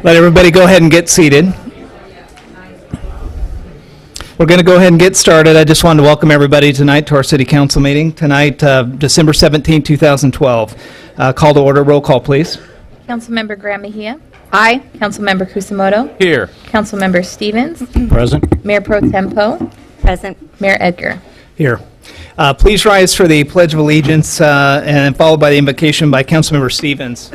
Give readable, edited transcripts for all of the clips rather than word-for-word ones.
Let everybody go ahead and get seated. We're going to go ahead and get started. I just wanted to welcome everybody tonight to our City Council meeting. Tonight, December 17, 2012. Call to order. Roll call, please. Councilmember Graham Mejia. Aye. Councilmember Kusamoto. Here. Councilmember Stevens. Present. Mayor Pro Tempo. Present. Mayor Edgar. Here. Please rise for the Pledge of Allegiance and followed by the invocation by Councilmember Stevens.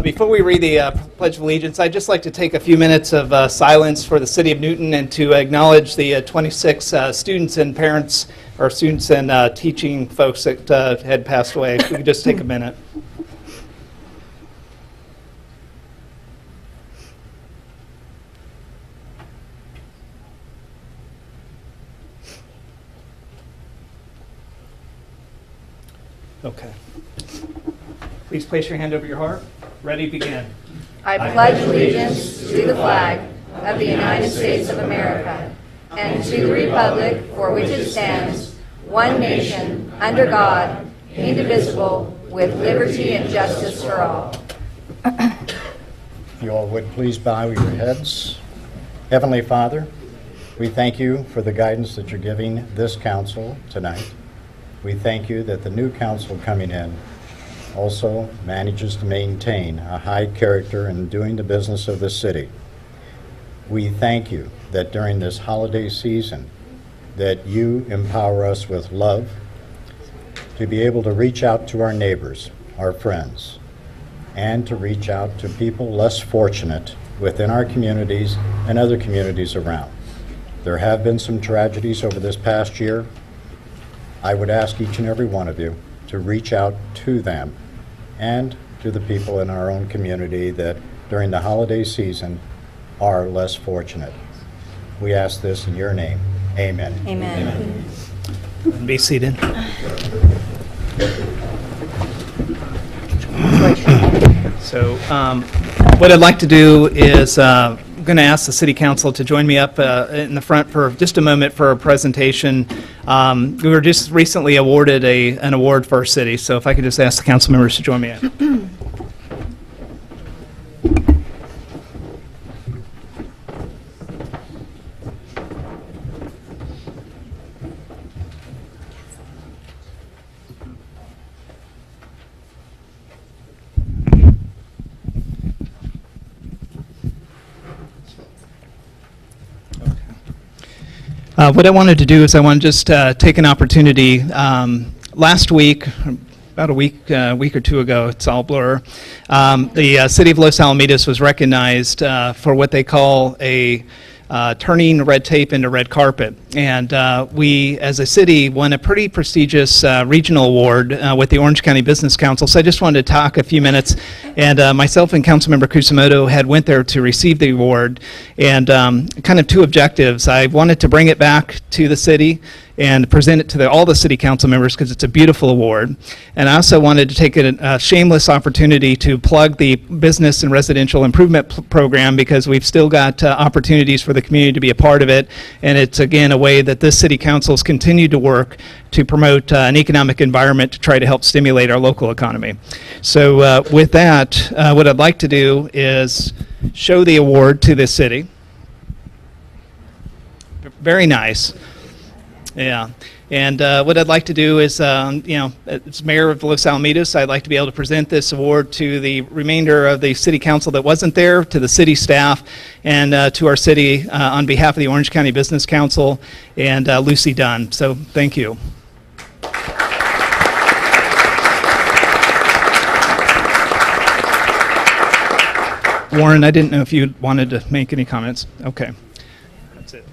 Before we read the Pledge of Allegiance, I'd just like to take a few minutes of silence for the City of Newton and to acknowledge the 26 students and parents, or students and teaching folks that had passed away. If we could just take a minute. Okay. Please place your hand over your heart. Ready, begin. I pledge allegiance to the flag of the United States of America and to the republic for which it stands, one nation, under God, indivisible, with liberty and justice for all. If you all would please bow your heads. Heavenly Father, we thank you for the guidance that you're giving this council tonight. We thank you that the new council coming in also manages to maintain a high character in doing the business of the city. We thank you that during this holiday season that you empower us with love to be able to reach out to our neighbors, our friends, and to reach out to people less fortunate within our communities and other communities around. There have been some tragedies over this past year. I would ask each and every one of you to reach out to them and to the people in our own community that during the holiday season are less fortunate. We ask this in your name. Amen. Amen. Amen. Be seated. So what I'd like to do is I'm going to ask the City Council to join me up in the front for just a moment for a presentation. We were just recently awarded an award for our city, so if I could just ask the council members to join me in. What I wanted to do is I want to just take an opportunity. Last week, about a week or two ago, it's all blur, the city of Los Alamitos was recognized for what they call a turning red tape into red carpet. And we, as a city, won a pretty prestigious regional award with the Orange County Business Council. So I just wanted to talk a few minutes. And myself and Councilmember Kusamoto had went there to receive the award. And kind of two objectives. I wanted to bring it back to the city and present it to all the city council members because it's a beautiful award. And I also wanted to take a shameless opportunity to plug the business and residential improvement program because we've still got opportunities for the community to be a part of it. And it's, again, a way that this city council has continued to work to promote an economic environment to try to help stimulate our local economy. So with that, what I'd like to do is show the award to the city. Very nice. Yeah, and what I'd like to do is, as mayor of Los Alamitos, I'd like to be able to present this award to the remainder of the city council that wasn't there, to the city staff, and to our city on behalf of the Orange County Business Council and Lucy Dunn. So thank you. Warren, I didn't know if you wanted to make any comments. Okay. That's it.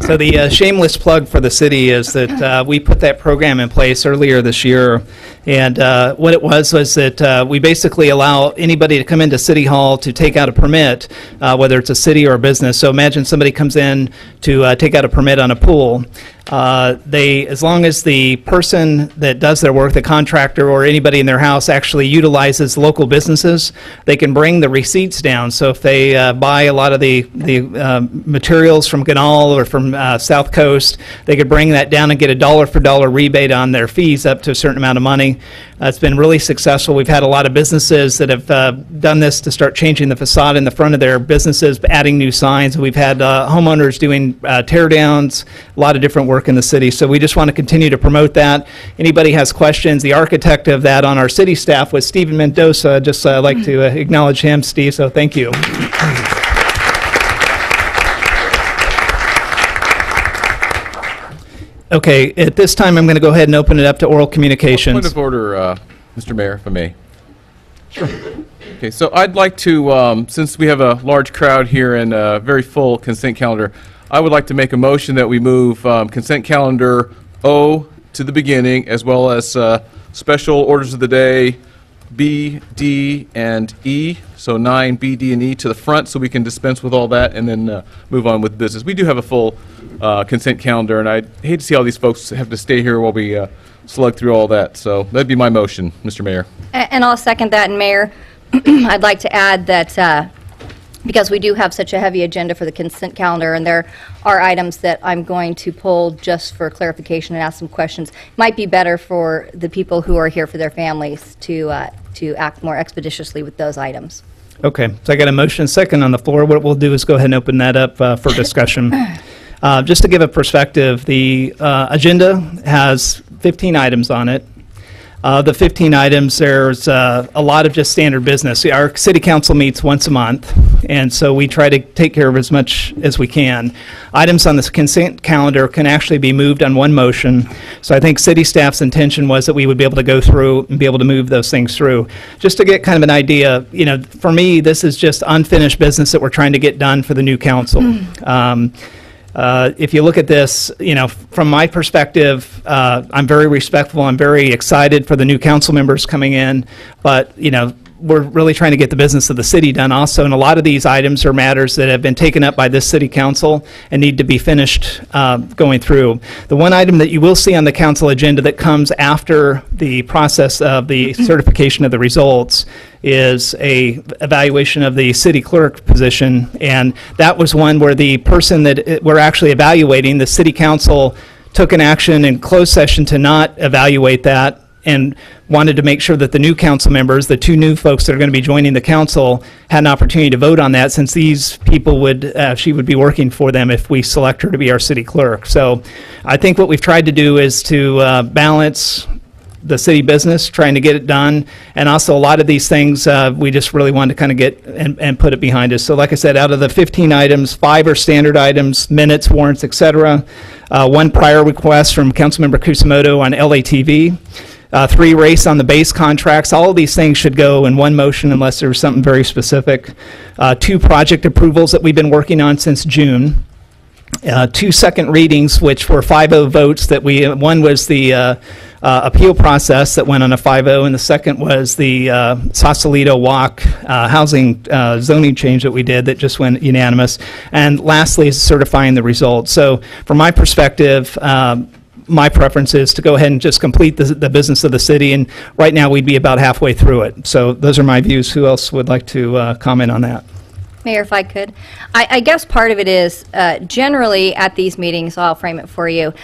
So the shameless plug for the city is that we put that program in place earlier this year, and what it was that we basically allow anybody to come into City Hall to take out a permit, whether it's a city or a business. So imagine somebody comes in to take out a permit on a pool. As long as the person that does their work, the contractor or anybody in their house actually utilizes local businesses, they can bring the receipts down. So if they buy a lot of the materials from Ganal or from South Coast, they could bring that down and get a dollar for dollar rebate on their fees up to a certain amount of money. It's been really successful. We've had a lot of businesses that have done this to start changing the facade in the front of their businesses, adding new signs. We've had homeowners doing tear downs, a lot of different work in the city. So we just want to continue to promote that. Anybody has questions, the architect of that on our city staff was Stephen Mendoza. I'd just like to acknowledge him, Steve, so thank you. Okay, at this time, I'm going to go ahead and open it up to oral communications. Point of order, Mr. Mayor, if I may. Sure. Okay, so I'd like to, since we have a large crowd here and a very full consent calendar, I would like to make a motion that we move consent calendar O to the beginning, as well as special orders of the day B, D, and E. So 9, B, D, and E to the front, so we can dispense with all that and then move on with business. We do have a full consent calendar, and I hate to see all these folks have to stay here while we slug through all that. So that'd be my motion, Mr. Mayor. And I'll second that, and Mayor, I'd like to add that because we do have such a heavy agenda for the consent calendar, and there are items that I'm going to pull just for clarification and ask some questions, might be better for the people who are here for their families to act more expeditiously with those items. Okay, so I got a motion and second on the floor. What we'll do is go ahead and open that up for discussion. Just to give a perspective, the agenda has 15 items on it. The 15 items, there's a lot of just standard business. Our city council meets once a month, and so we try to take care of as much as we can. Items on this consent calendar can actually be moved on one motion, so I think city staff's intention was that we would be able to go through and be able to move those things through. Just to get kind of an idea, you know, for me, this is just unfinished business that we're trying to get done for the new council. If you look at this, you know, from my perspective, I'm very respectful. I'm very excited for the new council members coming in, but, you know, we're really trying to get the business of the city done also, and a lot of these items are matters that have been taken up by this city council and need to be finished going through. The one item that you will see on the council agenda that comes after the process of the certification of the results is a evaluation of the city clerk position, and that was one where the person that we're actually evaluating, the city council took an action in closed session to not evaluate that, and wanted to make sure that the new council members, the two new folks that are going to be joining the council, had an opportunity to vote on that, since these people would, she would be working for them if we select her to be our city clerk. So I think what we've tried to do is to balance the city business, trying to get it done, and also a lot of these things we just really wanted to kind of get and put it behind us. So like I said, out of the 15 items, 5 are standard items, minutes, warrants, etc. 1 prior request from Councilmember Kusamoto on LATV. 3 race on the base contracts. All of these things should go in one motion unless there's something very specific. 2 project approvals that we've been working on since June. 2 second readings, which were 5-0 votes. That one was the appeal process that went on a 5-0, and the second was the Sausalito Walk housing zoning change that we did that just went unanimous. And lastly is certifying the results. So from my perspective, my preference is to go ahead and just complete the business of the city, and right now we'd be about halfway through it. So those are my views. Who else would like to comment on that? Mayor, if I could. I guess part of it is generally at these meetings, I'll frame it for you.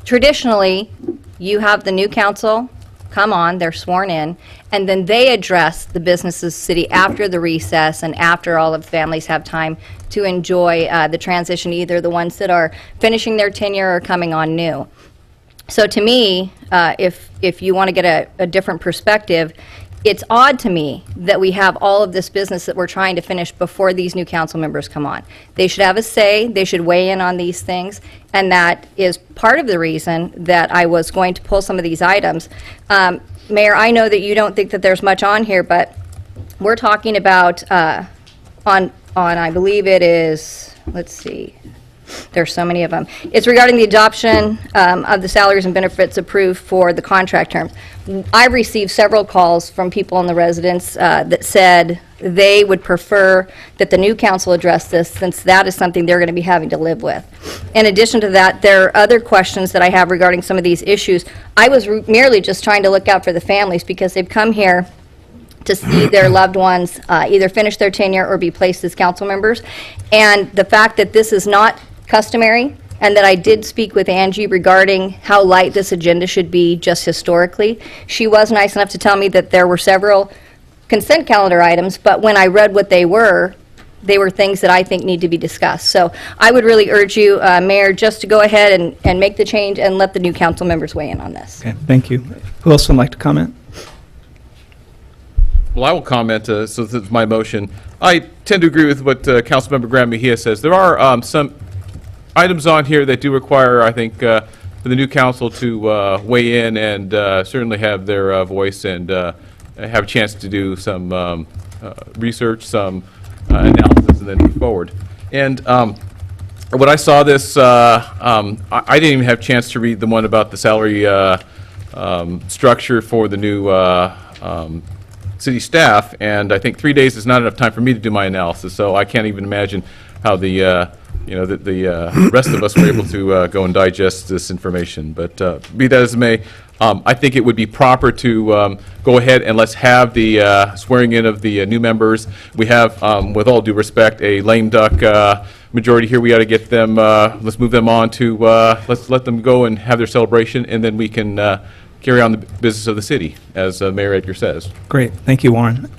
Traditionally, you have the new council come on, they're sworn in, and then they address the business of the city after the recess and after all of the families have time to enjoy the transition, either the ones that are finishing their tenure or coming on new. So to me, if you want to get a different perspective, it's odd to me that we have all of this business that we're trying to finish before these new council members come on. They should have a say, they should weigh in on these things, and that is part of the reason that I was going to pull some of these items. Mayor, I know that you don't think that there's much on here, but we're talking about on I believe it is, let's see, There's so many of them. It's regarding the adoption of the salaries and benefits approved for the contract terms. I received several calls from people and the residents that said they would prefer that the new council address this, since that is something they're going to be having to live with. In addition to that, there are other questions that I have regarding some of these issues. I was merely just trying to look out for the families because they've come here to see their loved ones either finish their tenure or be placed as council members. And the fact that this is not customary, and that I did speak with Angie regarding how light this agenda should be just historically. She was nice enough to tell me that there were several consent calendar items, but when I read what they were things that I think need to be discussed. So I would really urge you, Mayor, just to go ahead and make the change and let the new council members weigh in on this. Okay, thank you. Who else would like to comment? Well, I will comment, so this is my motion. I tend to agree with what Councilmember Graham Mejia says. There are some items on here that do require, I think, for the new council to weigh in and certainly have their voice and have a chance to do some research, some analysis, and then move forward. And when I saw this, I didn't even have a chance to read the one about the salary structure for the new city staff, and I think 3 days is not enough time for me to do my analysis, so I can't even imagine how the rest of us were able to go and digest this information. But be that as it may, I think it would be proper to go ahead and let's have the swearing in of the new members. We have, with all due respect, a lame duck majority here. We got to get them, let's move them on to, let's let them go and have their celebration, and then we can carry on the business of the city, as Mayor Edgar says. Great, thank you, Warren.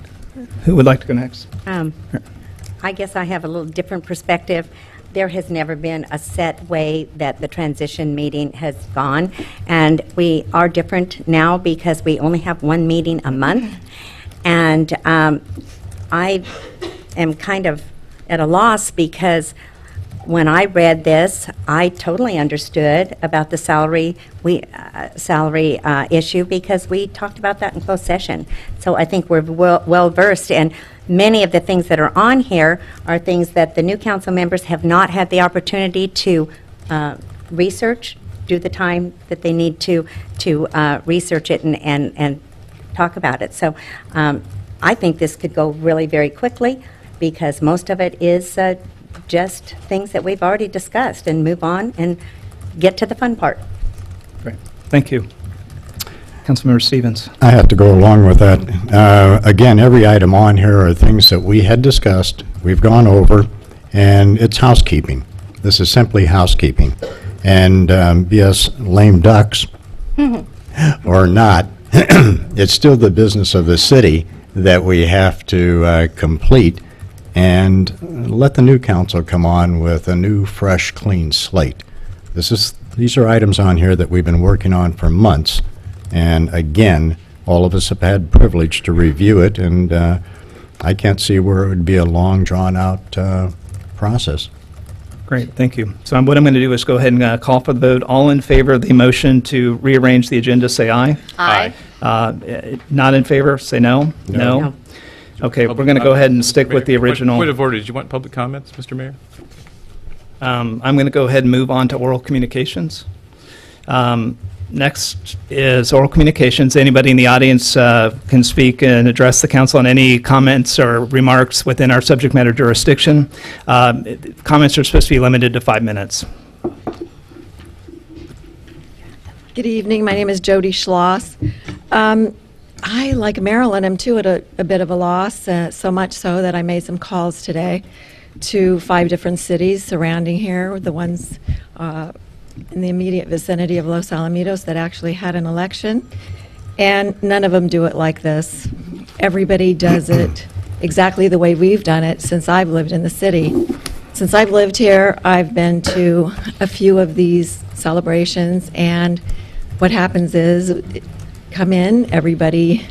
Who would like to go next? I guess I have a little different perspective. There has never been a set way that the transition meeting has gone, and we are different now because we only have one meeting a month, and I am kind of at a loss because when I read this, I totally understood about the salary issue because we talked about that in closed session. So I think we're well versed, and many of the things that are on here are things that the new council members have not had the opportunity to research, do the time that they need to research it and talk about it. So I think this could go really very quickly because most of it is just things that we've already discussed, and move on and get to the fun part. Great, thank you. Councilmember Stevens. I have to go along with that. Again, every item on here are things that we had discussed, we've gone over, and it's housekeeping. This is simply housekeeping. And yes, lame ducks or not, it's still the business of the city that we have to complete and let the new council come on with a new, fresh, clean slate. These are items on here that we've been working on for months. And again, all of us have had privilege to review it, and I can't see where it would be a long, drawn-out process. Great, thank you. So what I'm going to do is go ahead and call for the vote. All in favor of the motion to rearrange the agenda, say aye. Aye. Not in favor, say no. No. Okay, we're going to go ahead and stick with the original. Point of order, did you want public comments, Mr. Mayor? I'm going to go ahead and move on to oral communications. Next is oral communications. Anybody in the audience can speak and address the council on any comments or remarks within our subject matter jurisdiction. Comments are supposed to be limited to 5 minutes. Good evening. My name is Jody Schloss. I, like Marilyn, am too at a bit of a loss, so much so that I made some calls today to 5 different cities surrounding here, the ones in the immediate vicinity of Los Alamitos that actually had an election, and none of them do it like this. Everybody does it exactly the way we've done it since I've lived in the city. Since I've lived here, I've been to a few of these celebrations, and what happens is, come in, everybody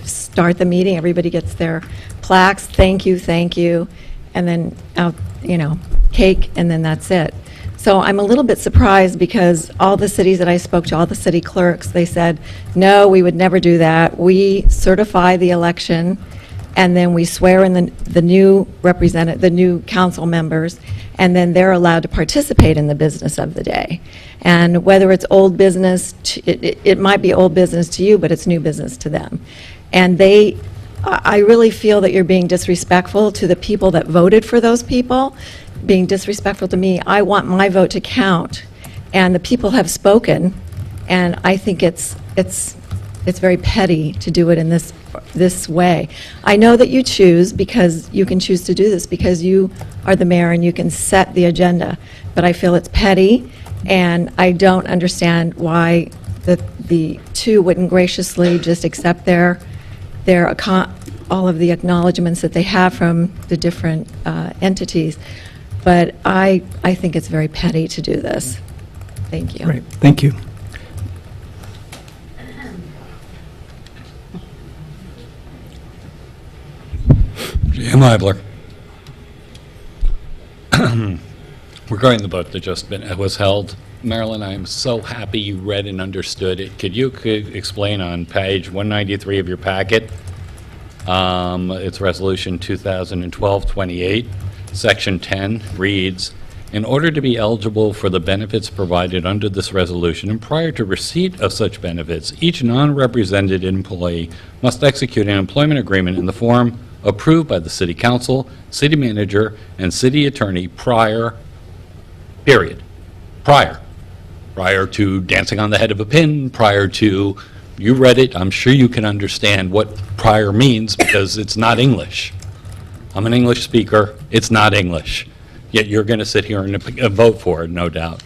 start the meeting, everybody gets their plaques, thank you, and then out, cake, and then that's it. So I'm a little bit surprised because all the cities that I spoke to, all the city clerks, they said, no, we would never do that. We certify the election and then we swear in the new the new council members, and then they're allowed to participate in the business of the day. And whether it's old business, it might be old business to you, but it's new business to them. And I really feel that you're being disrespectful to the people that voted for those people, being disrespectful to me. I want my vote to count, and the people have spoken, and I think it's very petty to do it in this way. I know that you choose, because you can choose to do this because you are the mayor and you can set the agenda, but I feel it's petty, and I don't understand why the two wouldn't graciously just accept all of the acknowledgments that they have from the different entities. But I think it's very petty to do this. Thank you. Great, thank you. Jim Eibler. Regarding the vote that just was held, Marilyn, I'm so happy you read and understood it. Could you explain on page 193 of your packet? It's Resolution 2012-28, Section 10 reads, in order to be eligible for the benefits provided under this resolution and prior to receipt of such benefits, each non-represented employee must execute an employment agreement in the form approved by the City Council, City Manager, and City Attorney prior, period. Prior to dancing on the head of a pin, prior to, you read it, I'm sure you can understand what prior means because it's not English. I'm an English speaker, it's not English. Yet you're going to sit here and vote for it, no doubt.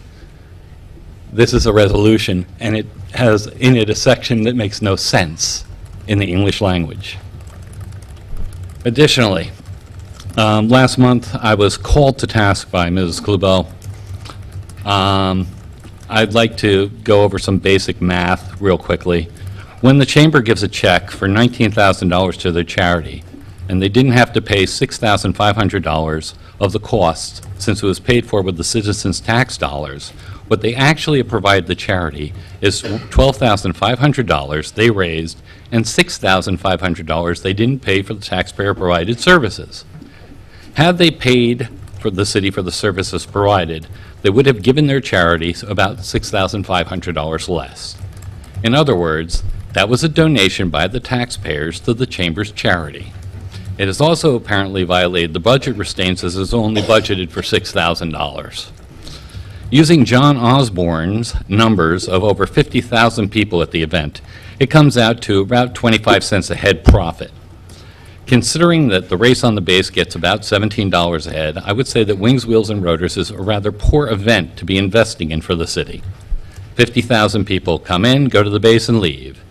This is a resolution, and it has in it a section that makes no sense in the English language. Additionally, last month I was called to task by Mrs. Clubeau. I'd like to go over some basic math real quickly. When the Chamber gives a check for $19,000 to their charity, and they didn't have to pay $6,500 of the cost since it was paid for with the citizens' tax dollars, what they actually provide the charity is $12,500 they raised and $6,500 they didn't pay for the taxpayer-provided services. Had they paid for the city for the services provided, they would have given their charities about $6,500 less. In other words, that was a donation by the taxpayers to the Chamber's charity. It has also apparently violated the budget restraints as it's only budgeted for $6,000. Using John Osborne's numbers of over 50,000 people at the event, it comes out to about 25 cents a head profit. Considering that the race on the base gets about $17 a head, I would say that Wings, Wheels, and Rotors is a rather poor event to be investing in for the city. 50,000 people come in, go to the base, and leave.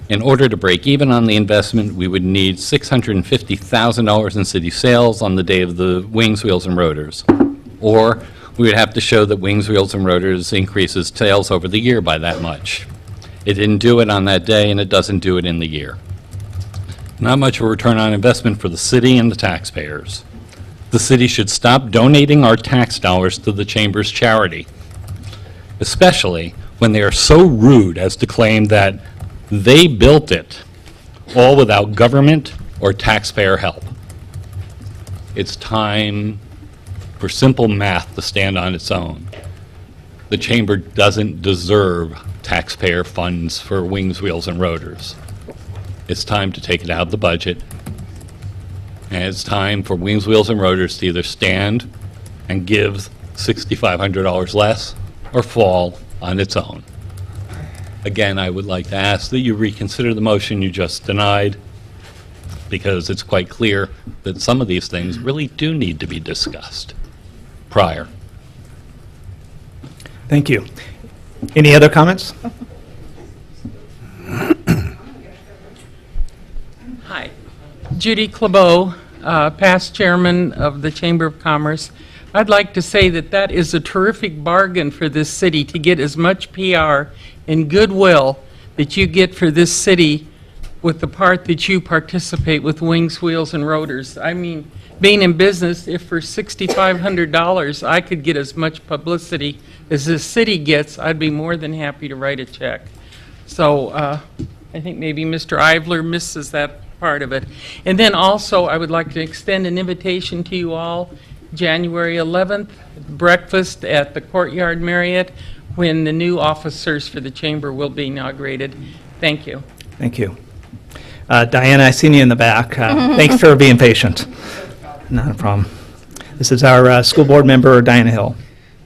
In order to break even on the investment, we would need $650,000 in city sales on the day of the Wings, Wheels, and Rotors. Or we would have to show that Wings, Wheels, and Rotors increases sales over the year by that much. It didn't do it on that day, and it doesn't do it in the year. Not much of a return on investment for the city and the taxpayers. The city should stop donating our tax dollars to the Chamber's charity, especially when they are so rude as to claim that they built it all without government or taxpayer help. It's time for simple math to stand on its own. The Chamber doesn't deserve taxpayer funds for Wings, Wheels, and Rotors. It's time to take it out of the budget, and it's time for Wings, Wheels, and Rotors to either stand and give $6,500 less or fall on its own. Again, I would like to ask that you reconsider the motion you just denied, because it's quite clear that some of these things really do need to be discussed prior. Thank you. Any other comments? Hi, Judy Clubeau, past chairman of the Chamber of Commerce. I'd like to say that that is a terrific bargain for this city to get as much PR and goodwill that you get for this city with the part that you participate with Wings, Wheels, and Rotors. I mean, being in business, if for $6,500 I could get as much publicity as this city gets, I'd be more than happy to write a check. So I think maybe Mr. Eibler misses that part of it. And then also, I would like to extend an invitation to you all, January 11th, breakfast at the Courtyard Marriott, when the new officers for the Chamber will be inaugurated. Thank you. Thank you. Diana, I seen you in the back. Thanks for being patient. Not a problem. This is our school board member, Diana Hill.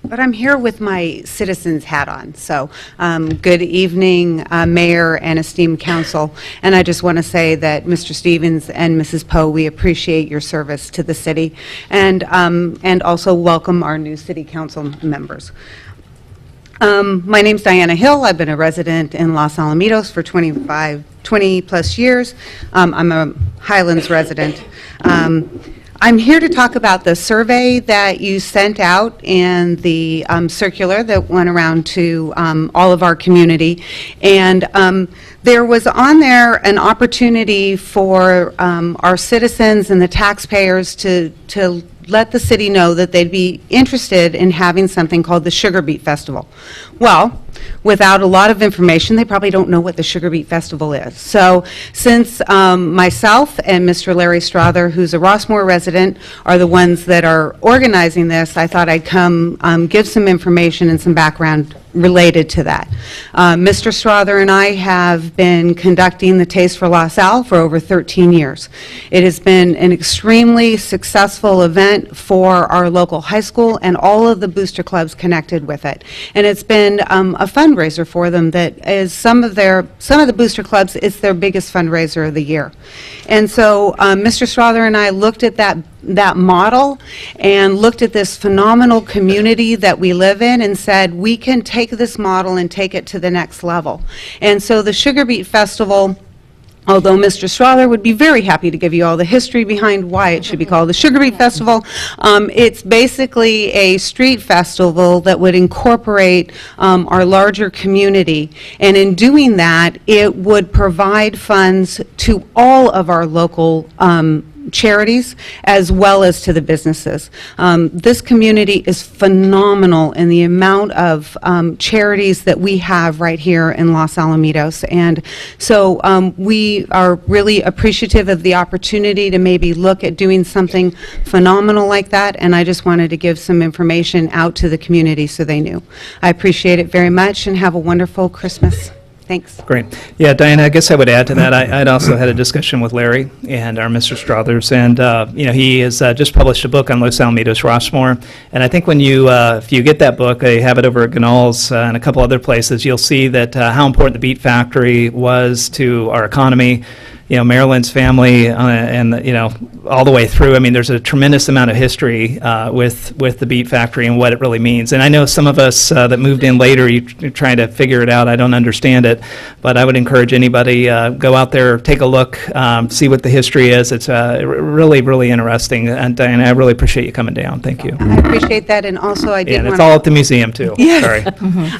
But I'm here with my citizen's hat on. So good evening, Mayor and esteemed council. And I just want to say that Mr. Stevens and Mrs. Poe, we appreciate your service to the city, and also welcome our new city council members. My name's Diana Hill. I've been a resident in Los Alamitos for 20 plus years. I'm a Highlands resident. I'm here to talk about the survey that you sent out and the circular that went around to all of our community. And there was on there an opportunity for our citizens and the taxpayers to let the city know that they'd be interested in having something called the Sugar Beet Festival. Well, without a lot of information, they probably don't know what the Sugar Beet Festival is. So since myself and Mr. Larry Strother, who's a Rossmore resident, are the ones that are organizing this, I thought I'd come give some information and some background related to that. Mr. Strother and I have been conducting the Taste for La Salle for over 13 years. It has been an extremely successful event for our local high school and all of the booster clubs connected with it. And it's been a fundraiser for them that is some of the booster clubs, it's their biggest fundraiser of the year. And so Mr. Strother and I looked at that model and looked at this phenomenal community that we live in and said, we can take this model and take it to the next level. And so the Sugar Beet Festival, although Mr. Strother would be very happy to give you all the history behind why it should be called the Sugar Beet Festival, it's basically a street festival that would incorporate our larger community. And in doing that, it would provide funds to all of our local charities as well as to the businesses. This community is phenomenal in the amount of charities that we have right here in Los Alamitos, and so we are really appreciative of the opportunity to maybe look at doing something phenomenal like that, and I just wanted to give some information out to the community so they knew. I appreciate it very much, and have a wonderful Christmas. Thanks. Great. Yeah, Diana, I guess I would add to that. I'd also had a discussion with Larry and our Mr. Strothers, and he has just published a book on Los Alamitos Rossmore, and I think when you, if you get that book, I have it over at Ganal's and a couple other places, you'll see that how important the beet factory was to our economy. Marilyn's family, and all the way through. I mean, there's a tremendous amount of history with the beet factory and what it really means. And I know some of us that moved in later, you're trying to figure it out. I don't understand it, but I would encourage anybody go out there, take a look, see what the history is. It's really, really interesting. And Diana, I really appreciate you coming down. Thank you. I appreciate that, and also I did. And it's all at the museum too. Yes. Sorry.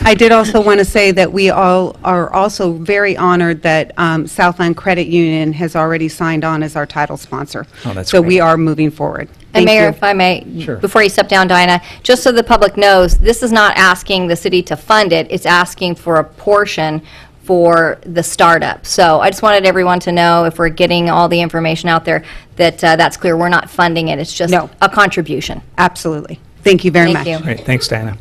I did also want to say that we all are also very honored that Southland Credit Union has already signed on as our title sponsor. Oh, that's so great. we are moving forward. And Thank Mayor, you. if I may, Sure. before you step down, Diana, just so the public knows, this is not asking the city to fund it, it's asking for a portion for the startup. So I just wanted everyone to know, if we're getting all the information out there, that that's clear. We're not funding it, it's just No. a contribution. Absolutely. Thank you very Thank much. you. Great. Thanks, Diana.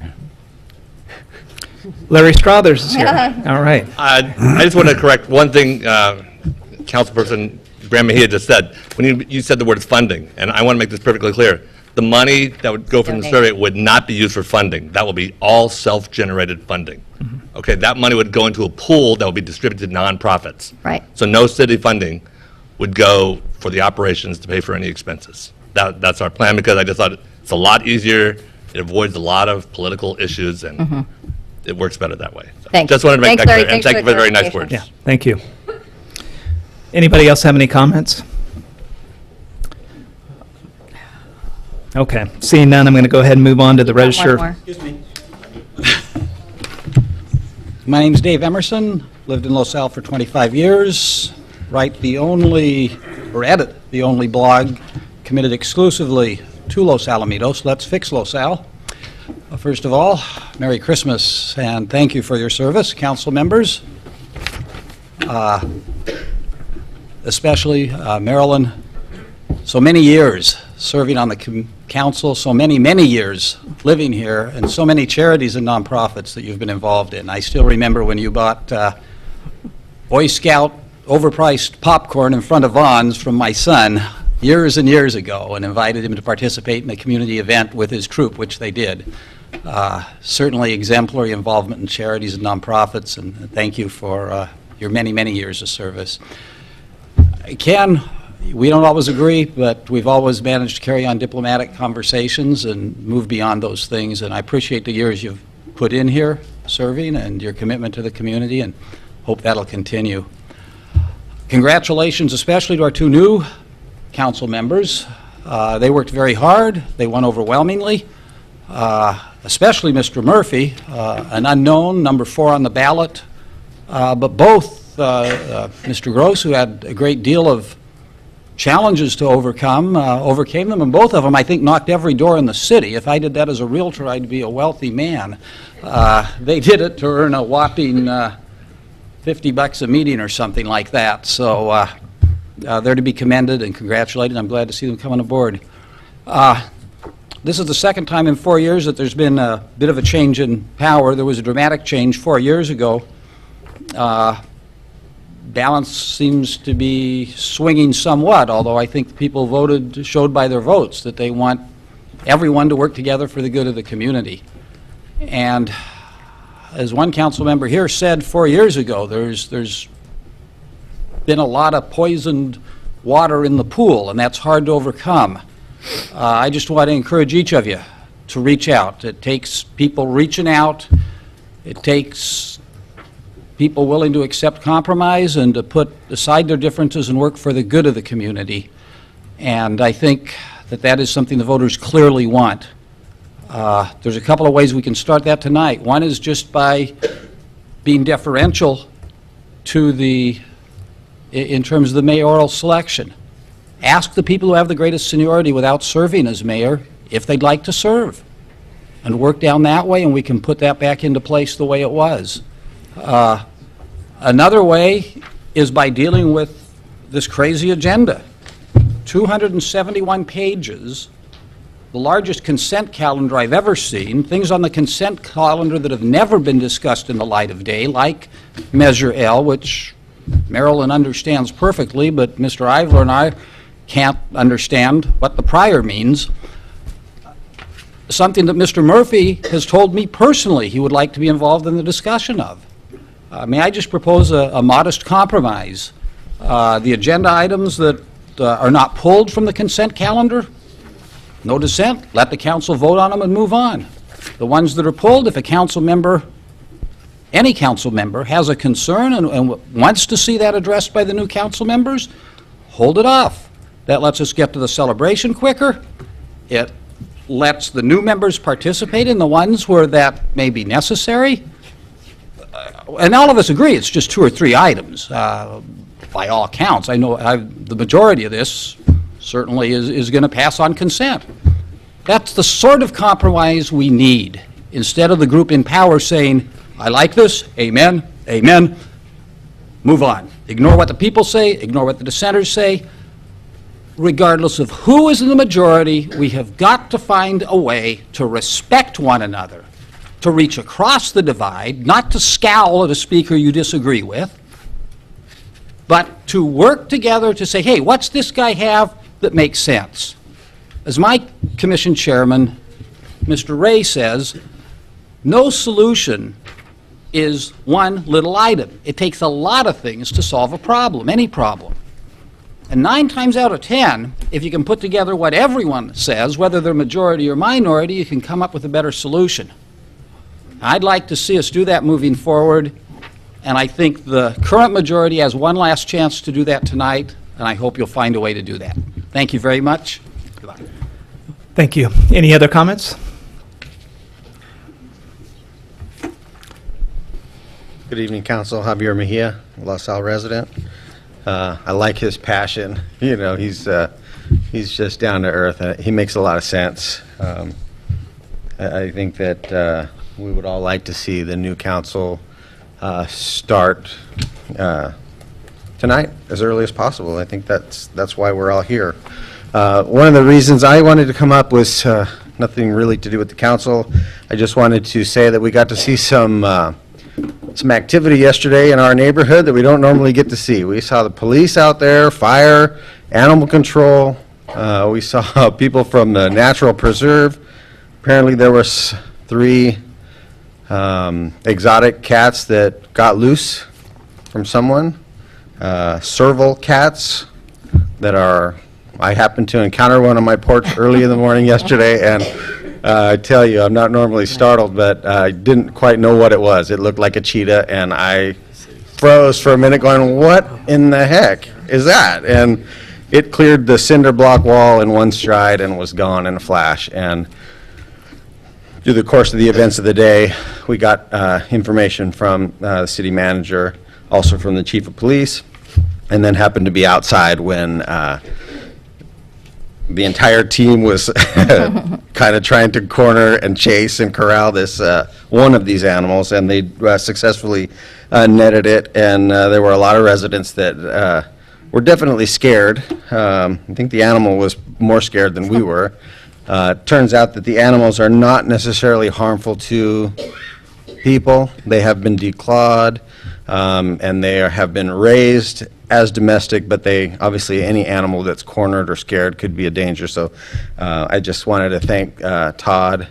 Larry Strothers is here. All right. I just want to correct one thing Councilperson Graham Mejia just said. When you said the word funding, and I want to make this perfectly clear, the money that would go from the survey would not be used for funding. That will be all self-generated funding. Okay, that money would go into a pool that would be distributed to nonprofits. Right. So no city funding would go for the operations to pay for any expenses. That's our plan, because I just thought it's a lot easier, it avoids a lot of political issues, and it works better that way. So Thanks. just wanted to make Thanks, that Larry. clear, and Thanks thank for you for the the very nice clarification. words. Yeah, thank you. Anybody else have any comments? Okay, seeing none, I'm going to go ahead and move on to the register. One more. Excuse me. My name's Dave Emerson, lived in Los Al for 25 years, write the only, or edit the only blog committed exclusively to Los Alamitos, Let's Fix Los Al. First of all, Merry Christmas, and thank you for your service, council members. especially Marilyn, so many years serving on the council, so many, many years living here, and so many charities and nonprofits that you've been involved in. I still remember when you bought Boy Scout overpriced popcorn in front of Vaughn's from my son years and years ago and invited him to participate in a community event with his troop, which they did. Certainly exemplary involvement in charities and nonprofits, and thank you for your many, many years of service. Ken, we don't always agree, but we've always managed to carry on diplomatic conversations and move beyond those things, and I appreciate the years you've put in here serving and your commitment to the community, and hope that'll continue. Congratulations especially to our two new council members. They worked very hard. They won overwhelmingly, especially Mr. Murphy, an unknown, number 4 on the ballot, but both Mr. Gross, who had a great deal of challenges to overcome, overcame them, and both of them, I think, knocked every door in the city. If I did that as a realtor, I'd be a wealthy man. They did it to earn a whopping $50 a meeting or something like that. So they're to be commended and congratulated. I'm glad to see them coming aboard. This is the second time in 4 years that there's been a bit of a change in power. There was a dramatic change 4 years ago. Balance seems to be swinging somewhat, although I think people showed by their votes that they want everyone to work together for the good of the community. And as one council member here said 4 years ago, there's been a lot of poisoned water in the pool, and that's hard to overcome. I just want to encourage each of you to reach out. It takes people reaching out. It takes people willing to accept compromise and to put aside their differences and work for the good of the community. And I think that that is something the voters clearly want. There's a couple of ways we can start that tonight. One is just by being deferential to in terms of the mayoral selection. Ask the people who have the greatest seniority without serving as mayor if they'd like to serve, and work down that way, and we can put that back into place the way it was. Another way is by dealing with this crazy agenda. 271 pages, the largest consent calendar I've ever seen, things on the consent calendar that have never been discussed in the light of day, like Measure L, which Marilyn understands perfectly, but Mr. Ivler and I can't understand what the prior means. Something that Mr. Murphy has told me personally he would like to be involved in the discussion of. May I just propose a modest compromise? The agenda items that are not pulled from the consent calendar, no dissent. Let the council vote on them and move on. The ones that are pulled, if a council member, any council member, has a concern and wants to see that addressed by the new council members, hold it off. That lets us get to the celebration quicker. It lets the new members participate in the ones where that may be necessary. And all of us agree it's just 2 or 3 items, by all counts. I know the majority of this certainly is going to pass on consent. That's the sort of compromise we need, instead of the group in power saying, I like this, amen, amen, move on. Ignore what the people say, ignore what the dissenters say. Regardless of who is in the majority, we have got to find a way to respect one another, to reach across the divide, not to scowl at a speaker you disagree with, but to work together to say, hey, what's this guy have that makes sense? As my commission chairman, Mr. Ray, says, no solution is one little item. It takes a lot of things to solve a problem, any problem. And 9 times out of 10, if you can put together what everyone says, whether they're majority or minority, you can come up with a better solution. I'd like to see us do that moving forward, and I think the current majority has one last chance to do that tonight, and I hope you'll find a way to do that. Thank you very much. Goodbye. Thank you. Any other comments? Good evening, Council. Javier Mejia, La Salle resident. I like his passion. You know, he's just down to earth. He makes a lot of sense. I think that we would all like to see the new council start to tonight as early as possible. I think that's why we're all here. One of the reasons I wanted to come up was nothing really to do with the council. I just wanted to say that we got to see some activity yesterday in our neighborhood that we don't normally get to see. We saw the police out there, fire, animal control. We saw people from the natural preserve. Apparently there was 3 exotic cats that got loose from someone. Serval cats that are, I happened to encounter one on my porch early in the morning yesterday, and I tell you, I'm not normally startled, but I didn't quite know what it was. It looked like a cheetah, and I froze for a minute going, what in the heck is that? And it cleared the cinder block wall in one stride and was gone in a flash. And through the course of the events of the day, we got information from the city manager, also from the chief of police, and then happened to be outside when the entire team was kind of trying to corner and chase and corral this one of these animals, and they successfully netted it. And there were a lot of residents that were definitely scared. I think the animal was more scared than we were. Turns out that the animals are not necessarily harmful to people. They have been declawed, and they have been raised as domestic, but they, obviously any animal that's cornered or scared could be a danger. So I just wanted to thank Todd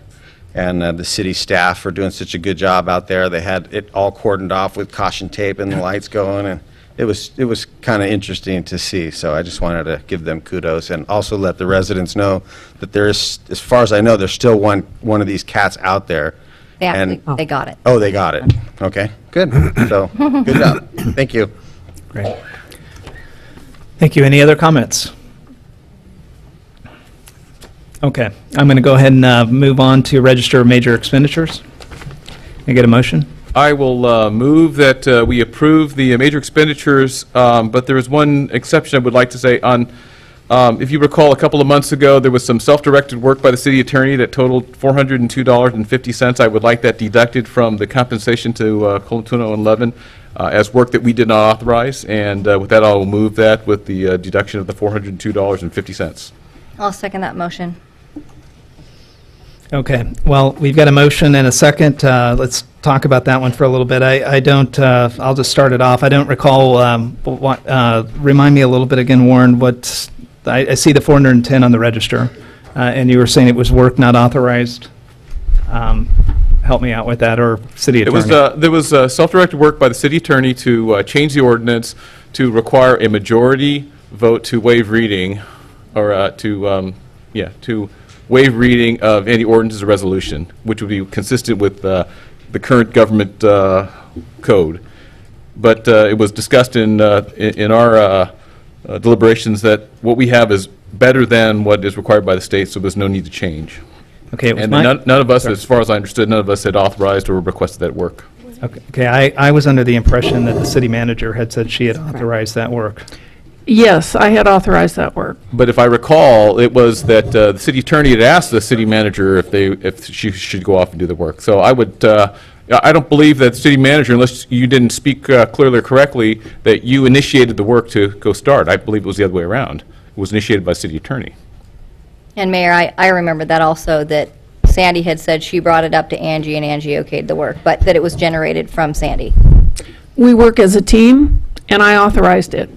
and the city staff for doing such a good job out there. They had it all cordoned off with caution tape and the lights going, and it was kind of interesting to see. So I just wanted to give them kudos and also let the residents know that there's, as far as I know, there's still one of these cats out there. They got it. Oh, they got it. Okay, good. So, good job. Thank you. Great. Thank you. Any other comments? Okay, I'm going to go ahead and move on to register major expenditures. Can I get a motion? I will move that we approve the major expenditures, but there is one exception I would like to say on, if you recall, a couple of months ago, there was some self-directed work by the city attorney that totaled $402.50. I would like that deducted from the compensation to Colatuno and Levin as work that we did not authorize, and with that, I will move that with the deduction of the $402.50. I'll second that motion. Okay, well, we've got a motion and a second. Let's talk about that one for a little bit. I don't, I'll just start it off. I don't recall, remind me a little bit again, Warren, what, I see the 410 on the register, and you were saying it was work not authorized. Help me out with that, or city attorney. There was self-directed work by the city attorney to change the ordinance to require a majority vote to waive reading, or to waive reading of any ordinances or resolution, which would be consistent with the current government code. But it was discussed in our deliberations that what we have is better than what is required by the state, so there's no need to change. Okay, it was and my, none of us, as far as I understood, none of us had authorized or requested that work. okay, I was under the impression that the city manager had said she had authorized that work. Yes, I had authorized that work. But if I recall, it was that the city attorney had asked the city manager if she should go off and do the work. So I would, I don't believe that the city manager, unless you didn't speak clearly or correctly, that you initiated the work to go start. I believe it was the other way around. It was initiated by city attorney. And Mayor, I remember that also, that Sandy had said she brought it up to Angie and Angie okayed the work, but that it was generated from Sandy. We work as a team, and I authorized it.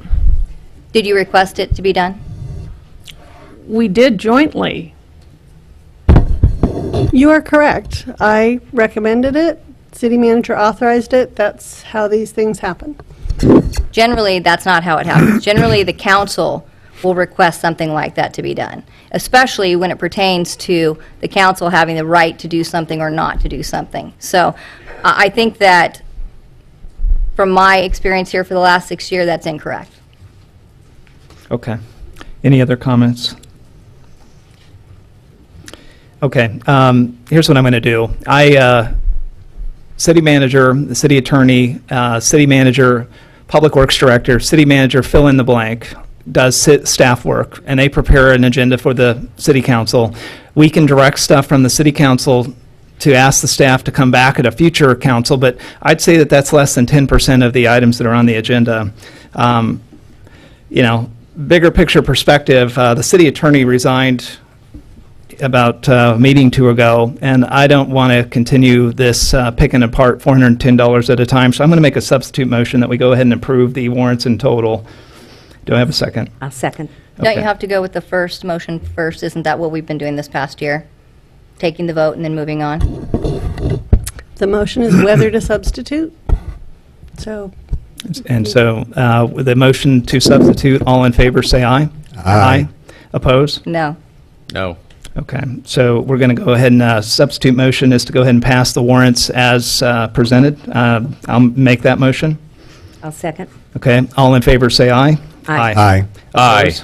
Did you request it to be done? We did jointly. You are correct. I recommended it. City manager authorized it. That's how these things happen. Generally, that's not how it happens. Generally, the council will request something like that to be done, especially when it pertains to the council having the right to do something or not to do something. So I think that from my experience here for the last 6 years, that's incorrect. Okay. Any other comments? Okay. Here's what I'm going to do. City manager, the city attorney, city manager, public works director, city manager, fill in the blank, does staff work, and they prepare an agenda for the city council. We can direct stuff from the city council to ask the staff to come back at a future council, but I'd say that that's less than 10% of the items that are on the agenda. You know, bigger picture perspective, the city attorney resigned about a meeting or two ago, and I don't want to continue this picking apart $410 at a time, so I'm going to make a substitute motion that we go ahead and approve the warrants in total. Do I have a second? I'll second. Don't Okay. you have to go with the first motion first? Isn't that what we've been doing this past year? Taking the vote and then moving on? The motion is whether to substitute. So, And so, with the motion to substitute, all in favor, say aye. Aye. Opposed? No. No. Okay, so we're going to go ahead and, substitute motion is to go ahead and pass the warrants as presented. I'll make that motion. I'll second. Okay, all in favor, say aye. Aye. Aye. Opposed?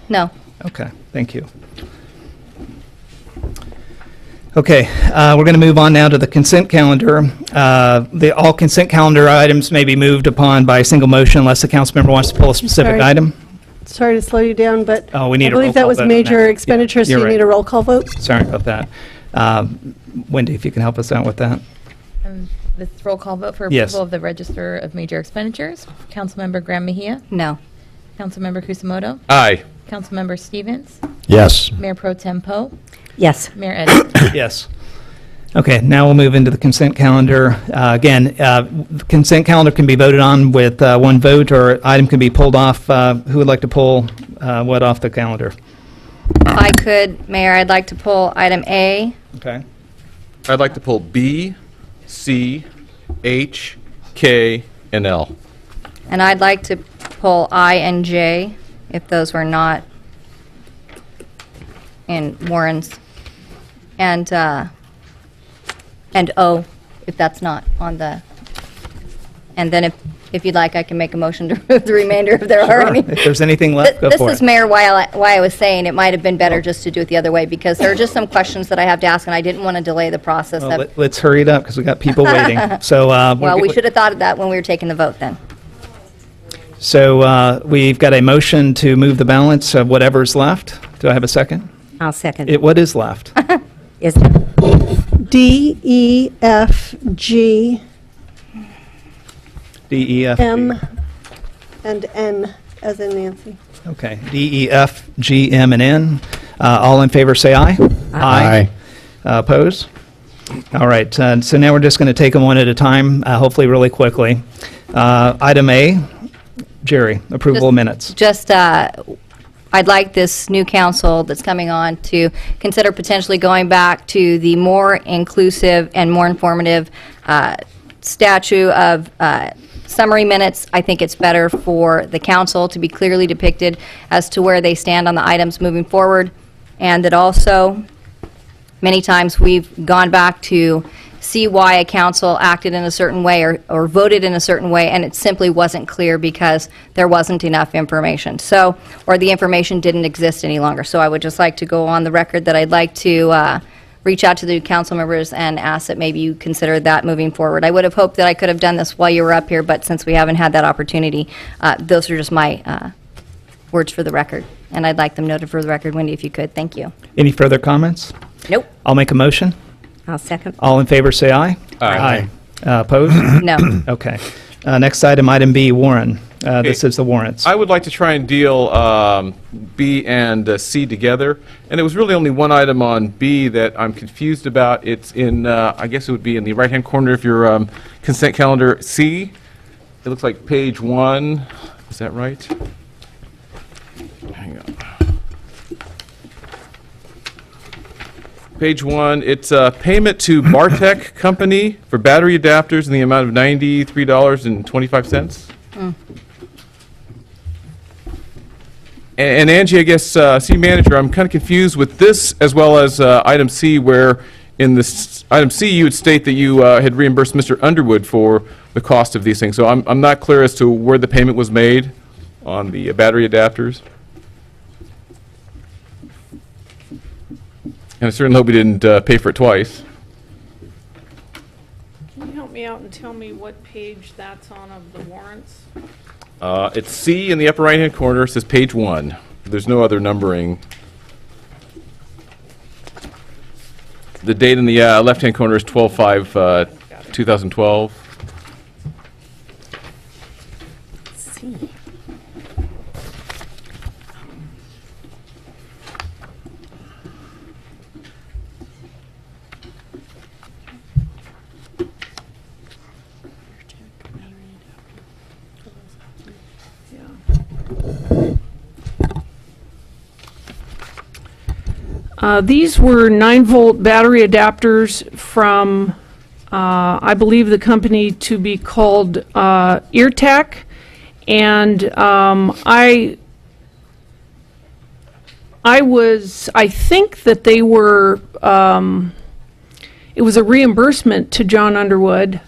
No. Okay, thank you. Okay, we're going to move on now to the consent calendar. All consent calendar items may be moved upon by a single motion unless the council member wants to pull a specific Sorry. item. sorry to slow you down, but Oh, we need I a roll believe that call was vote on major that. expenditures, so You're you right. need a roll call vote. Sorry about that. Wendy, if you can help us out with that. This roll call vote for Yes. approval of the Register of Major Expenditures. Councilmember Graham Mejia. No. Councilmember Kusamoto. Aye. Councilmember Stevens. Yes. Mayor Pro Tem Poe. Yes. Mayor Eddy. Yes. Okay, now we'll move into the consent calendar. Again, the consent calendar can be voted on with one vote, or item can be pulled off. Who would like to pull what off the calendar? If I could, Mayor, I'd like to pull item A. Okay. I'd like to pull B, C, H, K, and L. And I'd like to pull I and J, if those were not in Warren's. And O, if that's not on the, and then if you'd like, I can make a motion to remove the remainder if there are any. If there's anything left, go This for is, it. Mayor, why I was saying it might have been better just to do it the other way, because there are just some questions that I have to ask, and I didn't want to delay the process. Well, let's hurry it up, because we got people waiting. So, Well, we should have thought of that when we were taking the vote then. So we've got a motion to move the balance of whatever's left. Do I have a second? I'll second. What is left? Is D, E, F, G, D, E, F, M, and N, as in Nancy. Okay, D, E, F, G, M, and N. All in favor, say aye. Aye. Oppose? All right, so now we're just going to take them one at a time, hopefully really quickly. Item A, Jerry, approval of minutes. Just, I'd like this new council that's coming on to consider potentially going back to the more inclusive and more informative statute of summary minutes. I think it's better for the council to be clearly depicted as to where they stand on the items moving forward, and that also, many times we've gone back to see why a council acted in a certain way or voted in a certain way, and it simply wasn't clear because there wasn't enough information. So, or the information didn't exist any longer. So I would just like to go on the record that I'd like to reach out to the council members and ask that maybe you consider that moving forward. I would have hoped that I could have done this while you were up here, but since we haven't had that opportunity, those are just my words for the record. And I'd like them noted for the record, Wendy, if you could. Thank you. Any further comments? Nope. I'll make a motion. I'll second. All in favor, say aye. Aye. Opposed? No. Okay. Next item, item B, Warren. This is the warrants. I would like to try and deal B and C together, and it was really only one item on B that I'm confused about. It's in, I guess it would be in the right-hand corner of your consent calendar, C. It looks like page 1. Is that right? Hang on. Page 1, it's a payment to Bartek Company for battery adapters in the amount of $93.25. And Angie, I guess, city manager, I'm kind of confused with this as well as item C, where in this item C you would state that you had reimbursed Mr. Underwood for the cost of these things. So I'm not clear as to where the payment was made on the battery adapters. And I certainly hope we didn't pay for it twice. Can you help me out and tell me what page that's on of the warrants? It's C in the upper right-hand corner. It says page 1. There's no other numbering. The date in the left-hand corner is 12/5/2012. Let's see. These were 9-volt battery adapters from, I believe the company to be called EarTech, and I think that they were, it was a reimbursement to John Underwood,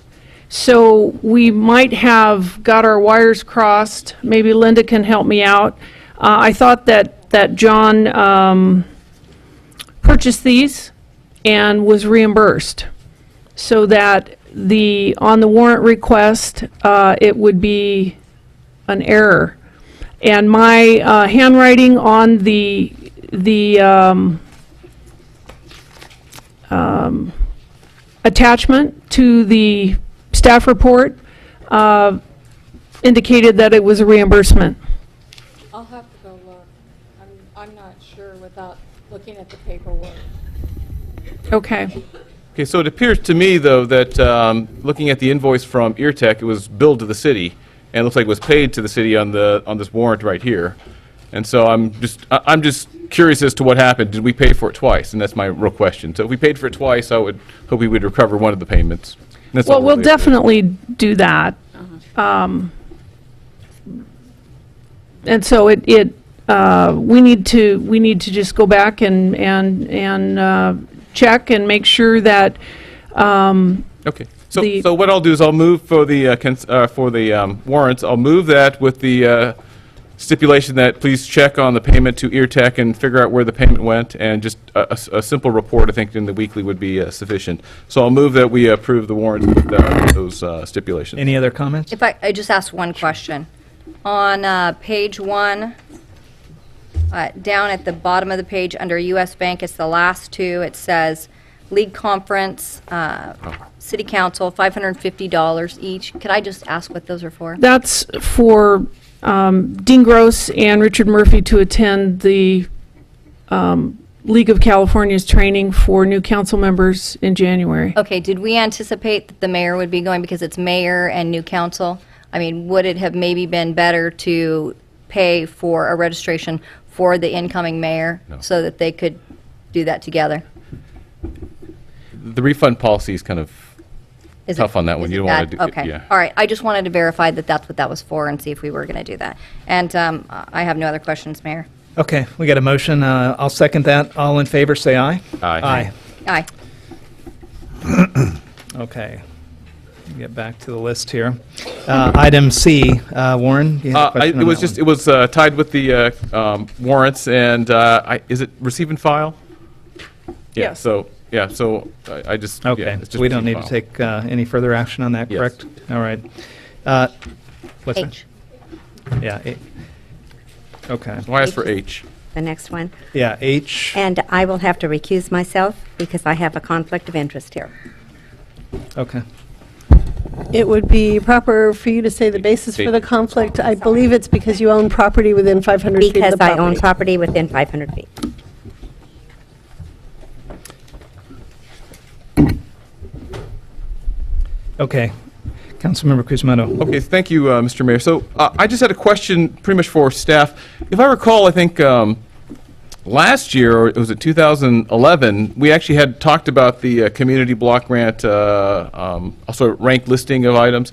so we might have got our wires crossed. Maybe Linda can help me out. I thought that John purchased these and was reimbursed, so that on the warrant request, it would be an error. And my handwriting on the attachment to the staff report indicated that it was a reimbursement. I'll have to go look. I'm not sure without looking at the paperwork. Okay. Okay, so it appears to me, though, that looking at the invoice from EarTech, it was billed to the city, and it looks like it was paid to the city on this warrant right here. And so I'm just curious as to what happened. Did we pay for it twice? And that's my real question. So if we paid for it twice, I would hope we would recover one of the payments. And that's Well, all we'll really- definitely do that. And so we need to just go back and check and make sure that. Okay. So what I'll do is I'll move for the warrants. I'll move that with the stipulation that please check on the payment to EarTech and figure out where the payment went, and just a simple report, I think, in the weekly would be sufficient. So I'll move that we approve the warrants with those stipulations. Any other comments? If I just ask one question. On page 1, down at the bottom of the page under U.S. Bank, it's the last two. It says League Conference, City Council, $550 each. Could I just ask what those are for? That's for Dean Gross and Richard Murphy to attend the League of California's training for new council members in January. Okay, did we anticipate that the mayor would be going because it's mayor and new council? I mean, would it have maybe been better to pay for a registration for the incoming mayor so that they could do that together? The refund policy is kind of tough on that one. You don't want to do Okay. yeah. All right. I just wanted to verify that that's what that was for and see if we were going to do that. And I have no other questions, Mayor. Okay, we got a motion. I'll second that. All in favor, say aye. Aye. Aye. Okay. Get back to the list here. Item C, Warren, you have a question on that one? It was tied with the warrants, and is it receive and file? Yeah. Yes. So I just Okay, yeah, it's just we don't receive need and to take any further action on that, Yes. correct? All right. What's that? H. Yeah. Okay. Why ask for H? The next one. Yeah, H. And I will have to recuse myself because I have a conflict of interest here. Okay. It would be proper for you to say the basis for the conflict. I believe it's because you own property within 500 feet of the Because property. I own property within 500 feet. Okay. Councilmember Kuzmato. Okay, thank you, Mr. Mayor. So I just had a question pretty much for staff. If I recall, I think last year, or was it 2011, we actually had talked about the community block grant, also ranked listing of items.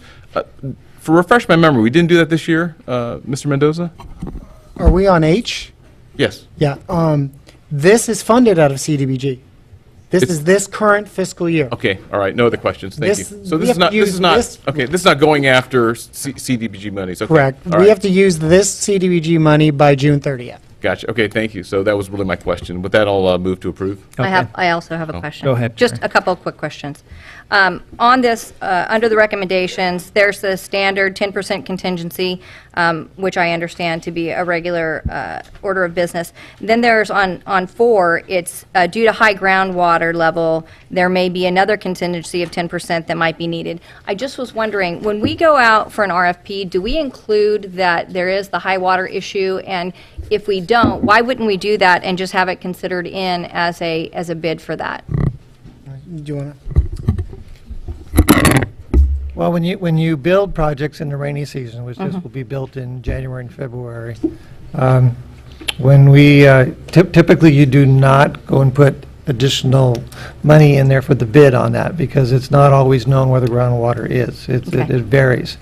For refresh my memory, we didn't do that this year, Mr. Mendoza? Are we on H? Yes. Yeah. This is funded out of CDBG. This is this current fiscal year. Okay, all right, no other questions, thank This- you. So we this have is not, to this use is not, this- okay, this is not going after CDBG monies, okay. Correct. all We right. have to use this CDBG money by June 30th. Gotcha. Okay, thank you. So that was really my question. With that, I'll move to approve. I also have a Oh. question. Go ahead, Just Jerry. a couple of quick questions. On this, under the recommendations, there's the standard 10% contingency, which I understand to be a regular order of business. Then there's on 4, it's due to high groundwater level, there may be another contingency of 10% that might be needed. I just was wondering, when we go out for an RFP, do we include that there is the high water issue? And if we don't, why wouldn't we do that and just have it considered in as a bid for that? Do you want to? Well, when you build projects in the rainy season, which this will be built in January and February, when we typically you do not go and put additional money in there for the bid on that because it's not always known where the groundwater is. It varies.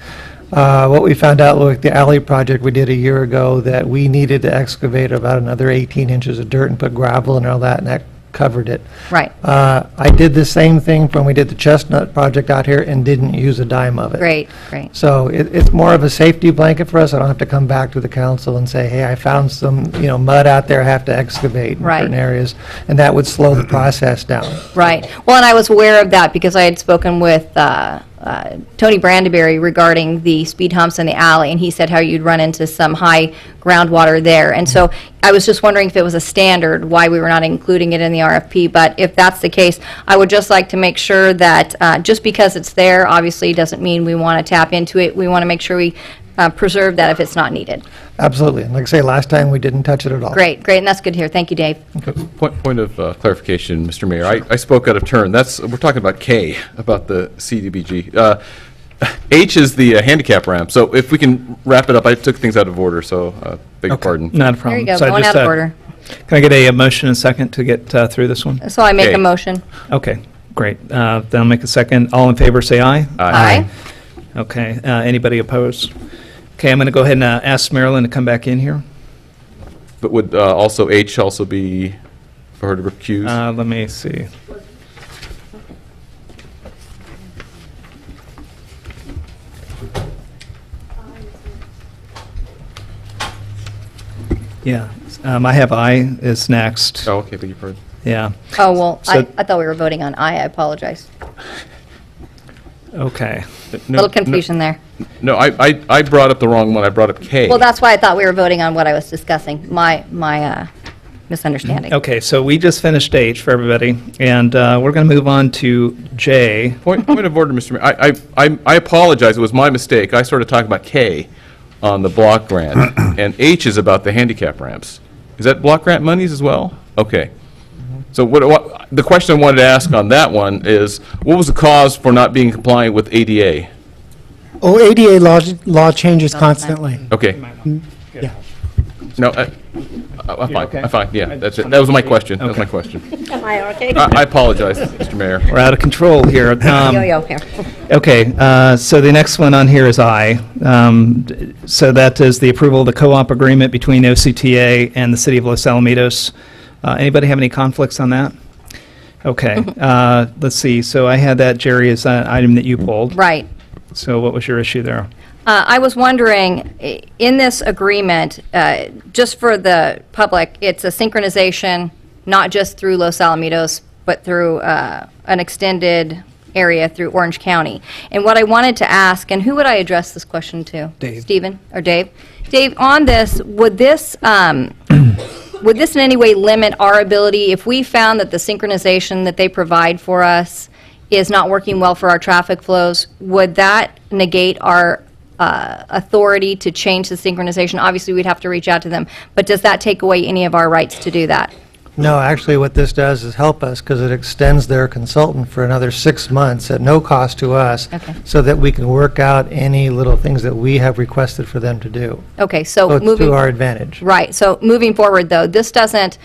What we found out with the alley project we did a year ago, that we needed to excavate about another 18 inches of dirt and put gravel and all that, and that covered it. Right. I did the same thing when we did the Chestnut project out here and didn't use a dime of it. Great, great. So it's more of a safety blanket for us. I don't have to come back to the council and say, hey, I found some, mud out there, I have to excavate in Right. certain areas, and that would slow the process down. Right. Well, and I was aware of that because I had spoken with Tony Brandeberry regarding the speed humps in the alley, and he said how you'd run into some high groundwater there. And so I was just wondering if it was a standard, why we were not including it in the RFP. But if that's the case, I would just like to make sure that just because it's there, obviously doesn't mean we want to tap into it. We want to make sure we preserve that if it's not needed. Absolutely. And like I say, last time we didn't touch it at all. Great, great, and that's good to hear. Thank you, Dave. Point of clarification, Mr. Mayor. I spoke out of turn. We're talking about K, about the CDBG. H is the handicap ramp. So if we can wrap it up, I took things out of order, so beg your pardon. Not a problem. There you go, So I going just, out of order. Can I get a motion and second to get through this one? So I make Okay. a motion. Okay, great. Then I'll make a second. All in favor, say aye. Aye. Okay, anybody opposed? Okay, I'm going to go ahead and ask Marilyn to come back in here. But would also H also be for her to recuse? Let me see. Yeah, I have I is next. Oh, okay, beg your pardon. Yeah. Oh, well, So- I thought we were voting on I apologize. Okay. Little confusion there. No, I brought up the wrong one. I brought up K. Well, that's why I thought we were voting on what I was discussing, my misunderstanding. Okay, so we just finished H for everybody, and we're going to move on to J. Point of order, Mr. Mayor. I apologize. It was my mistake. I started talking about K on the block grant, and H is about the handicap ramps. Is that block grant monies as well? Okay. So the question I wanted to ask on that one is, what was the cause for not being compliant with ADA? Oh, ADA law changes constantly. Okay. Yeah. No, I'm fine. I'm fine. Yeah, that's it. That was my question. That was my question. Am I okay? I apologize, Mr. Mayor. We're out of control here. Yo-yo here. Okay, so the next one on here is I. So that is the approval of the co-op agreement between OCTA and the City of Los Alamitos. Anybody have any conflicts on that? Okay, let's see. So I had that, Jerry, as an item that you pulled. Right. So what was your issue there? I was wondering, in this agreement, just for the public, it's a synchronization, not just through Los Alamitos, but through an extended area through Orange County. And what I wanted to ask, and who would I address this question to? Dave. Stephen or Dave? Dave, on this, would this in any way limit our ability, if we found that the synchronization that they provide for us is not working well for our traffic flows, would that negate our authority to change the synchronization? Obviously, we'd have to reach out to them, but does that take away any of our rights to do that? No, actually, what this does is help us because it extends their consultant for another 6 months at no cost to us, so that we can work out any little things that we have requested for them to do. Okay, so So it's moving... to our advantage. Right, so moving forward, though, this doesn't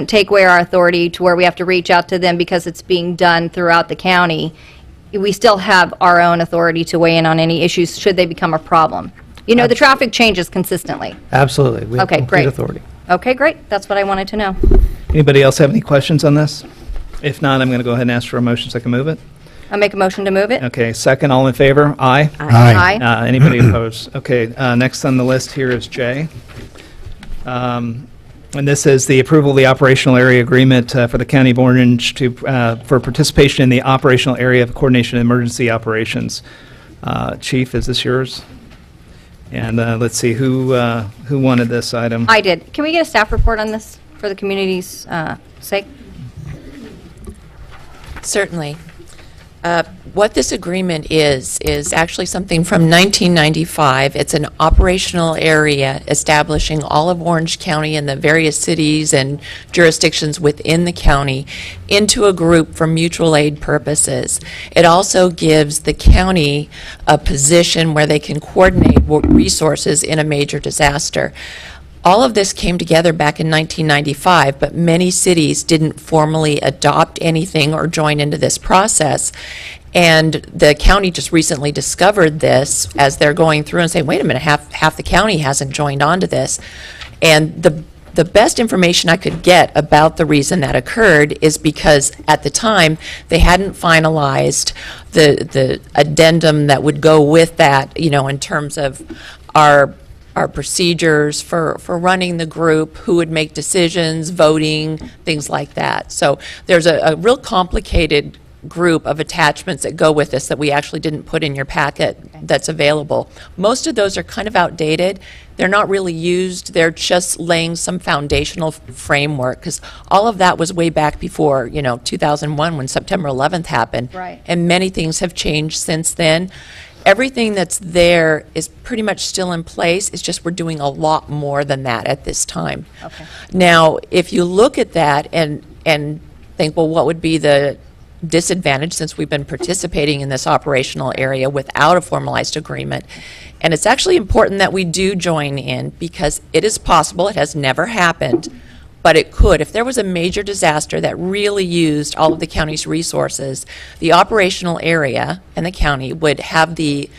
take away our authority to where we have to reach out to them because it's being done throughout the county. We still have our own authority to weigh in on any issues should they become a problem. You know, the traffic changes consistently. Absolutely. We have Okay, complete great. authority. Okay, great, that's what I wanted to know. Anybody else have any questions on this? If not, I'm going to go ahead and ask for a motion so I can move it. I'll make a motion to move it. Okay, second, all in favor? Aye. Aye. Anybody opposed? Okay, next on the list here is J. And this is the approval of the operational area agreement for the County of Orange for participation in the operational area of coordination and emergency operations. Chief, is this yours? And let's see, who wanted this item? I did. Can we get a staff report on this for the community's sake? Certainly. What this agreement is actually something from 1995. It's an operational area establishing all of Orange County and the various cities and jurisdictions within the county into a group for mutual aid purposes. It also gives the county a position where they can coordinate resources in a major disaster. All of this came together back in 1995, but many cities didn't formally adopt anything or join into this process. And the county just recently discovered this as they're going through and saying, wait a minute, half the county hasn't joined onto this. And the best information I could get about the reason that occurred is because at the time they hadn't finalized the addendum that would go with that, in terms of our procedures for running the group, who would make decisions, voting, things like that. So there's a real complicated group of attachments that go with this that we actually didn't put in your packet that's available. Most of those are kind of outdated. They're not really used. They're just laying some foundational framework, because all of that was way back before, 2001 when September 11th happened. Right. And many things have changed since then. Everything that's there is pretty much still in place. It's just we're doing a lot more than that at this time. Okay. Now, if you look at that and think, well, what would be the disadvantage since we've been participating in this operational area without a formalized agreement? And it's actually important that we do join in, because it is possible, it has never happened, but it could. If there was a major disaster that really used all of the county's resources, the operational area and the county would have the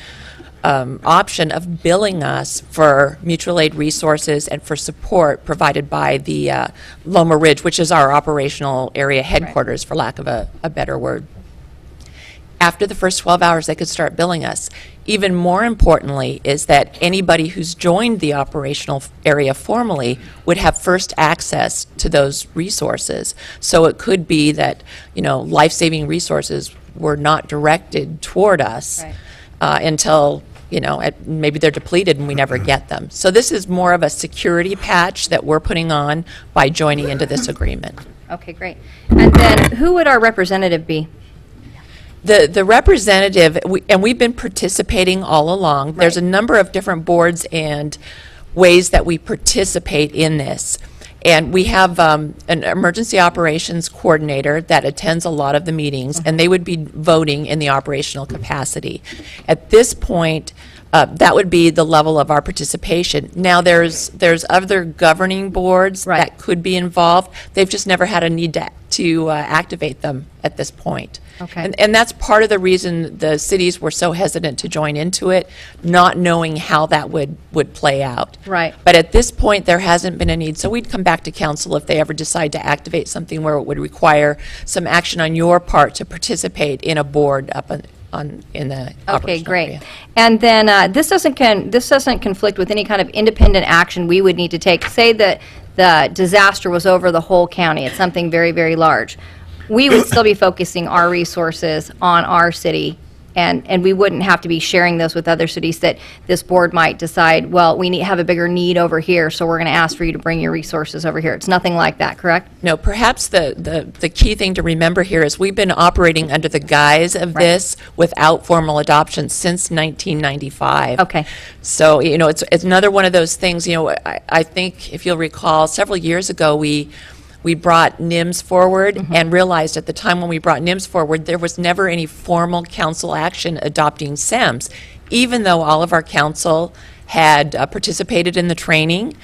option of billing us for mutual aid resources and for support provided by the Loma Ridge, which is our operational area headquarters, for lack of a better word. After the first 12 hours, they could start billing us. Even more importantly is that anybody who's joined the operational area formally would have first access to those resources. So it could be that, life-saving resources were not directed toward us until, maybe they're depleted and we never get them. So this is more of a security patch that we're putting on by joining into this agreement. Okay, great. And then who would our representative be? The representative, we've been participating all along. Right. There's a number of different boards and ways that we participate in this. And we have an emergency operations coordinator that attends a lot of the meetings, and they would be voting in the operational capacity. At this point, that would be the level of our participation. Now, there's other governing boards that could be involved. They've just never had a need to activate them at this point. Okay. And that's part of the reason the cities were so hesitant to join into it, not knowing how that would play out. Right. But at this point, there hasn't been a need. So we'd come back to council if they ever decide to activate something where it would require some action on your part to participate in a board up in the Okay, great. area. And then this doesn't conflict with any kind of independent action we would need to take. Say that the disaster was over the whole county. It's something very, very large. We would still be focusing our resources on our city, and we wouldn't have to be sharing those with other cities that this board might decide, well, we have a bigger need over here, so we're going to ask for you to bring your resources over here. It's nothing like that, correct? No, perhaps the key thing to remember here is we've been operating under the guise of this without formal adoption since 1995. Okay. So, it's another one of those things, I think if you'll recall, several years ago we brought NIMS forward and realized at the time when we brought NIMS forward, there was never any formal council action adopting SEMS, even though all of our council had participated in the training.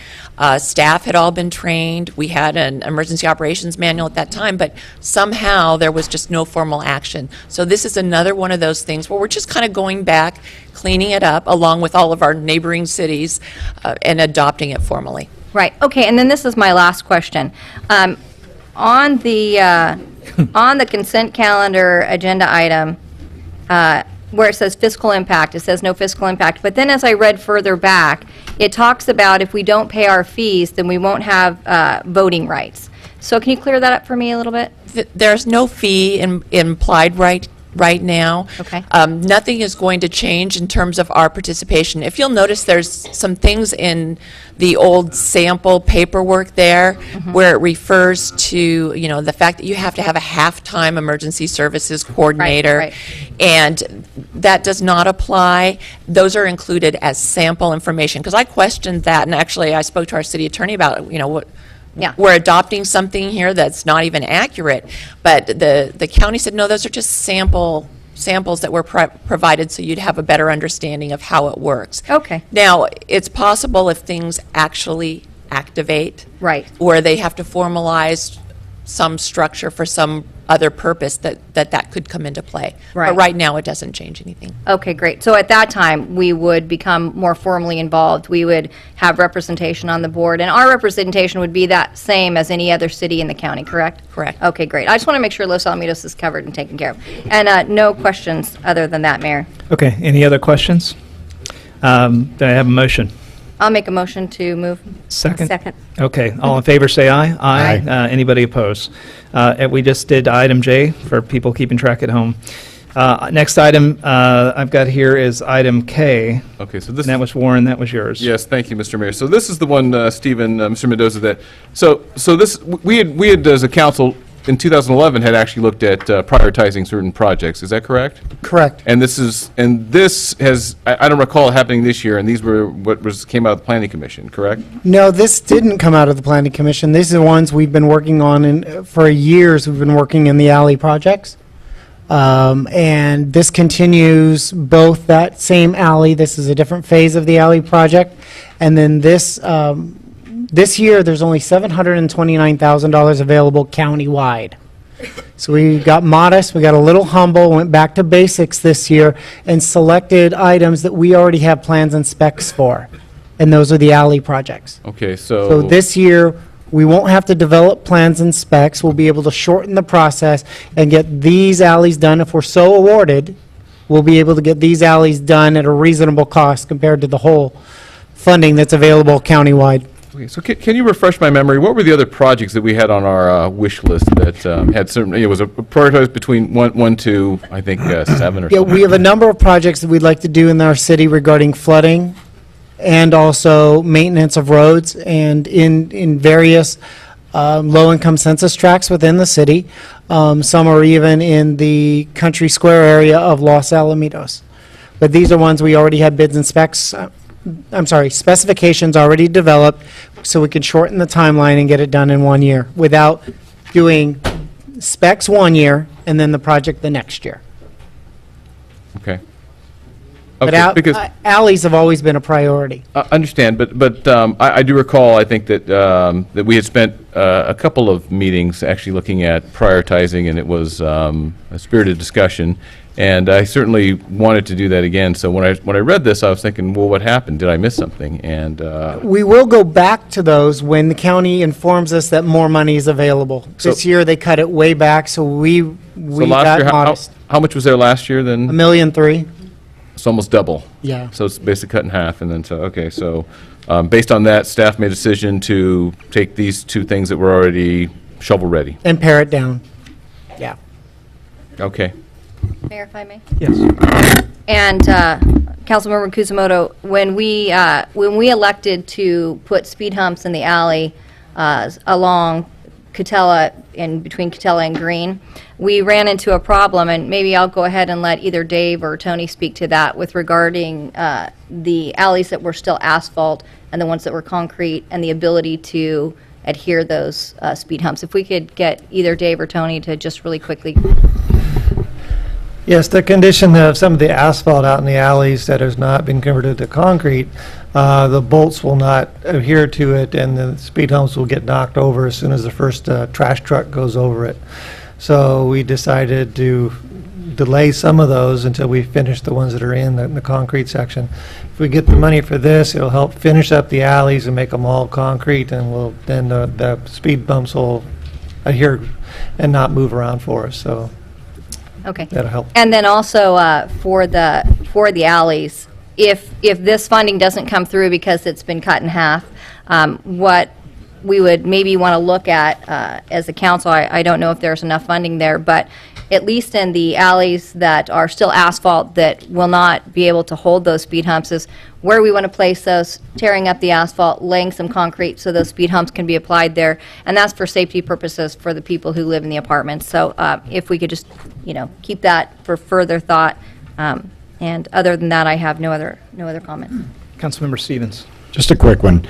Staff had all been trained. We had an emergency operations manual at that time, but somehow there was just no formal action. So this is another one of those things where we're just kind of going back, cleaning it up, along with all of our neighboring cities, and adopting it formally. Right. Okay. And then this is my last question. On the consent calendar agenda item, where it says fiscal impact, it says no fiscal impact. But then as I read further back, it talks about if we don't pay our fees, then we won't have voting rights. So can you clear that up for me a little bit? There's no fee implied right now. Okay. Nothing is going to change in terms of our participation. If you'll notice, there's some things in the old sample paperwork there where it refers to, the fact that you have to have a half-time emergency services coordinator. Right. And that does not apply. Those are included as sample information. Because I questioned that, and actually I spoke to our city attorney about, what, Yeah. we're adopting something here that's not even accurate. But the county said, no, those are just samples that were provided so you'd have a better understanding of how it works. Okay. Now, it's possible if things actually activate. Right. Or they have to formalize some structure for some other purpose that could come into play. Right. But right now, it doesn't change anything. Okay, great. So at that time, we would become more formally involved. We would have representation on the board, and our representation would be that same as any other city in the county, correct? Correct. Okay, great. I just want to make sure Los Alamitos is covered and taken care of. And no questions other than that, Mayor. Okay, any other questions? Do I have a motion? I'll make a motion to move. Second? Second. Okay, all in favor, say aye. Aye. Anybody opposed? And we just did item J for people keeping track at home. Next item I've got here is item K. Okay, so this... And that was Warren, that was yours. Yes, thank you, Mr. Mayor. So this is the one, Stephen, Mr. Mendoza, that, so this, we had, as a council, in 2011, had actually looked at prioritizing certain projects. Is that correct? Correct. And this has, I don't recall it happening this year, and these were came out of the Planning Commission, correct? No, this didn't come out of the Planning Commission. These are the ones we've been working on for years. We've been working in the alley projects. And this continues both that same alley. This is a different phase of the alley project. And then this year, there's only $729,000 available countywide. So we got modest, we got a little humble, went back to basics this year, and selected items that we already have plans and specs for. And those are the alley projects. Okay, So this year, we won't have to develop plans and specs. We'll be able to shorten the process and get these alleys done. If we're so awarded, we'll be able to get these alleys done at a reasonable cost compared to the whole funding that's available countywide. Okay, so can you refresh my memory? What were the other projects that we had on our wish list that had certain, it was prioritized between one to, I think, 7 or Yeah, something? we have a number of projects that we'd like to do in our city regarding flooding and also maintenance of roads and in various low-income census tracts within the city. Some are even in the Country Square area of Los Alamitos. But these are ones we already have bids and specs, specifications already developed, so we can shorten the timeline and get it done in 1 year without doing specs 1 year and then the project the next year. Okay. But Because alleys have always been a priority. I understand, but I do recall, I think that we had spent a couple of meetings actually looking at prioritizing, and it was a spirited discussion, and I certainly wanted to do that again. So when I read this, I was thinking, well, what happened? Did I miss something? And We will go back to those when the county informs us that more money is available. This year, they cut it way back, so we so last got year, modest. how much was there last year then? $1.3 million. It's almost double. Yeah. So it's basically cut in half, and then so based on that, staff made a decision to take these two things that were already shovel-ready. And pare it down. Yeah. Okay. Mayor, if I may? Yes. And Councilmember Kusamoto, when we elected to put speed humps in the alley along Catella, in between Catella and Green, we ran into a problem, and maybe I'll go ahead and let either Dave or Tony speak to that with regarding the alleys that were still asphalt and the ones that were concrete and the ability to adhere those speed humps. If we could get either Dave or Tony to just really quickly. Yes, the condition of some of the asphalt out in the alleys that has not been converted to concrete, the bolts will not adhere to it, and the speed humps will get knocked over as soon as the first trash truck goes over it. So we decided to delay some of those until we finish the ones that are in the concrete section. If we get the money for this, it'll help finish up the alleys and make them all concrete, and then the speed bumps will adhere and not move around for us. So Okay. That'll help. And then also for the alleys, if this funding doesn't come through because it's been cut in half, what we would maybe want to look at as a council, I don't know if there's enough funding there, but at least in the alleys that are still asphalt that will not be able to hold those speed humps, is where we want to place those, tearing up the asphalt, laying some concrete so those speed humps can be applied there, and that's for safety purposes for the people who live in the apartments. So if we could just, keep that for further thought, and other than that, I have no other comments. Councilmember Stevens. Just a quick one.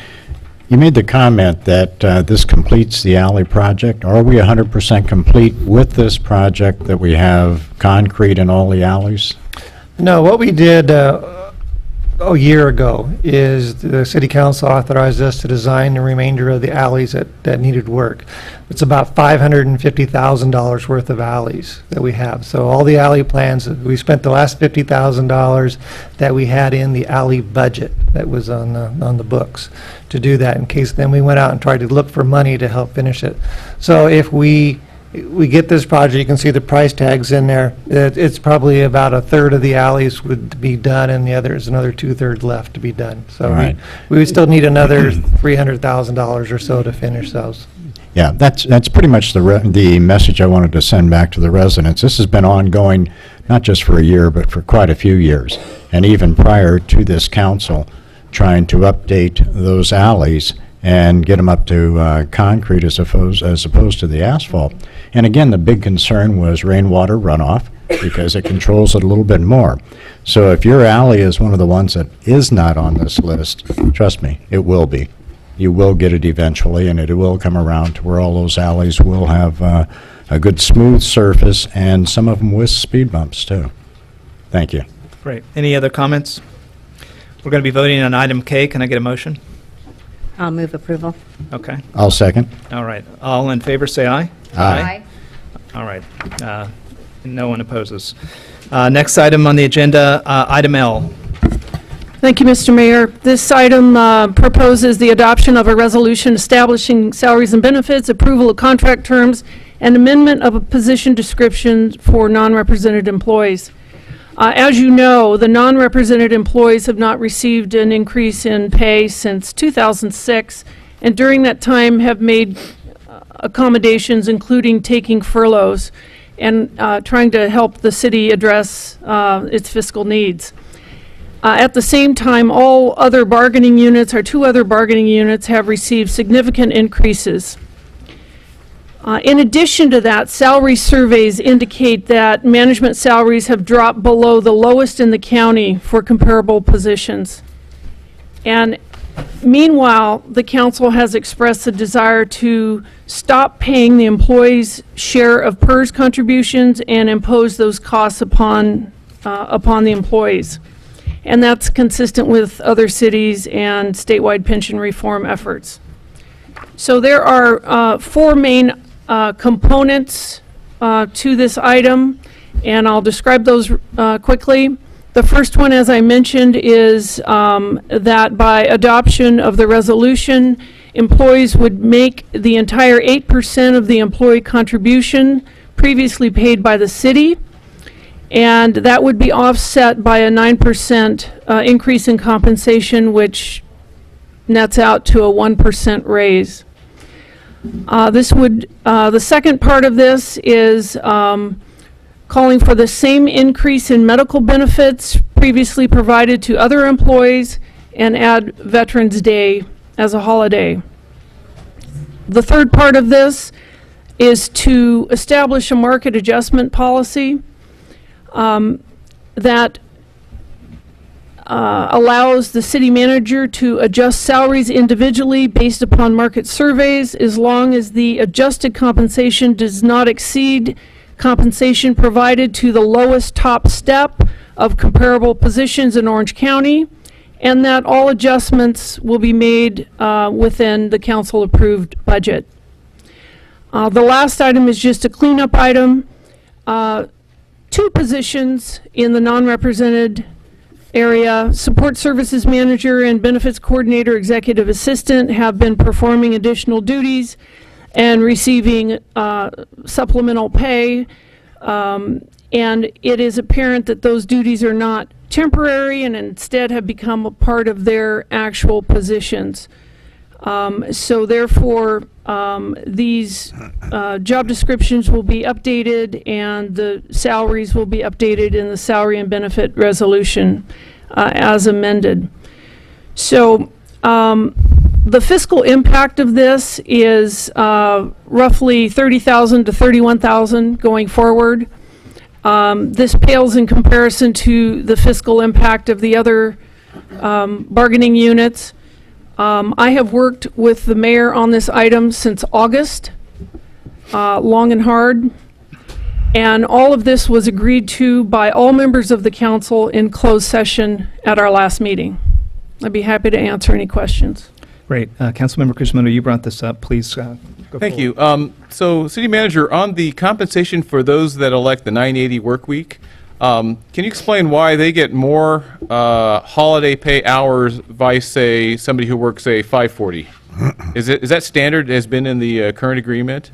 You made the comment that this completes the alley project. Are we 100% complete with this project, that we have concrete in all the alleys? No, what we did a year ago is the city council authorized us to design the remainder of the alleys that needed work. It's about $550,000 worth of alleys that we have. So all the alley plans, we spent the last $50,000 that we had in the alley budget that was on the books to do that, in case then we went out and tried to look for money to help finish it. So if we get this project, you can see the price tags in there. It's probably about a third of the alleys would be done, and the other is another 2/3 left to be done. So Right. we would still need another $300,000 or so to finish those. Yeah, that's pretty much the message I wanted to send back to the residents. This has been ongoing, not just for a year, but for quite a few years, and even prior to this council, trying to update those alleys and get them up to concrete as opposed to the asphalt. And again, the big concern was rainwater runoff, because it controls it a little bit more. So if your alley is one of the ones that is not on this list, trust me, it will be. You will get it eventually, and it will come around to where all those alleys will have a good smooth surface, and some of them with speed bumps too. Thank you. Great. Any other comments? We're going to be voting on item K. Can I get a motion? I'll move approval. Okay. I'll second. All right. All in favor, say aye. Aye. All right. No one opposes. Next item on the agenda, item L. Thank you, Mr. Mayor. This item proposes the adoption of a resolution establishing salaries and benefits, approval of contract terms, and amendment of a position description for non-represented employees. As you know, the non-represented employees have not received an increase in pay since 2006, and during that time have made accommodations, including taking furloughs and trying to help the city address its fiscal needs. At the same time, all other bargaining units, our two other bargaining units, have received significant increases. In addition to that, salary surveys indicate that management salaries have dropped below the lowest in the county for comparable positions. And meanwhile, the council has expressed a desire to stop paying the employees' share of PERS contributions and impose those costs upon the employees. And that's consistent with other cities and statewide pension reform efforts. So there are four main components to this item, and I'll describe those quickly. The first one, as I mentioned, is that by adoption of the resolution, employees would make the entire 8% of the employee contribution previously paid by the city, and that would be offset by a 9% increase in compensation, which nets out to a 1% raise. The second part of this is calling for the same increase in medical benefits previously provided to other employees and add Veterans Day as a holiday. The third part of this is to establish a market adjustment policy that allows the city manager to adjust salaries individually based upon market surveys, as long as the adjusted compensation does not exceed compensation provided to the lowest top step of comparable positions in Orange County, and that all adjustments will be made within the council-approved budget. The last item is just a cleanup item. Two positions in the non-represented area, support services manager and benefits coordinator executive assistant, have been performing additional duties and receiving supplemental pay And it is apparent that those duties are not temporary and instead have become a part of their actual positions. So therefore, these job descriptions will be updated and the salaries will be updated in the salary and benefit resolution as amended. So the fiscal impact of this is roughly $30,000 to $31,000 going forward. This pales in comparison to the fiscal impact of the other bargaining units. I have worked with the mayor on this item since August, long and hard, and all of this was agreed to by all members of the council in closed session at our last meeting. I'd be happy to answer any questions. Great. Councilmember Crismano, you brought this up. Please go Thank forward. you. So, City Manager, on the compensation for those that elect the 980 work week, can you explain why they get more holiday pay hours vice, say, somebody who works, say, 540? Is that standard, has been in the current agreement?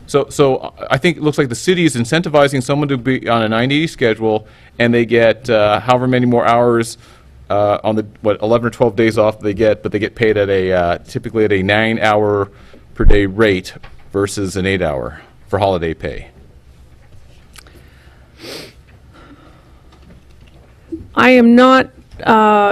So I think it looks like the city is incentivizing someone to be on a 980 schedule, and they get however many more hours on the 11 or 12 days off they get, but they get paid at a typically at a 9-hour per day rate versus an 8-hour for holiday pay. I am not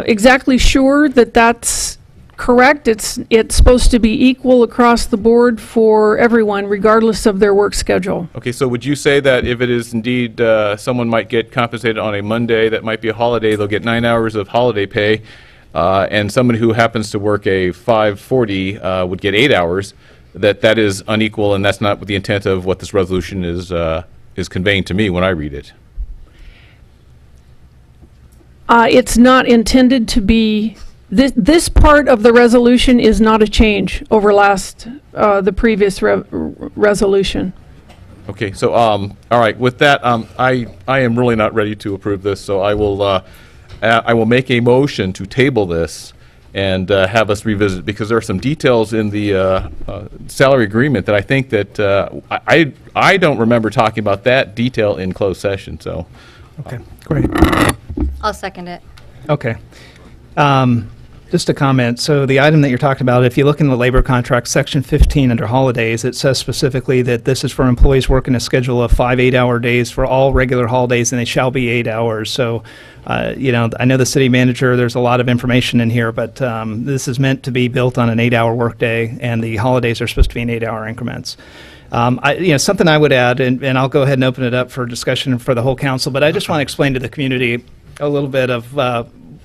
exactly sure that that's correct. It's supposed to be equal across the board for everyone, regardless of their work schedule. Okay, so would you say that if it is indeed someone might get compensated on a Monday, that might be a holiday, they'll get 9 hours of holiday pay, and someone who happens to work a 540 would get 8 hours, that is unequal, and that's not what the intent of what this resolution is conveying to me when I read it? It's not intended to be, this part of the resolution is not a change over the previous resolution. Okay, so, all right, with that, I am really not ready to approve this, so I will make a motion to table this and have us revisit it, because there are some details in the salary agreement that I think that, I don't remember talking about that detail in closed session, so. Okay, great. I'll second it. Okay. Just a comment. So the item that you're talking about, if you look in the labor contract, section 15 under holidays, it says specifically that this is for employees working a schedule of 5 8-hour days for all regular holidays, and they shall be 8 hours. So, you know, I know the city manager, there's a lot of information in here, but this is meant to be built on an 8-hour workday, and the holidays are supposed to be in 8-hour increments. Something I would add, and I'll go ahead and open it up for discussion for the whole council, but I just want to explain to the community a little bit of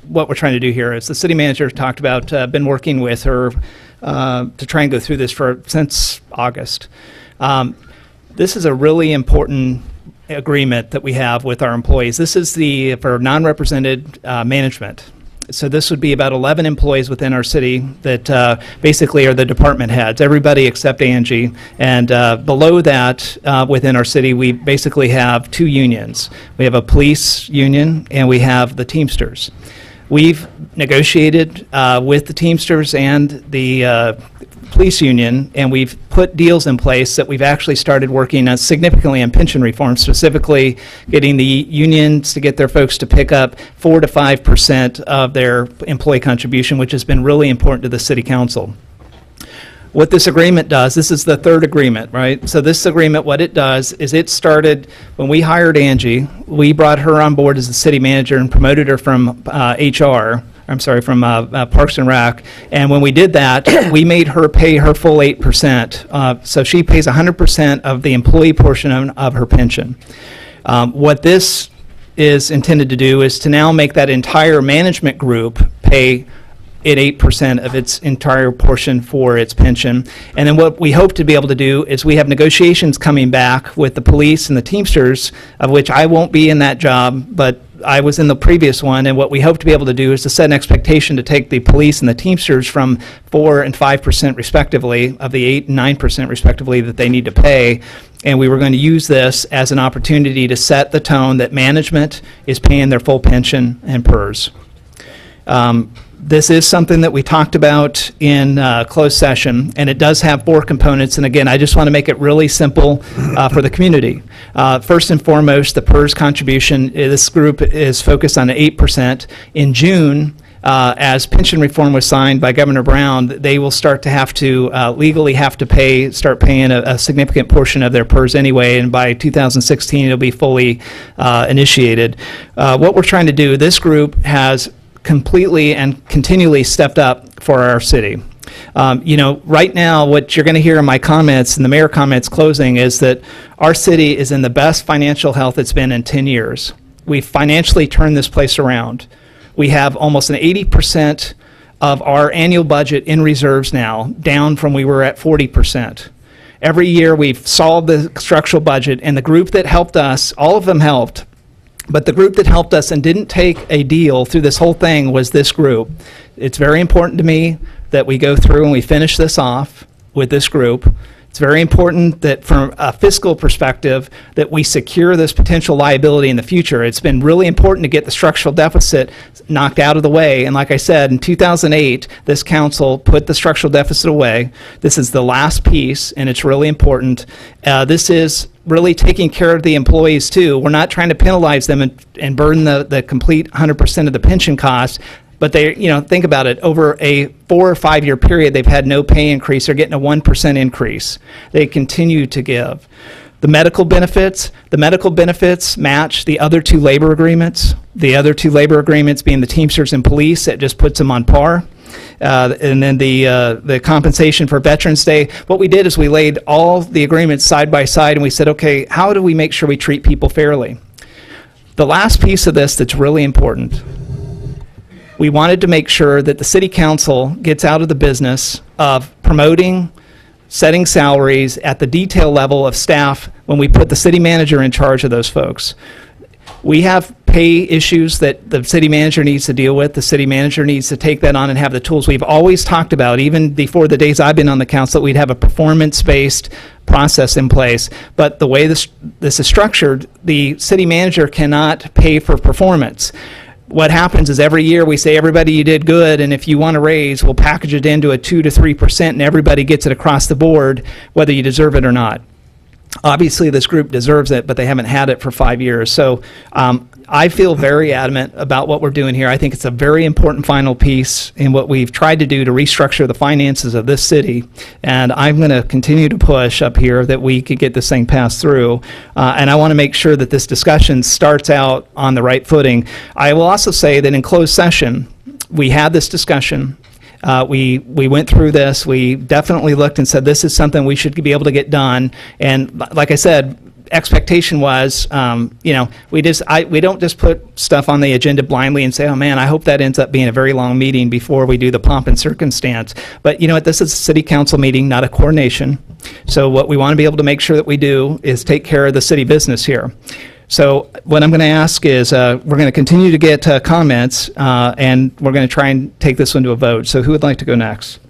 what we're trying to do here. As the city manager talked about, been working with her to try and go through this since August. This is a really important agreement that we have with our employees. This is for non-represented management. So this would be about 11 employees within our city that basically are the department heads, everybody except Angie. And below that, within our city, we basically have 2 unions. We have a police union and we have the Teamsters. We've negotiated with the Teamsters and the police union, and we've put deals in place that we've actually started working significantly on pension reform, specifically getting the unions to get their folks to pick up 4 to 5% of their employee contribution, which has been really important to the city council. What this agreement does, this is the third agreement, right? So this agreement, what it does is it started when we hired Angie. We brought her on board as the city manager and promoted her from from Parks and Rec. And when we did that, we made her pay her full 8%. So she pays 100% of the employee portion of her pension. What this is intended to do is to now make that entire management group pay at 8% of its entire portion for its pension. And then what we hope to be able to do is we have negotiations coming back with the police and the Teamsters, of which I won't be in that job, but I was in the previous one, and what we hope to be able to do is to set an expectation to take the police and the Teamsters from 4 and 5% respectively, of the 8 and 9% respectively that they need to pay. And we were going to use this as an opportunity to set the tone that management is paying their full pension and PERS. This is something that we talked about in closed session, and it does have 4 components. And again, I just want to make it really simple for the community. First and foremost, the PERS contribution. This group is focused on 8%. In June, as pension reform was signed by Governor Brown, they will start to have to legally have to start paying a significant portion of their PERS anyway, and by 2016 it'll be fully initiated. What we're trying to do, this group has completely and continually stepped up for our city. Right now, what you're going to hear in my comments and the mayor comments closing is that our city is in the best financial health it's been in 10 years. We've financially turned this place around. We have almost an 80% of our annual budget in reserves now, down from we were at 40%. Every year we've solved the structural budget, and the group that helped us, all of them helped, but the group that helped us and didn't take a deal through this whole thing was this group. It's very important to me that we go through and we finish this off with this group. It's very important that from a fiscal perspective that we secure this potential liability in the future. It's been really important to get the structural deficit knocked out of the way. And like I said, in 2008, this council put the structural deficit away. This is the last piece, and it's really important. This is really taking care of the employees too. We're not trying to penalize them and burden the complete 100% of the pension costs. But they, think about it, over a 4 or 5 year period, they've had no pay increase. They're getting a 1% increase. They continue to give. The medical benefits match the other 2 labor agreements. The other 2 labor agreements being the Teamsters and police, that just puts them on par. And then the compensation for Veterans Day. What we did is we laid all the agreements side by side, and we said, okay, how do we make sure we treat people fairly? The last piece of this that's really important, we wanted to make sure that the city council gets out of the business of promoting, setting salaries at the detail level of staff when we put the city manager in charge of those folks. We have pay issues that the city manager needs to deal with. The city manager needs to take that on and have the tools. We've always talked about, even before the days I've been on the council, we'd have a performance-based process in place. But the way this is structured, the city manager cannot pay for performance. What happens is every year we say, everybody, you did good, and if you want a raise, we'll package it into a 2 to 3%, and everybody gets it across the board, whether you deserve it or not. Obviously, this group deserves it, but they haven't had it for 5 years. So I feel very adamant about what we're doing here. I think it's a very important final piece in what we've tried to do to restructure the finances of this city, and I'm going to continue to push up here that we could get this thing passed through, and I want to make sure that this discussion starts out on the right footing. I will also say that in closed session, we had this discussion. We went through this. We definitely looked and said this is something we should be able to get done. And like I said, expectation was, we don't just put stuff on the agenda blindly and say, oh man, I hope that ends up being a very long meeting before we do the pomp and circumstance. But you know what? This is a city council meeting, not a coronation. So what we want to be able to make sure that we do is take care of the city business here. So what I'm going to ask is we're going to continue to get comments, and we're going to try and take this one to a vote. So who would like to go next?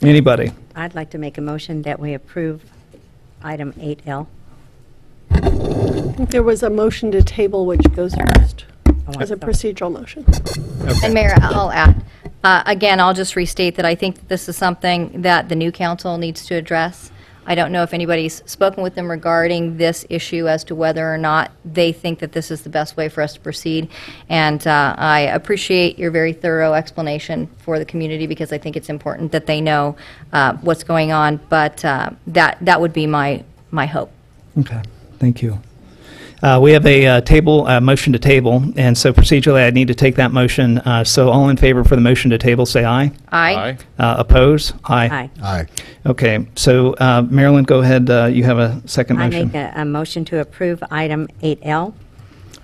Anybody? I'd like to make a motion that we approve item 8L. I think there was a motion to table which goes first as a procedural motion. And Mayor, I'll add, again, I'll just restate that I think that this is something that the new council needs to address. I don't know if anybody's spoken with them regarding this issue as to whether or not they think that this is the best way for us to proceed. And I appreciate your very thorough explanation for the community, because I think it's important that they know what's going on. But that would be my hope. Okay, thank you. We have a motion to table, and so procedurally I need to take that motion. So all in favor for the motion to table, say aye. Aye. Oppose? Aye. Aye. Okay, so Marilyn, go ahead. You have a second I motion. make a motion to approve item 8L.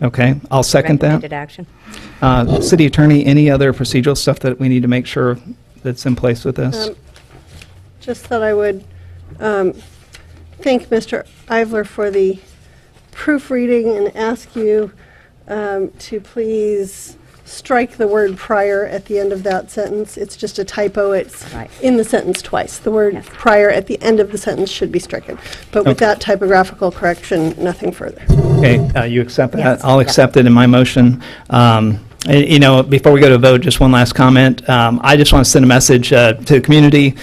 Okay, I'll second that. Recommended action. City Attorney, any other procedural stuff that we need to make sure that's in place with this? Just that I would thank Mr. Ivler for the proofreading and ask you to please strike the word prior at the end of that sentence. It's just a typo. It's in the sentence twice. The word prior at the end of the sentence should be stricken. But with that typographical correction, nothing further. Okay, you accept that? Yes. I'll accept it in my motion. You know, before we go to vote, just one last comment. I just want to send a message to the community.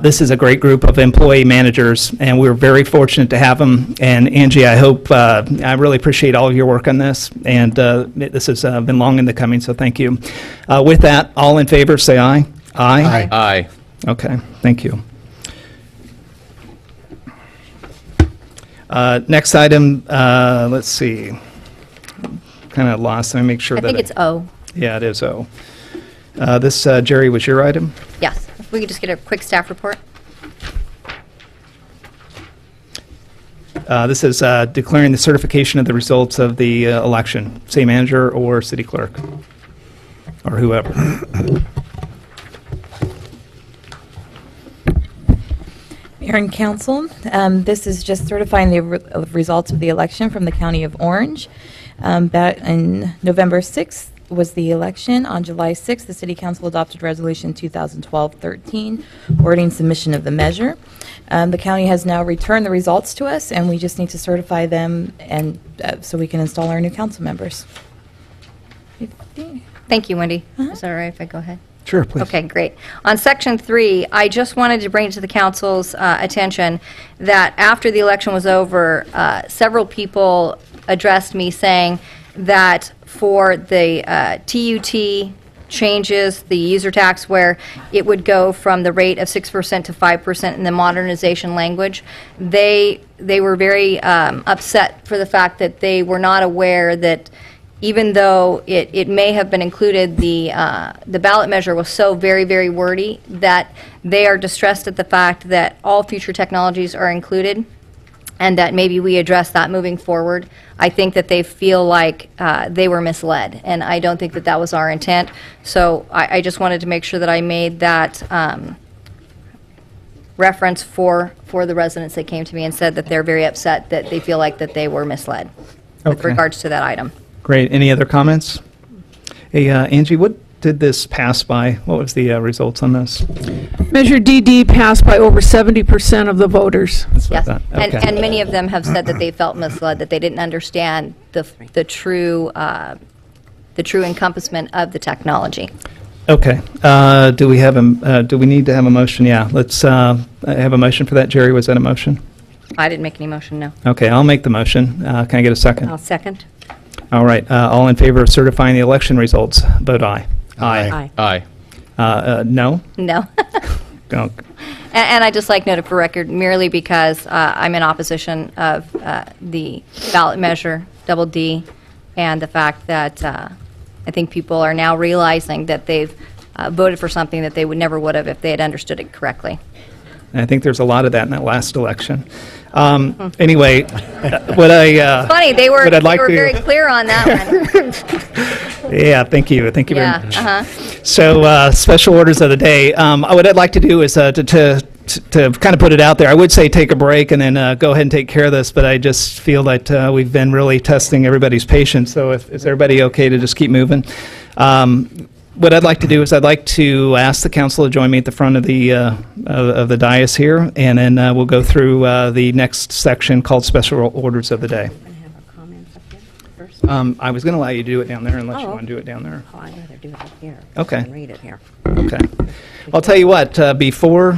This is a great group of employee managers, and we're very fortunate to have them. And Angie, I hope, I really appreciate all of your work on this, and this has been long in the coming, so thank you. With that, all in favor, say aye. Aye? Aye. Okay, thank you. Next item, let's see. Kind of lost, let me make sure I that. think it's O. Yeah, it is O. This, Jerry, was your item? Yes. If we could just get a quick staff report. This is declaring the certification of the results of the election, city manager or city clerk, or whoever. Mayor and Council, this is just certifying the results of the election from the County of Orange. Back in November 6th was the election. On July 6th, the City Council adopted Resolution 2012-13, ordering submission of the measure. The county has now returned the results to us, and we just need to certify them and so we can install our new council members. Thank you, Wendy. Is that all right if I go ahead? Sure, please. Okay, great. On Section 3, I just wanted to bring to the council's attention that after the election was over, several people addressed me saying that for the TUT changes, the user tax, where it would go from the rate of 6% to 5% in the modernization language, they were very upset for the fact that they were not aware that even though it may have been included, the ballot measure was so very, very wordy that they are distressed at the fact that all future technologies are included and that maybe we address that moving forward. I think that they feel like they were misled, and I don't think that that was our intent. So I just wanted to make sure that I made that reference for the residents that came to me and said that they're very upset that they feel like that they were misled with Okay. regards to that item. Great. Any other comments? Hey, Angie, what did this pass by? What was the results on this? Measure DD passed by over 70% of the voters. That's what I Yes, thought. and, Okay. and many of them have said that they felt misled, that they didn't understand the true encompassment of the technology. Okay. Do we have do we need to have a motion? Yeah. Let's have a motion for that. Jerry, was that a motion? I didn't make any motion, no. Okay, I'll make the motion. Can I get a second? I'll second. All right. All in favor of certifying the election results, vote aye. Aye. Aye. No? No. No. And I'd just like noted for record, merely because I'm in opposition of the ballot measure, double D, and the fact that I think people are now realizing that they've voted for something that they never would have if they had understood it correctly. And I think there's a lot of that in that last election. Anyway, what I... Funny, they were, what I'd like they were to- very clear on that one. Yeah, thank you. Thank you very Yeah, much. So, special orders of the day. What I'd like to do is to kind of put it out there. I would say take a break and then go ahead and take care of this, but I just feel that we've been really testing everybody's patience. So, is everybody okay to just keep moving? What I'd like to do is I'd like to ask the council to join me at the front of the dais here, and then we'll go through the next section called special orders of the day. I was going to allow you to do it down there unless you want to do it down there. Oh, I'd rather do it up here. Okay. And read it here. Okay. I'll tell you what, before,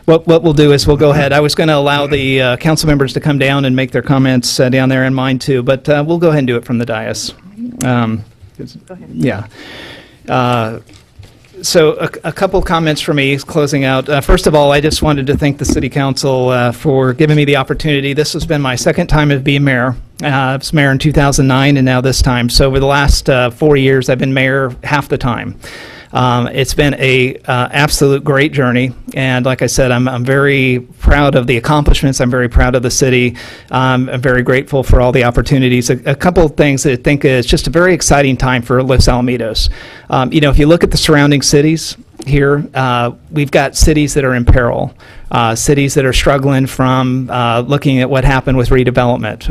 what we'll do is we'll go ahead. I was going to allow the council members to come down and make their comments down there, and mine too, but we'll go ahead and do it from the dais. Go ahead. Yeah. So a couple comments for me closing out. First of all, I just wanted to thank the City Council for giving me the opportunity. This has been my second time of being mayor. I was mayor in 2009 and now this time. So over the last 4 years, I've been mayor half the time. It's been a absolute great journey, and like I said, I'm very proud of the accomplishments. I'm very proud of the city. I'm very grateful for all the opportunities. A couple of things that I think is just a very exciting time for Los Alamitos. If you look at the surrounding cities here, we've got cities that are in peril. Cities that are struggling from looking at what happened with redevelopment.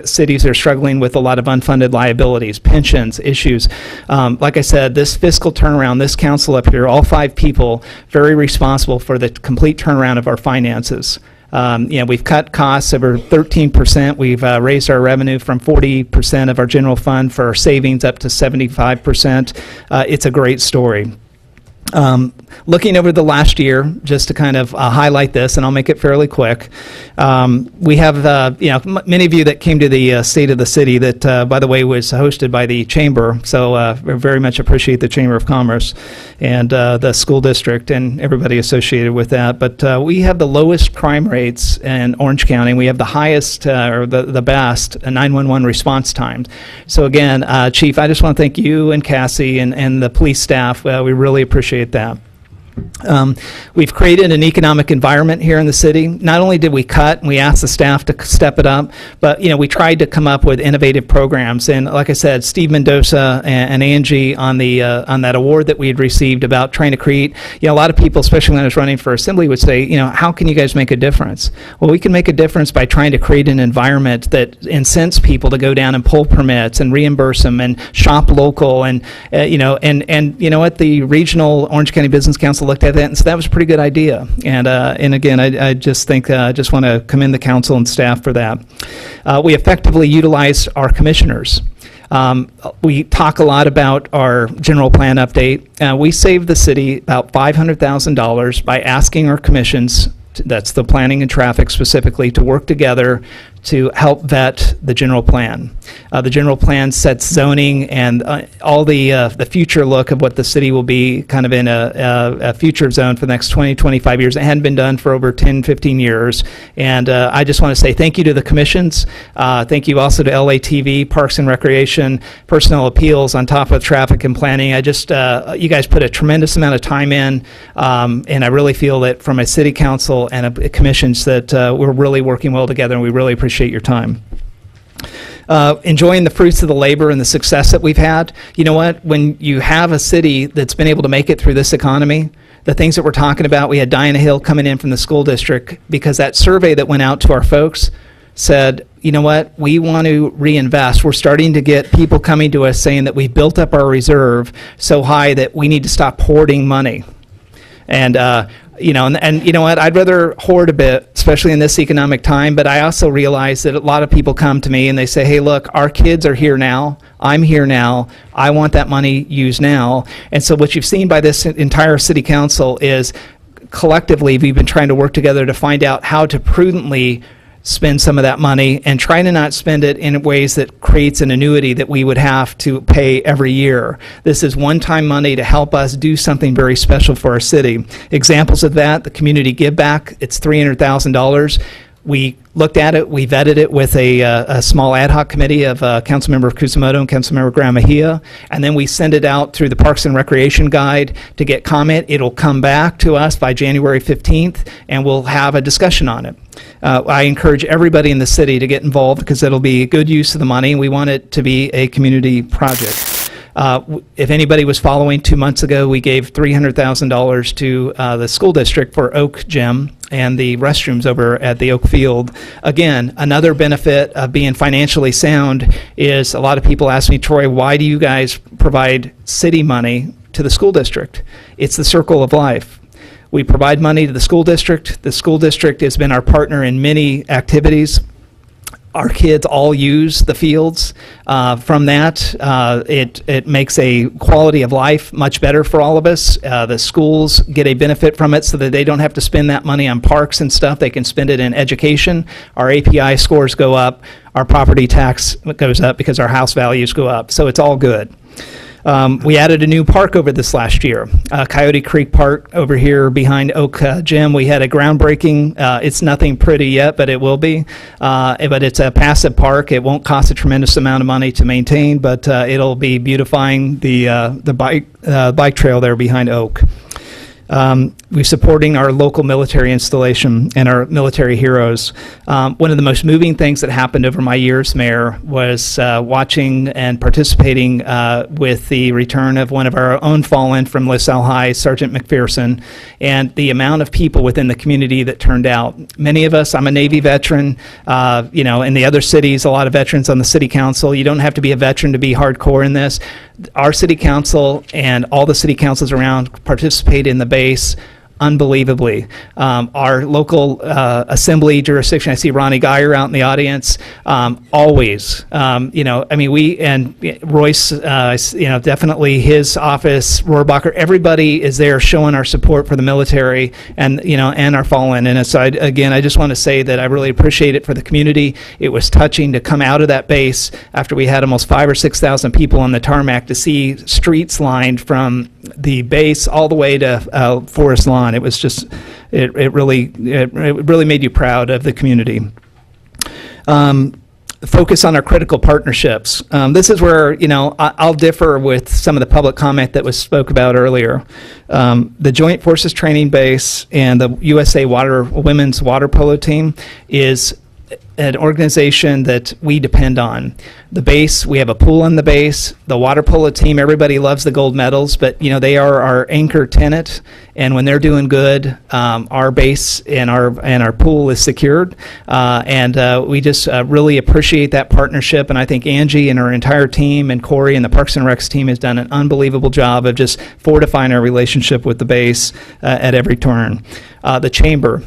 Cities are struggling with a lot of unfunded liabilities, pensions, issues. Like I said, this fiscal turnaround, this council up here, all 5 people very responsible for the complete turnaround of our finances. We've cut costs over 13%. We've raised our revenue from 40% of our general fund for our savings up to 75%. It's a great story. Looking over the last year, just to kind of highlight this, and I'll make it fairly quick, we have, many of you that came to the State of the City that, by the way, was hosted by the Chamber, so we very much appreciate the Chamber of Commerce and the school district and everybody associated with that. But we have the lowest crime rates in Orange County. We have the highest, or the best, 911 response times. So again, Chief, I just want to thank you and Cassie and the police staff. We really appreciate that. We've created an economic environment here in the city. Not only did we cut, and we asked the staff to step it up, but we tried to come up with innovative programs. And like I said, Steve Mendoza and Angie on that award that we had received about trying to create, a lot of people, especially when I was running for assembly, would say, how can you guys make a difference? Well, we can make a difference by trying to create an environment that incents people to go down and pull permits and reimburse them and shop local. And you know what, the regional Orange County Business Council looked at that and said that was a pretty good idea. And again, I just think just want to commend the council and staff for that. We effectively utilize our commissioners. We talk a lot about our general plan update. We saved the city about $500,000 by asking our commissions, that's the planning and traffic specifically, to work together to help vet the general plan. The general plan sets zoning and all the future look of what the city will be kind of in a future zone for the next 20, 25 years. It hadn't been done for over 10, 15 years. And I just want to say thank you to the commissions. Thank you also to LATV, Parks and Recreation, Personnel Appeals on top of traffic and planning. I just, you guys put a tremendous amount of time in, and I really feel that from a city council and a commissions that we're really working well together, and we really appreciate your time. Enjoying the fruits of the labor and the success that we've had. You know what? When you have a city that's been able to make it through this economy, the things that we're talking about, we had Diana Hill coming in from the school district because that survey that went out to our folks said, you know what, we want to reinvest. We're starting to get people coming to us saying that we built up our reserve so high that we need to stop hoarding money. And you know what, I'd rather hoard a bit, especially in this economic time, but I also realize that a lot of people come to me and they say, hey, look, our kids are here now, I'm here now, I want that money used now. And so what you've seen by this entire city council is collectively we've been trying to work together to find out how to prudently spend some of that money and try to not spend it in ways that creates an annuity that we would have to pay every year. This is one-time money to help us do something very special for our city. Examples of that, the community give back, it's $300,000. We looked at it, we vetted it with a small ad hoc committee of Councilmember Kusamoto and Councilmember Graham Mejia, and then we send it out through the Parks and Recreation Guide to get comment. It'll come back to us by January 15th, and we'll have a discussion on it. I encourage everybody in the city to get involved because it'll be good use of the money, and we want it to be a community project. If anybody was following, 2 months ago, we gave $300,000 to the school district for Oak Gym and the restrooms over at the Oak Field. Again, another benefit of being financially sound is a lot of people ask me, Troy, why do you guys provide city money to the school district? It's the circle of life. We provide money to the school district. The school district has been our partner in many activities. Our kids all use the fields. From that, it makes a quality of life much better for all of us. The schools get a benefit from it so that they don't have to spend that money on parks and stuff. They can spend it in education. Our API scores go up. Our property tax goes up because our house values go up. So it's all good. We added a new park over this last year, Coyote Creek Park over here behind Oak Gym. We had a groundbreaking. It's nothing pretty yet, but it will be. But it's a passive park. It won't cost a tremendous amount of money to maintain, but it'll be beautifying the bike trail there behind Oak. We're supporting our local military installation and our military heroes. One of the most moving things that happened over my years, Mayor, was watching and participating with the return of one of our own fallen from LaSalle High, Sergeant McPherson, and the amount of people within the community that turned out. Many of us, I'm a Navy veteran, in the other cities, a lot of veterans on the city council. You don't have to be a veteran to be hardcore in this. Our city council and all the city councils around participate in the base unbelievably. Our local assembly jurisdiction, I see Ronnie Geyer out in the audience, always, we, and Royce, definitely his office, Rohrbacher, everybody is there showing our support for the military and, and our fallen. And so I just want to say that I really appreciate it for the community. It was touching to come out of that base after we had almost 5,000 or 6,000 people on the tarmac to see streets lined from the base all the way to Forest Lawn. It was just, it really made you proud of the community. Focus on our critical partnerships. This is where, I'll differ with some of the public comment that was spoke about earlier. The Joint Forces Training Base and the USA Women's Water Polo Team is an organization that we depend on. The base, we have a pool on the base. The water polo team, everybody loves the gold medals, but they are our anchor tenant. And when they're doing good, our base and our pool is secured. We just really appreciate that partnership. And I think Angie and her entire team and Corey and the Parks and Recs team has done an unbelievable job of just fortifying our relationship with the base at every turn. The chamber,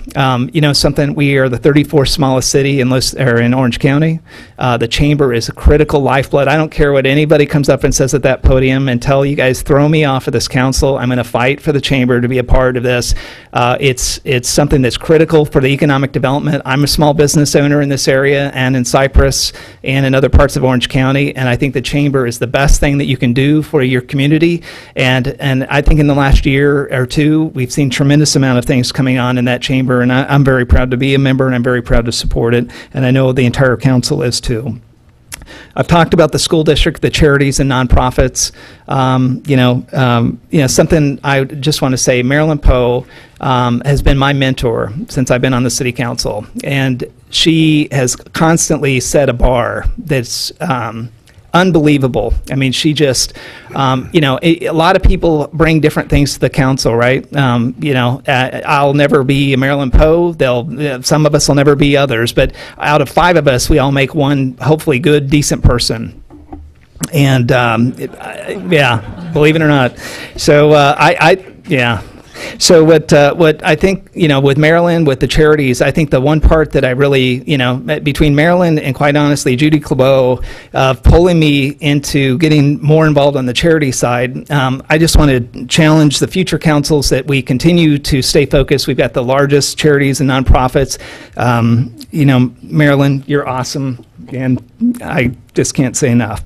something, we are the 34th smallest city in Orange County. The chamber is a critical lifeblood. I don't care what anybody comes up and says at that podium until you guys throw me off of this council. I'm going to fight for the chamber to be a part of this. It's something that's critical for the economic development. I'm a small business owner in this area and in Cypress and in other parts of Orange County, and I think the chamber is the best thing that you can do for your community. And I think in the last year or two, we've seen tremendous amount of things coming on in that chamber, and I'm very proud to be a member, and I'm very proud to support it, and I know the entire council is too. I've talked about the school district, the charities and nonprofits. Something I just want to say, Marilyn Poe has been my mentor since I've been on the city council, and she has constantly set a bar that's unbelievable. I mean, she just, a lot of people bring different things to the council, right? I'll never be a Marilyn Poe. Some of us will never be others, but out of 5 of us, we all make one hopefully good, decent person. And believe it or not. So So what I think, with Maryland, with the charities, I think the one part that I really, between Maryland and quite honestly, Judy Clebeau, pulling me into getting more involved on the charity side, I just want to challenge the future councils that we continue to stay focused. We've got the largest charities and nonprofits. Maryland, you're awesome, and I just can't say enough.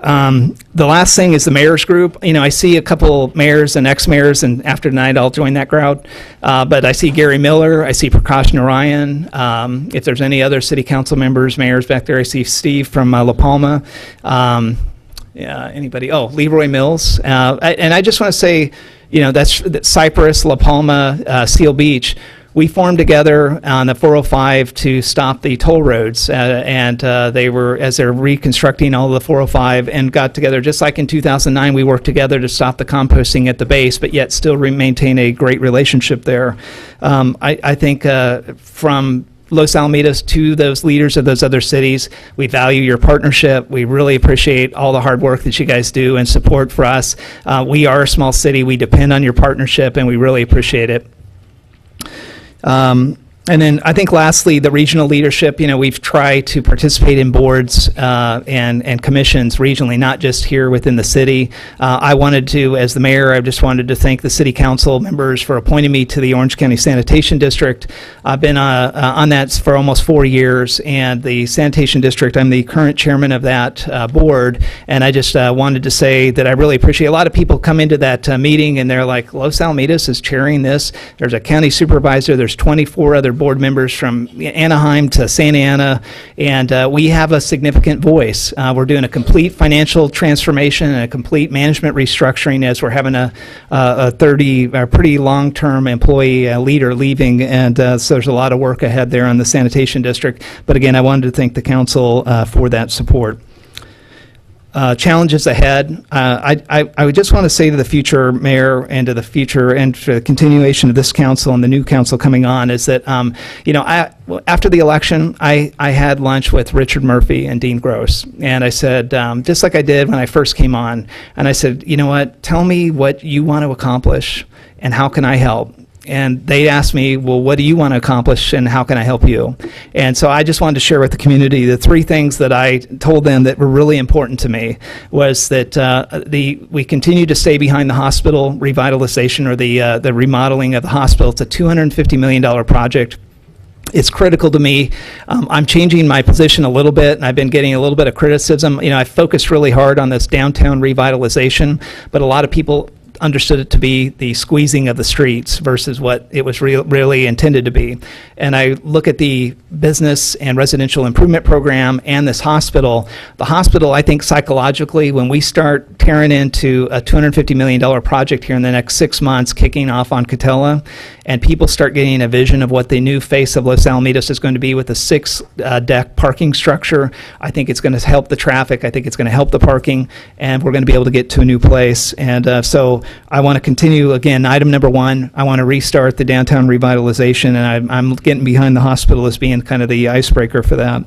The last thing is the mayor's group. I see a couple mayors and ex-mayors, and after tonight I'll join that crowd. But I see Gary Miller, I see Prakash Narayan. If there's any other city council members, mayors back there, I see Steve from La Palma. Anybody? Oh, Leroy Mills. And I just want to say, that's Cypress, La Palma, Seal Beach. We formed together on the 405 to stop the toll roads, and as they're reconstructing all of the 405, and got together, just like in 2009, we worked together to stop the composting at the base, but yet still maintain a great relationship there. I think from Los Alamitos to those leaders of those other cities, we value your partnership. We really appreciate all the hard work that you guys do and support for us. We are a small city. We depend on your partnership, and we really appreciate it. And then I think lastly, the regional leadership, we've tried to participate in boards and commissions regionally, not just here within the city. I wanted to, as the mayor, I just wanted to thank the city council members for appointing me to the Orange County Sanitation District. I've been on that for almost 4 years, and the Sanitation District, I'm the current chairman of that board, and I just wanted to say that I really appreciate a lot of people come into that meeting and they're like, Los Alamitos is chairing this. There's a county supervisor, there's 24 other board members from Anaheim to Santa Ana, and we have a significant voice. We're doing a complete financial transformation and a complete management restructuring as we're having a pretty long-term employee leader leaving, and so there's a lot of work ahead there on the sanitation district. But again, I wanted to thank the council for that support. Challenges ahead. I would just want to say to the future mayor and to the future and for the continuation of this council and the new council coming on is that, after the election, I had lunch with Richard Murphy and Dean Gross, and I said, just like I did when I first came on, and I said, tell me what you want to accomplish and how can I help? and they asked me, well, what do you want to accomplish and how can I help you? And so I just wanted to share with the community the three things that I told them that were really important to me was that we continue to stay behind the hospital revitalization or the remodeling of the hospital. It's a $250 million project. It's critical to me. I'm changing my position a little bit, and I've been getting a little bit of criticism. You know, I focused really hard on this downtown revitalization, but a lot of people understood it to be the squeezing of the streets versus what it was really intended to be. And I look at the business and residential improvement program and this hospital. The hospital, I think psychologically, when we start tearing into a $250 million project here in the next 6 months, kicking off on Catella, and people start getting a vision of what the new face of Los Alamitos is going to be with a 6-deck parking structure, I think it's going to help the traffic. I think it's going to help the parking, and we're going to be able to get to a new place. And so I want to continue, again, item number one, I want to restart the downtown revitalization, and I'm getting behind the hospital as being kind of the icebreaker for that.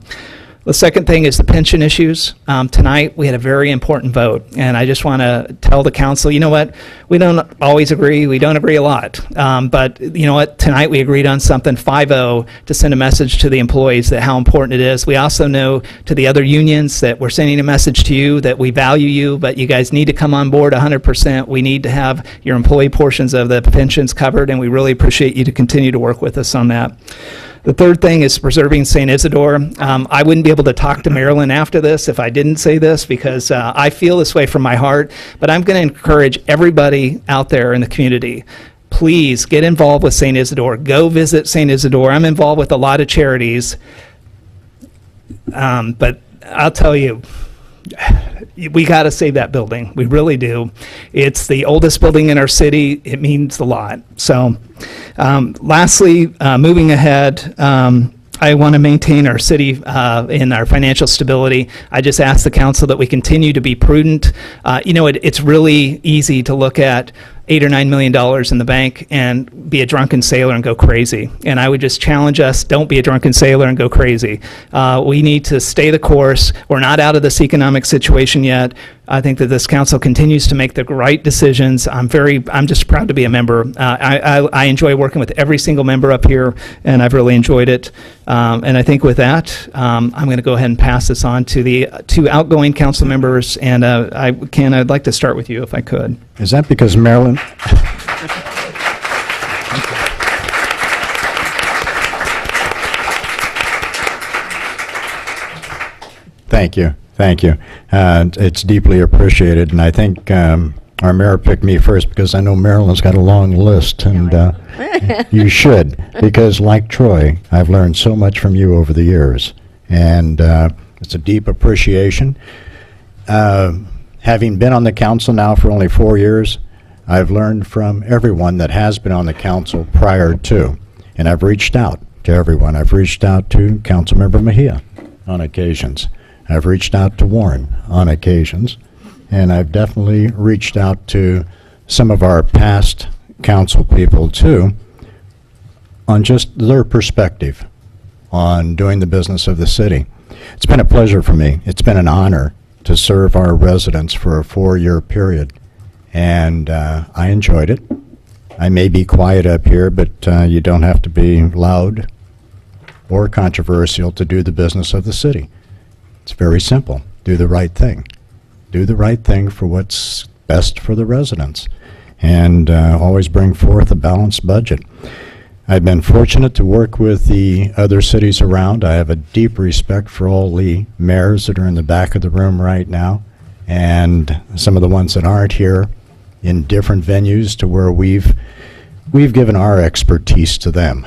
The second thing is the pension issues. Tonight, we had a very important vote, and I just want to tell the council, you know what, we don't always agree, we don't agree a lot, but you know what, tonight we agreed on something 5-0 to send a message to the employees that how important it is. We also know to the other unions that we're sending a message to you that we value you, but you guys need to come on board 100%. We need to have your employee portions of the pensions covered, and we really appreciate you to continue to work with us on that. The third thing is preserving St. Isidore. I wouldn't be able to talk to Marilyn after this if I didn't say this because I feel this way from my heart, but I'm going to encourage everybody out there in the community, please get involved with St. Isidore. Go visit St. Isidore. I'm involved with a lot of charities, but I'll tell you, we got to save that building. We really do. It's the oldest building in our city. It means a lot. So lastly, moving ahead, I want to maintain our city in our financial stability. I just ask the council that we continue to be prudent. You know, it's really easy to look at $8 or $9 million in the bank and be a drunken sailor and go crazy. And I would just challenge us, don't be a drunken sailor and go crazy. We need to stay the course. We're not out of this economic situation yet. I think that this council continues to make the right decisions. I'm just proud to be a member. I enjoy working with every single member up here, and I've really enjoyed it. And I think with that, I'm going to go ahead and pass this on to the two outgoing council members. And I'd like to start with you if I could. Is that because Marilyn? Thank you. Thank you. It's deeply appreciated, and I think our mayor picked me first because I know Marilyn's got a long list, and you should, because like Troy, I've learned so much from you over the years, and it's a deep appreciation. Having been on the council now for only 4 years, I've learned from everyone that has been on the council prior to, and I've reached out to everyone. I've reached out to Councilmember Mejia on occasions. I've reached out to Warren on occasions, and I've definitely reached out to some of our past council people too on just their perspective on doing the business of the city. It's been a pleasure for me. It's been an honor to serve our residents for a 4-year period, and I enjoyed it. I may be quiet up here, but you don't have to be loud or controversial to do the business of the city. It's very simple. Do the right thing. Do the right thing for what's best for the residents, and always bring forth a balanced budget. I've been fortunate to work with the other cities around. I have a deep respect for all the mayors that are in the back of the room right now, and some of the ones that aren't here in different venues to where we've given our expertise to them.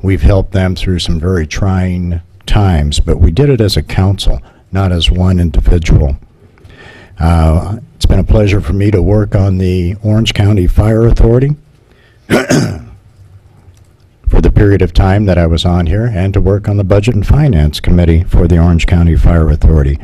We've helped them through some very trying times, but we did it as a council, not as one individual. It's been a pleasure for me to work on the Orange County Fire Authority for the period of time that I was on here, and to work on the Budget and Finance Committee for the Orange County Fire Authority.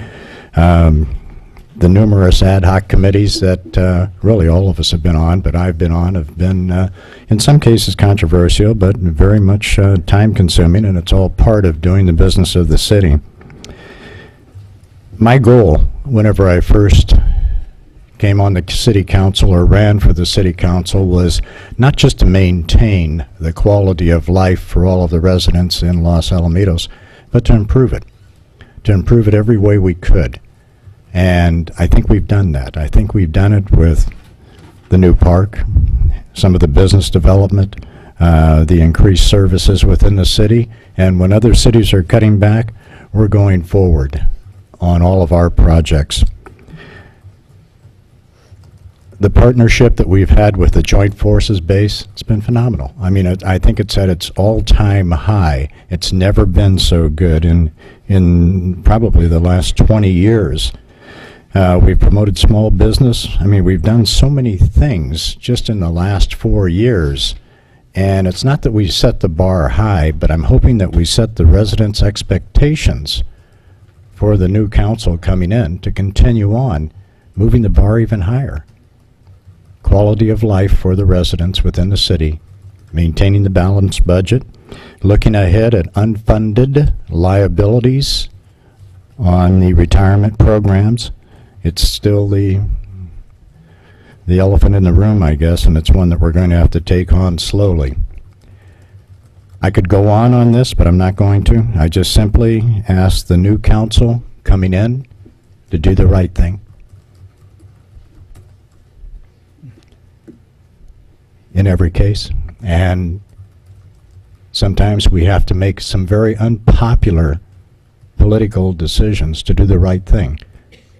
The numerous ad hoc committees that really all of us have been on, but I've been on, have been in some cases controversial, but very much time consuming, and it's all part of doing the business of the city. My goal, whenever I first came on the city council or ran for the city council was not just to maintain the quality of life for all of the residents in Los Alamitos, but to improve it every way we could. And I think we've done that. I think we've done it with the new park, some of the business development, the increased services within the city. And when other cities are cutting back, we're going forward on all of our projects. The partnership that we've had with the Joint Forces Base, it's been phenomenal. I mean, I think it's at its all-time high. It's never been so good in probably the last 20 years. We've promoted small business. I mean, we've done so many things just in the last 4 years. And it's not that we set the bar high, but I'm hoping that we set the residents' expectations for the new council coming in to continue on moving the bar even higher. Quality of life for the residents within the city, maintaining the balanced budget, looking ahead at unfunded liabilities on the retirement programs. It's still the elephant in the room, I guess, and it's one that we're going to have to take on slowly. I could go on this, but I'm not going to. I just simply ask the new council coming in to do the right thing. In every case. And sometimes we have to make some very unpopular political decisions to do the right thing.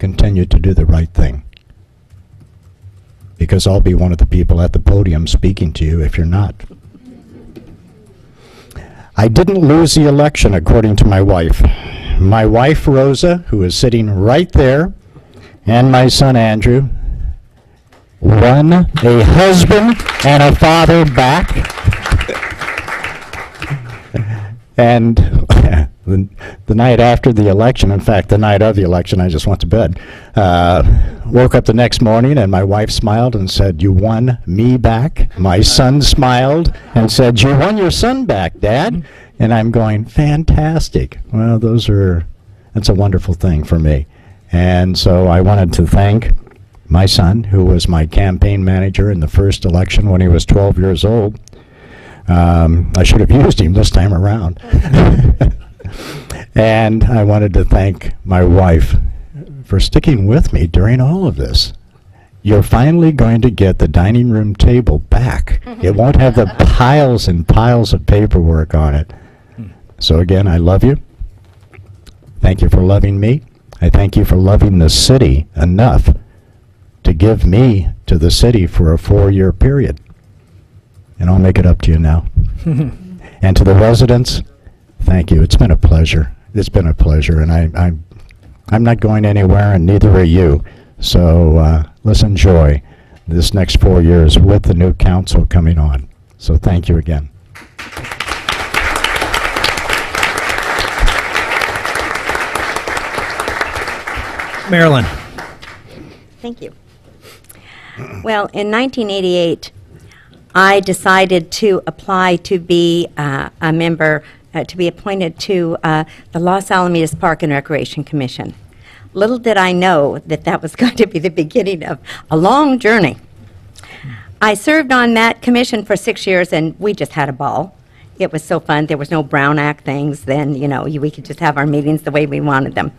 Continue to do the right thing. Because I'll be one of the people at the podium speaking to you if you're not. I didn't lose the election, according to my wife. My wife, Rosa, who is sitting right there, and my son, Andrew, won a husband and a father back. And the night after the election, in fact, the night of the election, I just went to bed. Woke up the next morning and my wife smiled and said, "You won me back." My son smiled and said, "You won your son back, Dad." And I'm going, fantastic. Well, that's a wonderful thing for me. And so I wanted to thank my son, who was my campaign manager in the first election when he was 12 years old. I should have used him this time around. And I wanted to thank my wife for sticking with me during all of this. You're finally going to get the dining room table back. It won't have the piles and piles of paperwork on it. So again, I love you. Thank you for loving me. I thank you for loving the city enough to give me to the city for a 4-year period. And I'll make it up to you now. And to the residents, thank you. It's been a pleasure. It's been a pleasure, and I'm not going anywhere, and neither are you. So let's enjoy this next 4 years with the new council coming on. So thank you again. Marilyn. Thank you. Well, in 1988, I decided to apply to be a member, to be appointed to the Los Alamitos Park and Recreation Commission. Little did I know that that was going to be the beginning of a long journey. I served on that commission for 6 years, and we just had a ball. It was so fun. There was no Brown Act things then, we could just have our meetings the way we wanted them.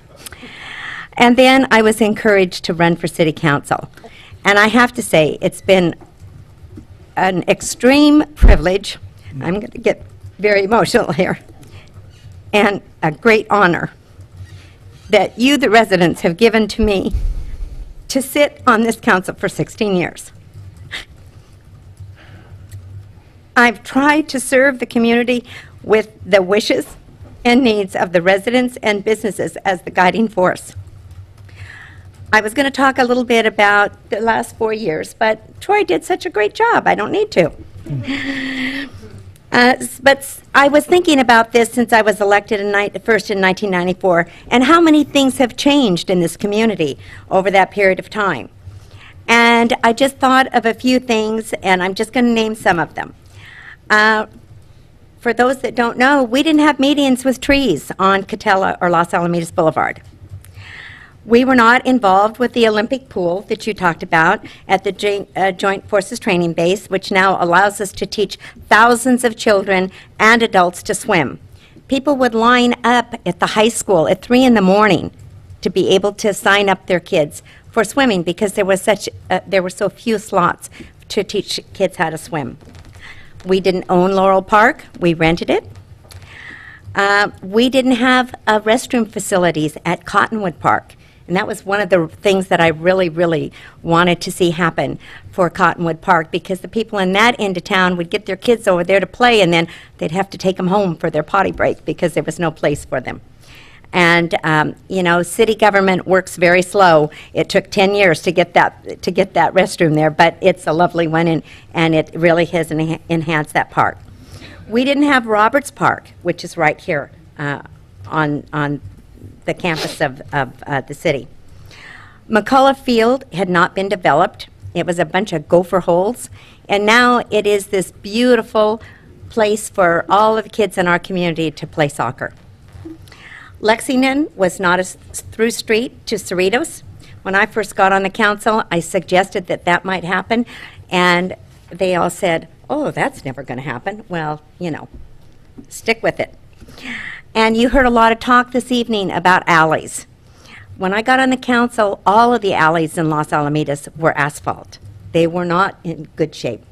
And then I was encouraged to run for city council. And I have to say, it's been an extreme privilege. I'm going to get very emotional here. And a great honor that you, the residents, have given to me to sit on this council for 16 years. I've tried to serve the community with the wishes and needs of the residents and businesses as the guiding force. I was going to talk a little bit about the last 4 years, but Troy did such a great job, I don't need to. But I was thinking about this since I was elected first in 1994, and how many things have changed in this community over that period of time. And I just thought of a few things, and I'm just going to name some of them. For those that don't know, we didn't have medians with trees on Catella or Los Alamitos Boulevard. We were not involved with the Olympic pool that you talked about at the Joint Forces Training Base, which now allows us to teach thousands of children and adults to swim. People would line up at the high school at 3 in the morning to be able to sign up their kids for swimming because there were so few slots to teach kids how to swim. We didn't own Laurel Park. We rented it. We didn't have restroom facilities at Cottonwood Park. And that was one of the things that I really, really wanted to see happen for Cottonwood Park, because the people in that end of town would get their kids over there to play, and then they'd have to take them home for their potty break because there was no place for them. And you know, city government works very slow. It took 10 years to get that restroom there, but it's a lovely one, and it really has enhanced that park. We didn't have Roberts Park, which is right here on the campus of the city. McCullough Field had not been developed. It was a bunch of gopher holes, and now it is this beautiful place for all of the kids in our community to play soccer. Lexington was not a through street to Cerritos. When I first got on the council, I suggested that that might happen, and they all said, "Oh, that's never going to happen." Well, you know, stick with it. And you heard a lot of talk this evening about alleys. When I got on the council, all of the alleys in Los Alamitos were asphalt. They were not in good shape.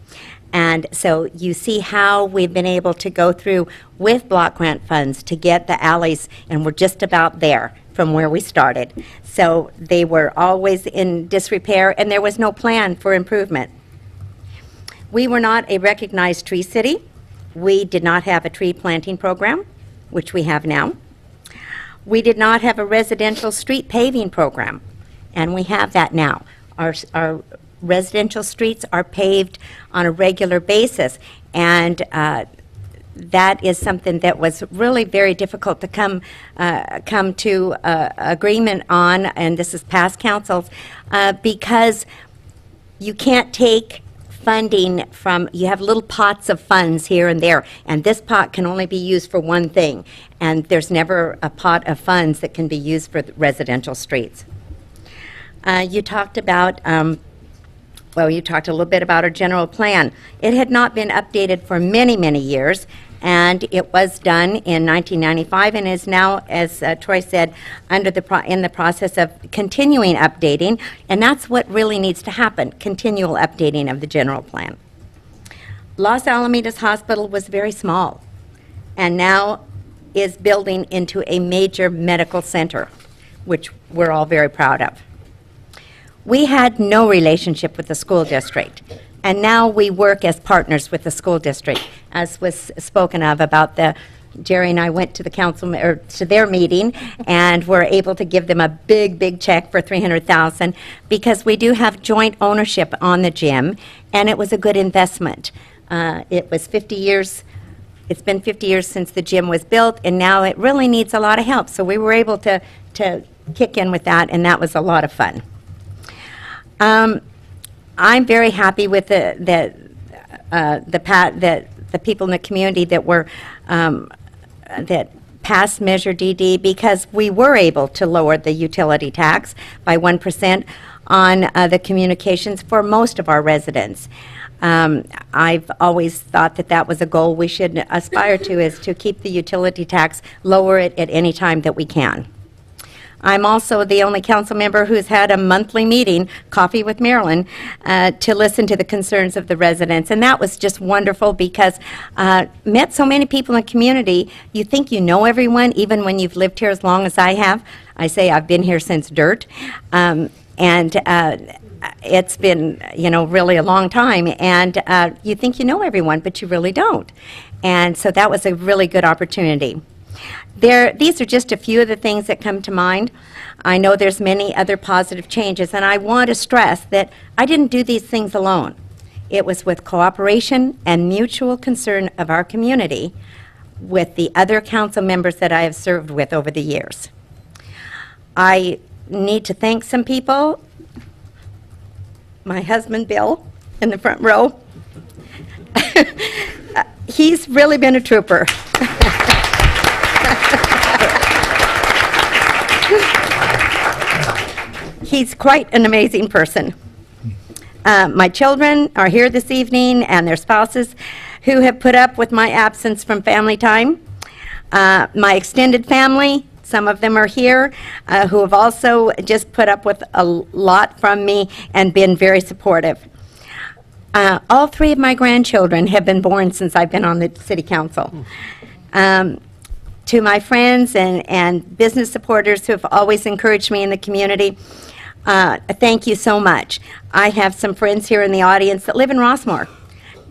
And so you see how we've been able to go through with block grant funds to get the alleys, and we're just about there from where we started. So they were always in disrepair, and there was no plan for improvement. We were not a recognized tree city. We did not have a tree planting program, which we have now. We did not have a residential street paving program, and we have that now. Our residential streets are paved on a regular basis, and that is something that was really very difficult to come to agreement on, and this is past councils, because you can't take funding from, you have little pots of funds here and there, and this pot can only be used for one thing, and there's never a pot of funds that can be used for residential streets. You talked about, well, you talked a little bit about our general plan. It had not been updated for many, many years, and it was done in 1995 and is now, as Troy said, in the process of continuing updating, and that's what really needs to happen, continual updating of the general plan. Los Alamitos Hospital was very small and now is building into a major medical center, which we're all very proud of. We had no relationship with the school district, and now we work as partners with the school district, as was spoken of about Jerry and I went to the council, or to their meeting, and were able to give them a big, big check for $300,000 because we do have joint ownership on the gym, and it was a good investment. It was 50 years. It's been 50 years since the gym was built, and now it really needs a lot of help. So we were able to kick in with that, and that was a lot of fun. I'm very happy with the people in the community that were that passed Measure DD, because we were able to lower the utility tax by 1% on the communications for most of our residents. I've always thought that that was a goal we should aspire to, is to keep the utility tax, lower it at any time that we can. I'm also the only council member who's had a monthly meeting, Coffee with Marilyn, to listen to the concerns of the residents. And that was just wonderful, because met so many people in the community. You think you know everyone, even when you've lived here as long as I have. I say I've been here since dirt. It's been, you know, really a long time. And you think you know everyone, but you really don't. And so that was a really good opportunity. These are just a few of the things that come to mind. I know there's many other positive changes, and I want to stress that I didn't do these things alone. It was with cooperation and mutual concern of our community with the other council members that I have served with over the years. I need to thank some people. My husband, Bill, in the front row. He's really been a trooper. he's quite an amazing person. My children are here this evening, and their spouses who have put up with my absence from family time. My extended family, some of them are here, who have also just put up with a lot from me and been very supportive. All three of my grandchildren have been born since I've been on the city council. To my friends and business supporters who have always encouraged me in the community, thank you so much. I have some friends here in the audience that live in Rossmore,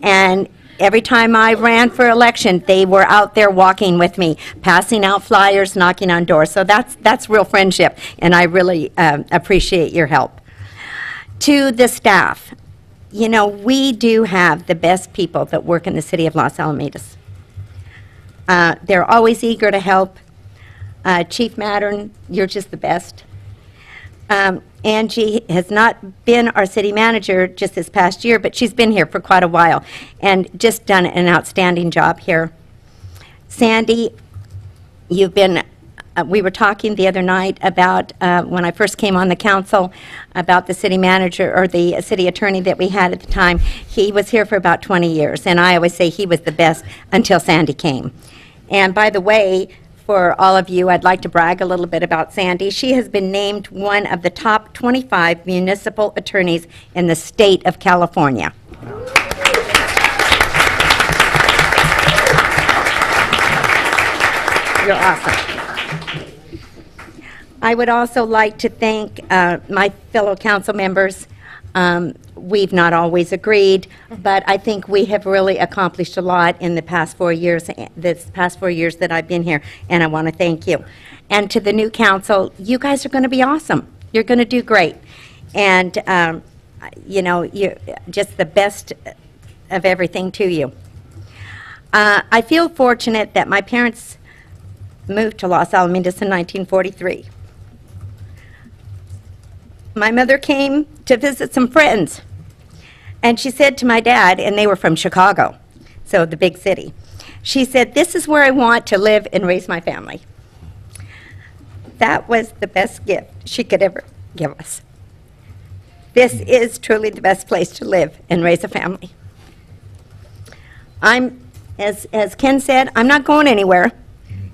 and every time I ran for election, they were out there walking with me, passing out flyers, knocking on doors. So that's real friendship, and I really appreciate your help. To the staff, you know, we do have the best people that work in the city of Los Alamitos. They're always eager to help. Chief Mattern, you're just the best. Angie has not been our city manager just this past year, but she's been here for quite a while and just done an outstanding job here. Sandy, you've been, we were talking the other night about when I first came on the council about the city manager or the city attorney that we had at the time. He was here for about 20 years, and I always say he was the best until Sandy came. And by the way, for all of you, I'd like to brag a little bit about Sandy. She has been named one of the top 25 municipal attorneys in the state of California. You're awesome. I would also like to thank my fellow council members. We've not always agreed, but I think we have really accomplished a lot in the past 4 years, that I've been here, and I want to thank you. And to the new council, you guys are going to be awesome. You're going to do great. And, you know, you're just the best of everything to you. I feel fortunate that my parents moved to Los Alamitos in 1943. My mother came to visit some friends, and she said to my dad, and they were from Chicago, so the big city, she said, "This is where I want to live and raise my family." That was the best gift she could ever give us. This is truly the best place to live and raise a family. As Ken said, I'm not going anywhere.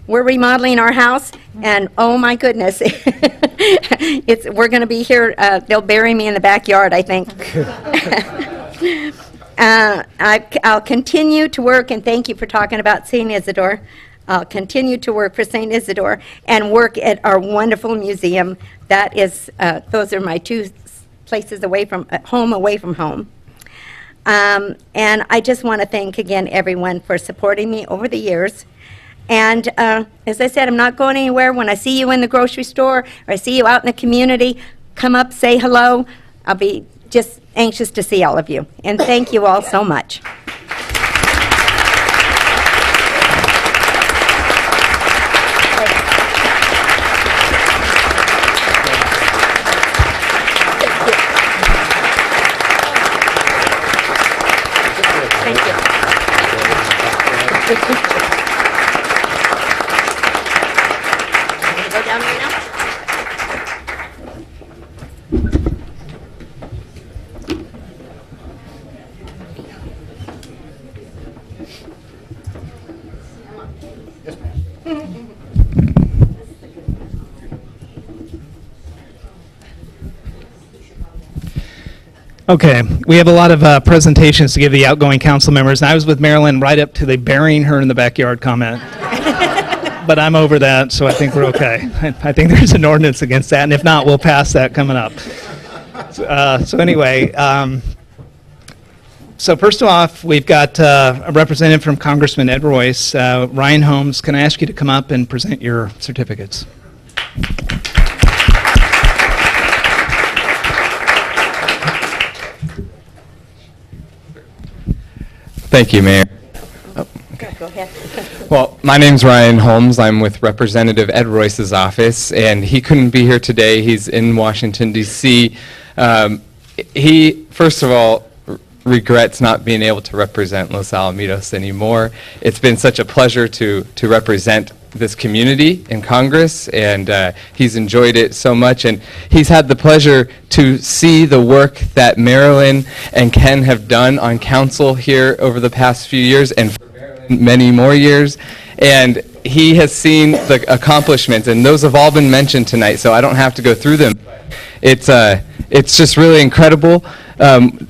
We're remodeling our house, and oh my goodness, we're going to be here. They'll bury me in the backyard, I think. I'll continue to work, and thank you for talking about St. Isidore. I'll continue to work for St. Isidore and work at our wonderful museum. That is, those are my two places away from home. And I just want to thank again everyone for supporting me over the years. And as I said, I'm not going anywhere. When I see you in the grocery store or I see you out in the community, come up, say hello. I'll be just anxious to see all of you. And thank you all so much. Okay, we have a lot of presentations to give the outgoing council members, and I was with Marilyn right up to the burying her in the backyard comment. But I'm over that, so I think we're okay. I think there's an ordinance against that, and if not, we'll pass that coming up. So anyway, so first off, we've got a representative from Congressman Ed Royce. Ryan Holmes, can I ask you to come up and present your certificates? Thank you, Mayor. Oh, okay. Go ahead. Well, my name's Ryan Holmes. I'm with Representative Ed Royce's office, and he couldn't be here today. He's in Washington, D.C. He, first of all, regrets not being able to represent Los Alamitos anymore. It's been such a pleasure to represent this community in Congress, and he's enjoyed it so much. And he's had the pleasure to see the work that Marilyn and Ken have done on council here over the past few years, and for Marilyn, many more years. And he has seen the accomplishments, and those have all been mentioned tonight, so I don't have to go through them. It's just really incredible,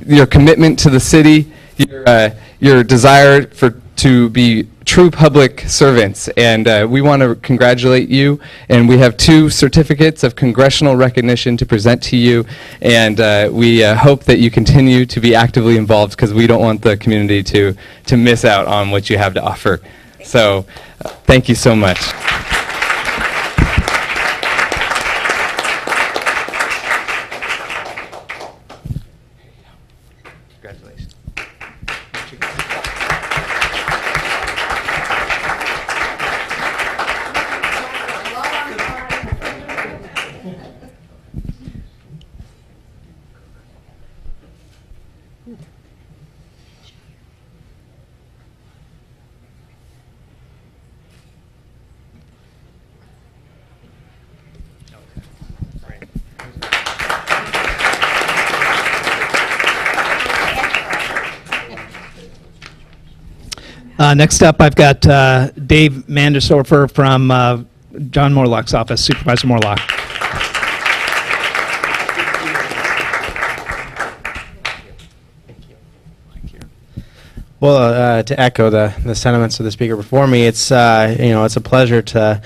your commitment to the city, your desire to be true public servants, and we want to congratulate you. And we have 2 certificates of congressional recognition to present to you, and we hope that you continue to be actively involved, because we don't want the community to miss out on what you have to offer. So, thank you so much. Congratulations. Next up, I've got Dave Mandersdorfer from John Morlock's office, Supervisor Morlock. Well, to echo the sentiments of the speaker before me, it's it's a pleasure to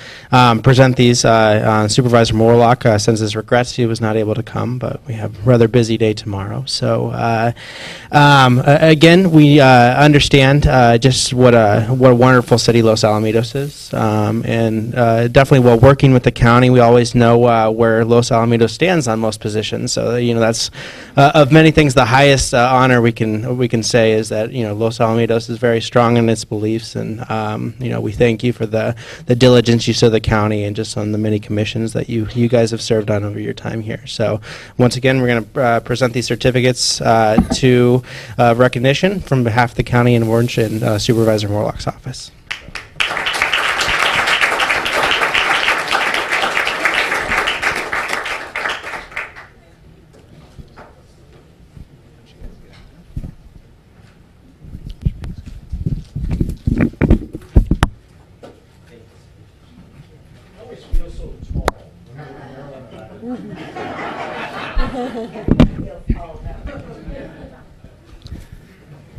present these. Supervisor Morlock sends his regrets he was not able to come, but we have a rather busy day tomorrow. So again, we understand just what a wonderful city Los Alamitos is, and definitely while working with the county, we always know where Los Alamitos stands on most positions. So that's of many things the highest honor we can say is that Los Alamitos is very strong in its beliefs, and we thank you for the diligence you show the county and just on the many commissions that you guys have served on over your time here. So once again, we're going to present these certificates to recognition from behalf of the county and Orange and Supervisor Morlock's office.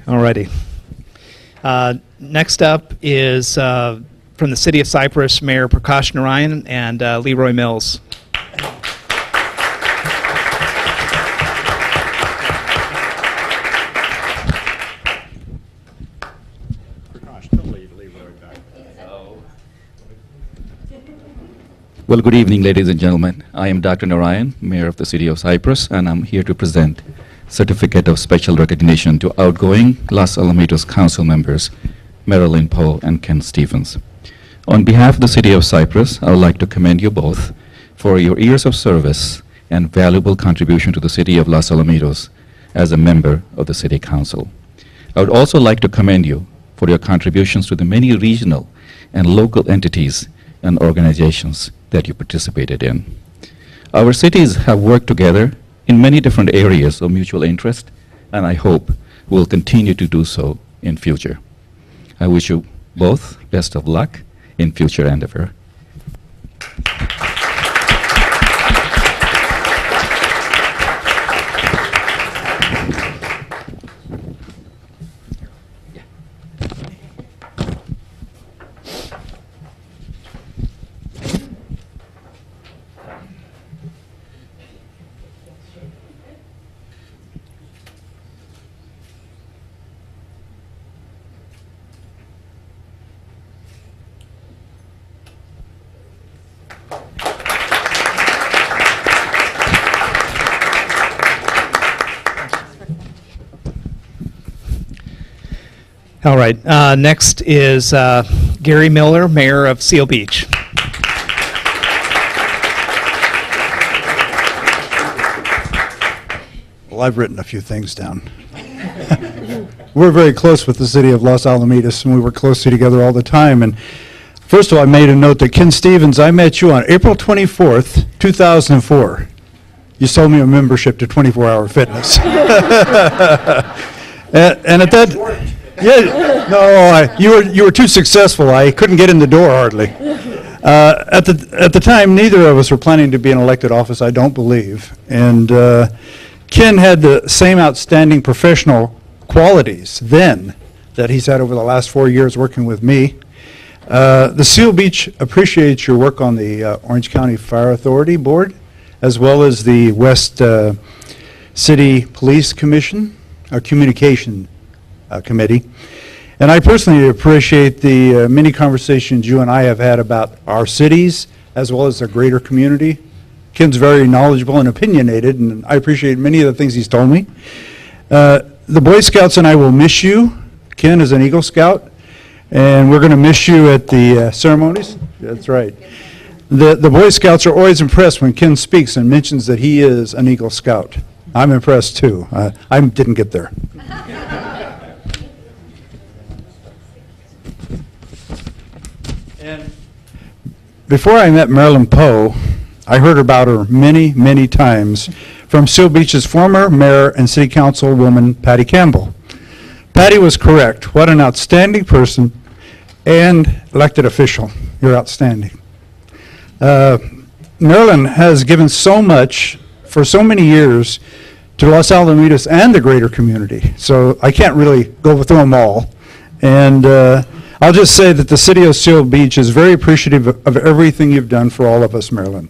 Alrighty. Next up is from the City of Cypress, Mayor Prakash Narayan and Leroy Mills. Well, good evening, ladies and gentlemen. I am Dr. Narayan, Mayor of the City of Cypress, and I'm here to present Certificate of Special Recognition to outgoing Los Alamitos Council members, Marilyn Poe and Ken Stevens. On behalf of the City of Cypress, I would like to commend you both for your years of service and valuable contribution to the City of Los Alamitos as a member of the City Council. I would also like to commend you for your contributions to the many regional and local entities and organizations that you participated in. Our cities have worked together in many different areas of mutual interest, and I hope will continue to do so in future. I wish you both best of luck in future endeavor. All right, next is Gary Miller, Mayor of Seal Beach. Well, I've written a few things down. We're very close with the city of Los Alamitos, and we work closely together all the time. And First of all, I made a note that Ken Stevens, I met you on April 24th, 2004. You sold me a membership to 24 Hour Fitness. and at that, yeah, no, you were too successful. I couldn't get in the door hardly. At the time, neither of us were planning to be in elected office, I don't believe. And Ken had the same outstanding professional qualities then that he's had over the last 4 years working with me. The Seal Beach appreciates your work on the Orange County Fire Authority Board, as well as the West City Police Commission, Communication Committee. And I personally appreciate the many conversations you and I have had about our cities, as well as the greater community. Ken's very knowledgeable and opinionated, and I appreciate many of the things he's told me. The Boy Scouts and I will miss you. Ken is an Eagle Scout, and we're going to miss you at the ceremonies. That's right. The Boy Scouts are always impressed when Ken speaks and mentions that he is an Eagle Scout. I'm impressed too. I didn't get there. And before I met Marilyn Poe, I heard about her many, many times from Seal Beach's former mayor and city councilwoman, Patty Campbell. Patty was correct. What an outstanding person and elected official. You're outstanding. Marilyn has given so much for so many years to Los Alamitos and the greater community, so I can't really go through them all. And I'll just say that the city of Seal Beach is very appreciative of everything you've done for all of us, Marilyn.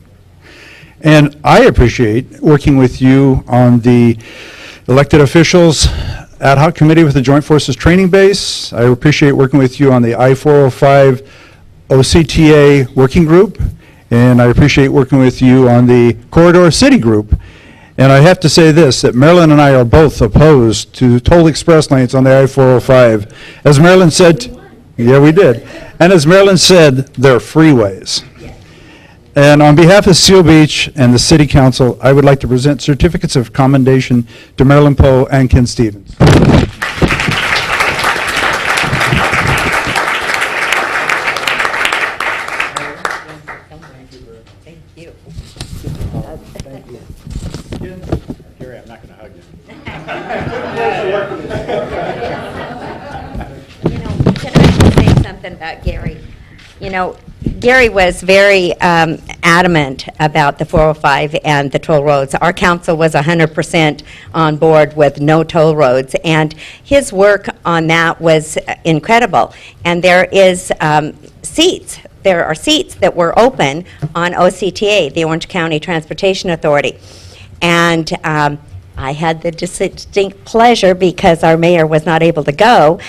And I appreciate working with you on the elected officials ad hoc committee with the Joint Forces Training Base. I appreciate working with you on the I-405 OCTA working group. And I appreciate working with you on the Corridor City group. And I have to say this, that Marilyn and I are both opposed to toll express lanes on the I-405. As Marilyn said, yeah, we did. And as Marilyn said, they're freeways. And on behalf of Seal Beach and the City Council, I would like to present certificates of commendation to Marilyn Poe and Ken Stevens. Gary, I'm not going to hug you. Can I just say something about Gary? You know, Gary was very adamant about the 405 and the toll roads. Our council was 100% on board with no toll roads, and his work on that was incredible. And there is seats. There are seats that were open on OCTA, the Orange County Transportation Authority. And I had the distinct pleasure, because our mayor was not able to go,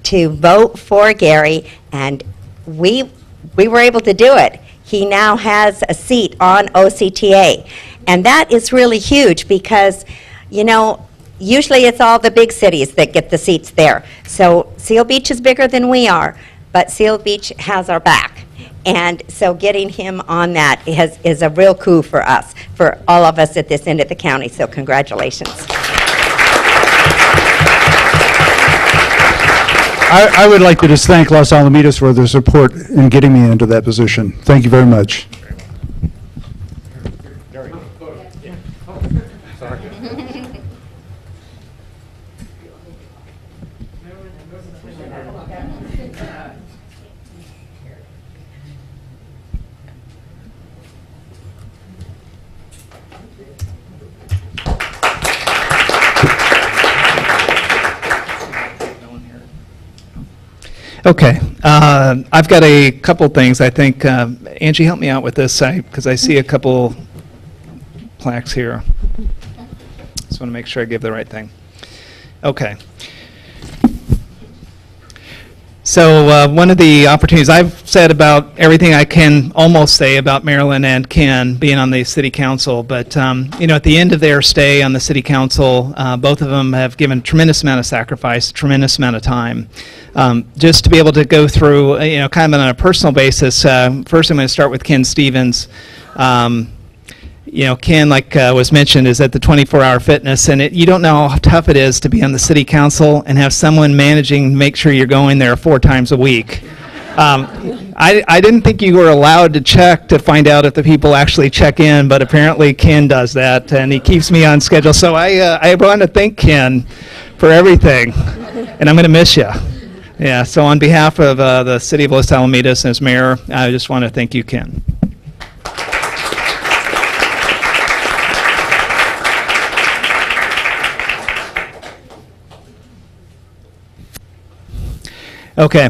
to vote for Gary, and we were able to do it. He now has a seat on OCTA, and that is really huge because, you know, usually it's all the big cities that get the seats there. So Seal Beach is bigger than we are, but Seal Beach has our back. And so getting him on that is a real coup for us, for all of us at this end of the county, so congratulations. I would like to just thank Los Alamitos for their support in getting me into that position. Thank you very much. Okay, I've got a couple things. I think, Angie, help me out with this, because I see a couple plaques here. Just want to make sure I give the right thing. Okay. So one of the opportunities, I've said about everything I can almost say about Marilyn and Ken being on the city council, but you know, at the end of their stay on the city council, both of them have given a tremendous amount of sacrifice, a tremendous amount of time. Just to be able to go through, you know, kind of on a personal basis, first I'm going to start with Ken Stevens. You know, Ken, like was mentioned, is at the 24-hour fitness, and you don't know how tough it is to be on the city council and have someone managing to make sure you're going there 4 times a week. I didn't think you were allowed to check to find out if the people actually check in, but apparently Ken does that, and he keeps me on schedule. So I want to thank Ken for everything, and I'm going to miss you. Yeah, so on behalf of the City of Los Alamitos and its mayor, I just want to thank you, Ken. Okay,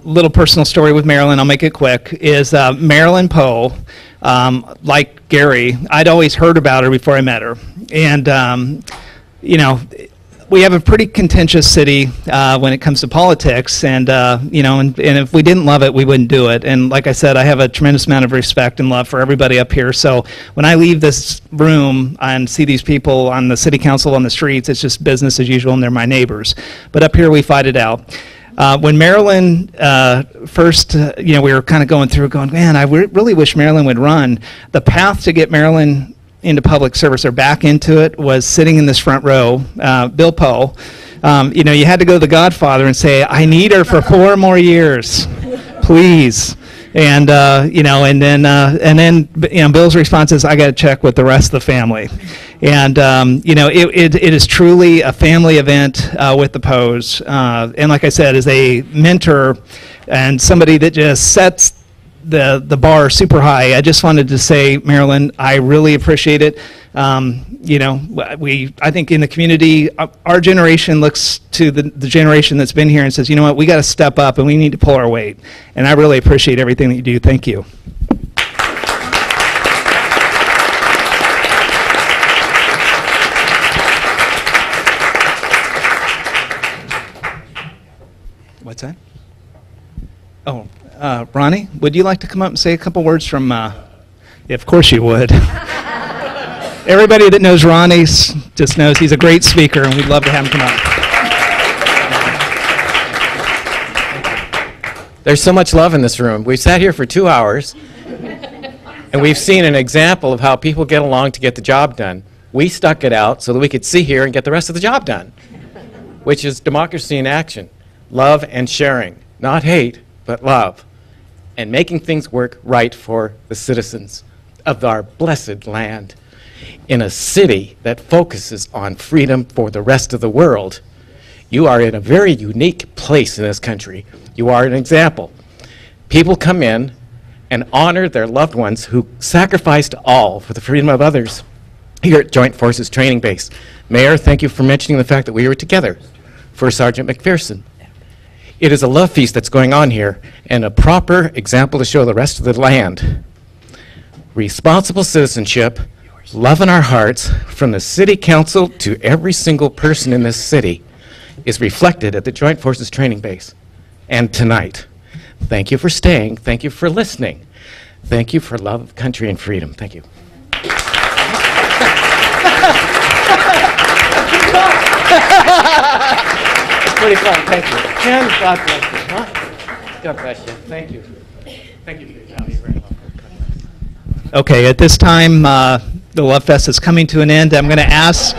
little personal story with Marilyn, I'll make it quick, is Marilyn Poe, like Gary, I'd always heard about her before I met her. And, you know, we have a pretty contentious city when it comes to politics, and, you know, and if we didn't love it, we wouldn't do it. And like I said, I have a tremendous amount of respect and love for everybody up here. So when I leave this room and see these people on the city council on the streets, it's just business as usual, and they're my neighbors. But up here, we fight it out. When Marilyn first, you know, we were kind of going through going, man, I really wish Marilyn would run. The path to get Marilyn into public service or back into it was sitting in this front row, Bill Poe. You know, you had to go to the Godfather and say, I need her for 4 more years, please. And, you know, and then, you know, Bill's response is, I got to check with the rest of the family. And, you know, it is truly a family event with the Poes. And like I said, as a mentor and somebody that just sets the bar super high, I just wanted to say, Marilyn, I really appreciate it. You know, I think in the community, our generation looks to the generation that's been here and says, you know what, we got to step up and we need to pull our weight. And I really appreciate everything that you do. Thank you. What's that? Oh, Ronnie, would you like to come up and say a couple words from, yeah, of course you would. Everybody that knows Ronnie just knows he's a great speaker, and we'd love to have him come up. There's so much love in this room. We've sat here for 2 hours, and we've seen an example of how people get along to get the job done. We stuck it out so that we could see here and get the rest of the job done, which is democracy in action. Love and sharing, not hate, but love, and making things work right for the citizens of our blessed land. In a city that focuses on freedom for the rest of the world, you are in a very unique place in this country. You are an example. People come in and honor their loved ones who sacrificed all for the freedom of others here at Joint Forces Training Base. Mayor, thank you for mentioning the fact that we were together for Sergeant McPherson. It is a love feast that's going on here, and a proper example to show the rest of the land. Responsible citizenship, love in our hearts, from the city council to every single person in this city, is reflected at the Joint Forces Training Base. And tonight, thank you for staying, thank you for listening, thank you for love of country and freedom. Thank you. Pretty fun, thank you. Ken, God bless you. Huh? God bless you. Thank you. Thank you for your time. You're very welcome. Okay, at this time, the Love Fest is coming to an end. I'm going to ask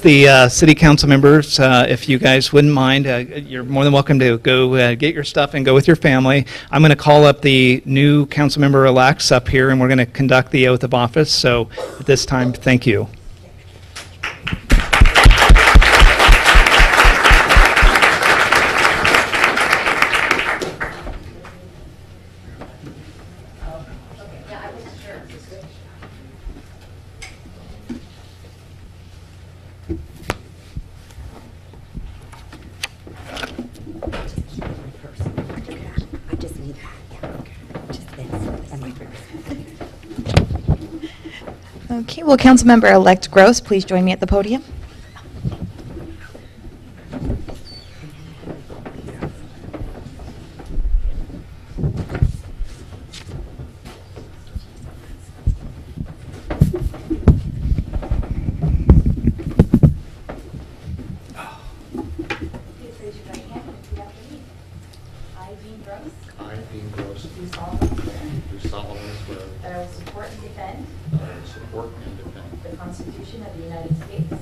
the city council members if you guys wouldn't mind. You're more than welcome to go get your stuff and go with your family. I'm going to call up the new council member-elects up here, and we're going to conduct the oath of office. So at this time, thank you. Okay, will Councilmember-elect Gross please join me at the podium? Constitution of the United States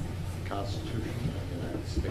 the Constitution of the United States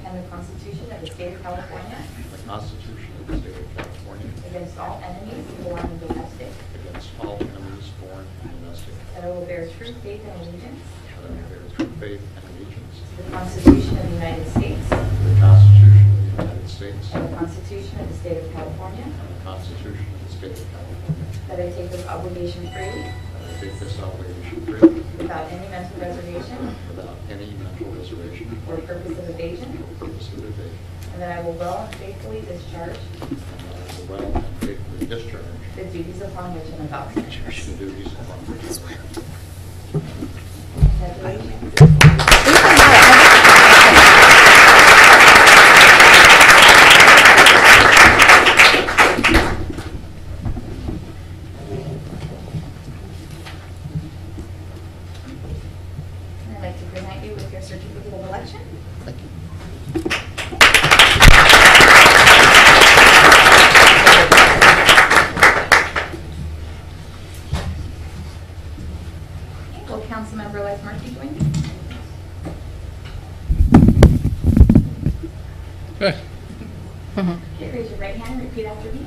and the Constitution of the State of California and the Constitution of the State of California against all enemies, foreign and domestic, against all enemies, foreign and domestic, that I will bear true faith and allegiance that I will bear true faith and allegiance to the Constitution of the United States to the Constitution of the United States and the Constitution of the State of California, and the Constitution of the State of California, that I take this obligation freely that I take this obligation freely without any mental reservation without any mental reservation or purpose of evasion, or purpose of evasion, and that I will well and faithfully discharge and that I will well and faithfully discharge the duties upon which I'm about to enter. the duties upon which I am. I'd like to present you with your certificate of election. Thank you. Will Councilmember Les Murphy join me? Okay, raise your right hand and repeat after me.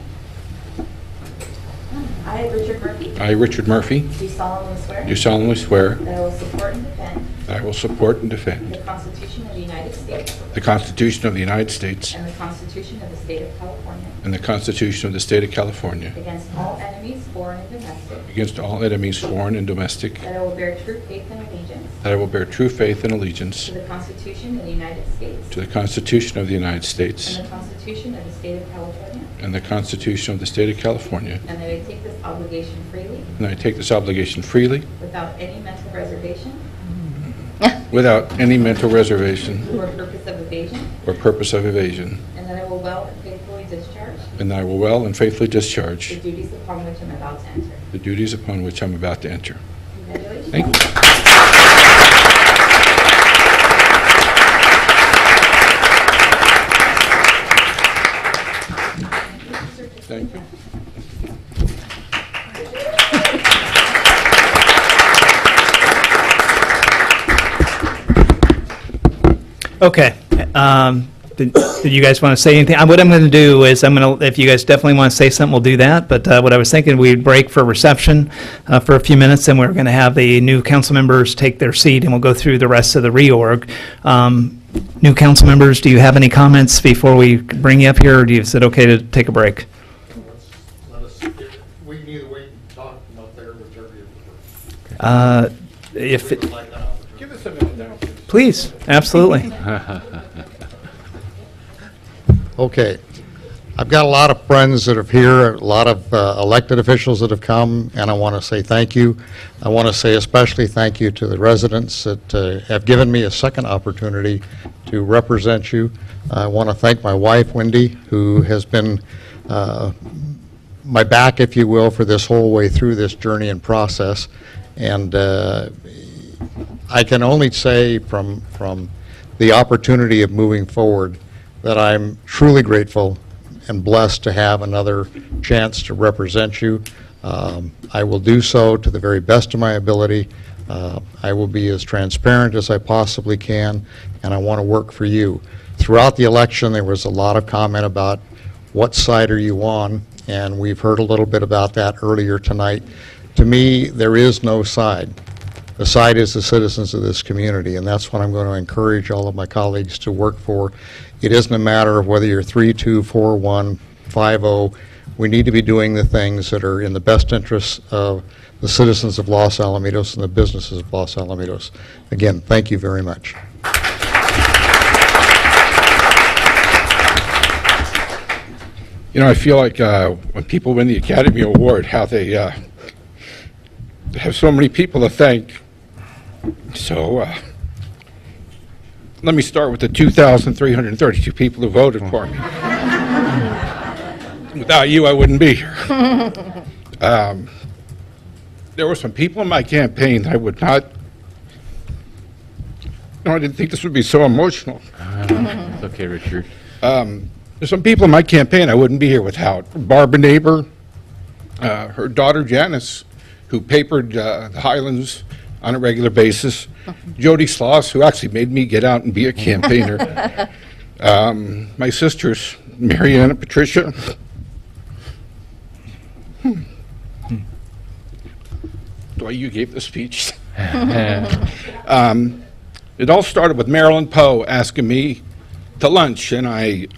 I, Richard Murphy, I, Richard Murphy, do solemnly swear do solemnly swear that I will support and defend that I will support and defend the Constitution of the United States the Constitution of the United States and the Constitution of the State of California and the Constitution of the State of California against all enemies, foreign and domestic, against all enemies, foreign and domestic, that I will bear true faith and allegiance that I will bear true faith and allegiance to the Constitution of the United States to the Constitution of the United States and the Constitution of the State of California, and the Constitution of the State of California, and that I take this obligation freely and I take this obligation freely without any mental reservation without any mental reservation or purpose of evasion, or purpose of evasion, and that I will well and faithfully discharge and that I will well and faithfully discharge the duties upon which I'm about to enter. the duties upon which I'm about to enter. Congratulations. Thank you. Thank you. Okay. Did you guys want to say anything? What I'm going to do is if you guys definitely want to say something, we'll do that. But what I was thinking, we'd break for reception for a few minutes, and we're going to have the new council members take their seat, and we'll go through the rest of the reorg. New council members, do you have any comments before we bring you up here, or is it okay to take a break? We can either wait and talk from up there, whichever you prefer. Give us a minute now. Please, absolutely. Okay. I've got a lot of friends that are here, a lot of elected officials that have come, and I want to say thank you. I want to say especially thank you to the residents that have given me a second opportunity to represent you. I want to thank my wife, Wendy, who has been my back, if you will, for this whole way through this journey and process. And I can only say from the opportunity of moving forward that I'm truly grateful and blessed to have another chance to represent you. I will do so to the very best of my ability. I will be as transparent as I possibly can, and I want to work for you. Throughout the election, there was a lot of comment about what side are you on, and we've heard a little bit about that earlier tonight. To me, there is no side. The side is the citizens of this community, and that's what I'm going to encourage all of my colleagues to work for. It isn't a matter of whether you're 3-2, 4-1, 5-0. We need to be doing the things that are in the best interests of the citizens of Los Alamitos and the businesses of Los Alamitos. Again, thank you very much. You know, I feel like when people win the Academy Award, how they have so many people to thank. So let me start with the 2,332 people who voted for me. Without you, I wouldn't be here. There were some people in my campaign that I would not, I didn't think this would be so emotional. It's okay, Richard. There's some people in my campaign I wouldn't be here without. Barbara Neighbor, her daughter Janice, who papered the Highlands on a regular basis. Jody Sloss, who actually made me get out and be a campaigner. My sisters, Marianne and Patricia. Dwight, you gave the speech. It all started with Marilyn Poe asking me to lunch, and I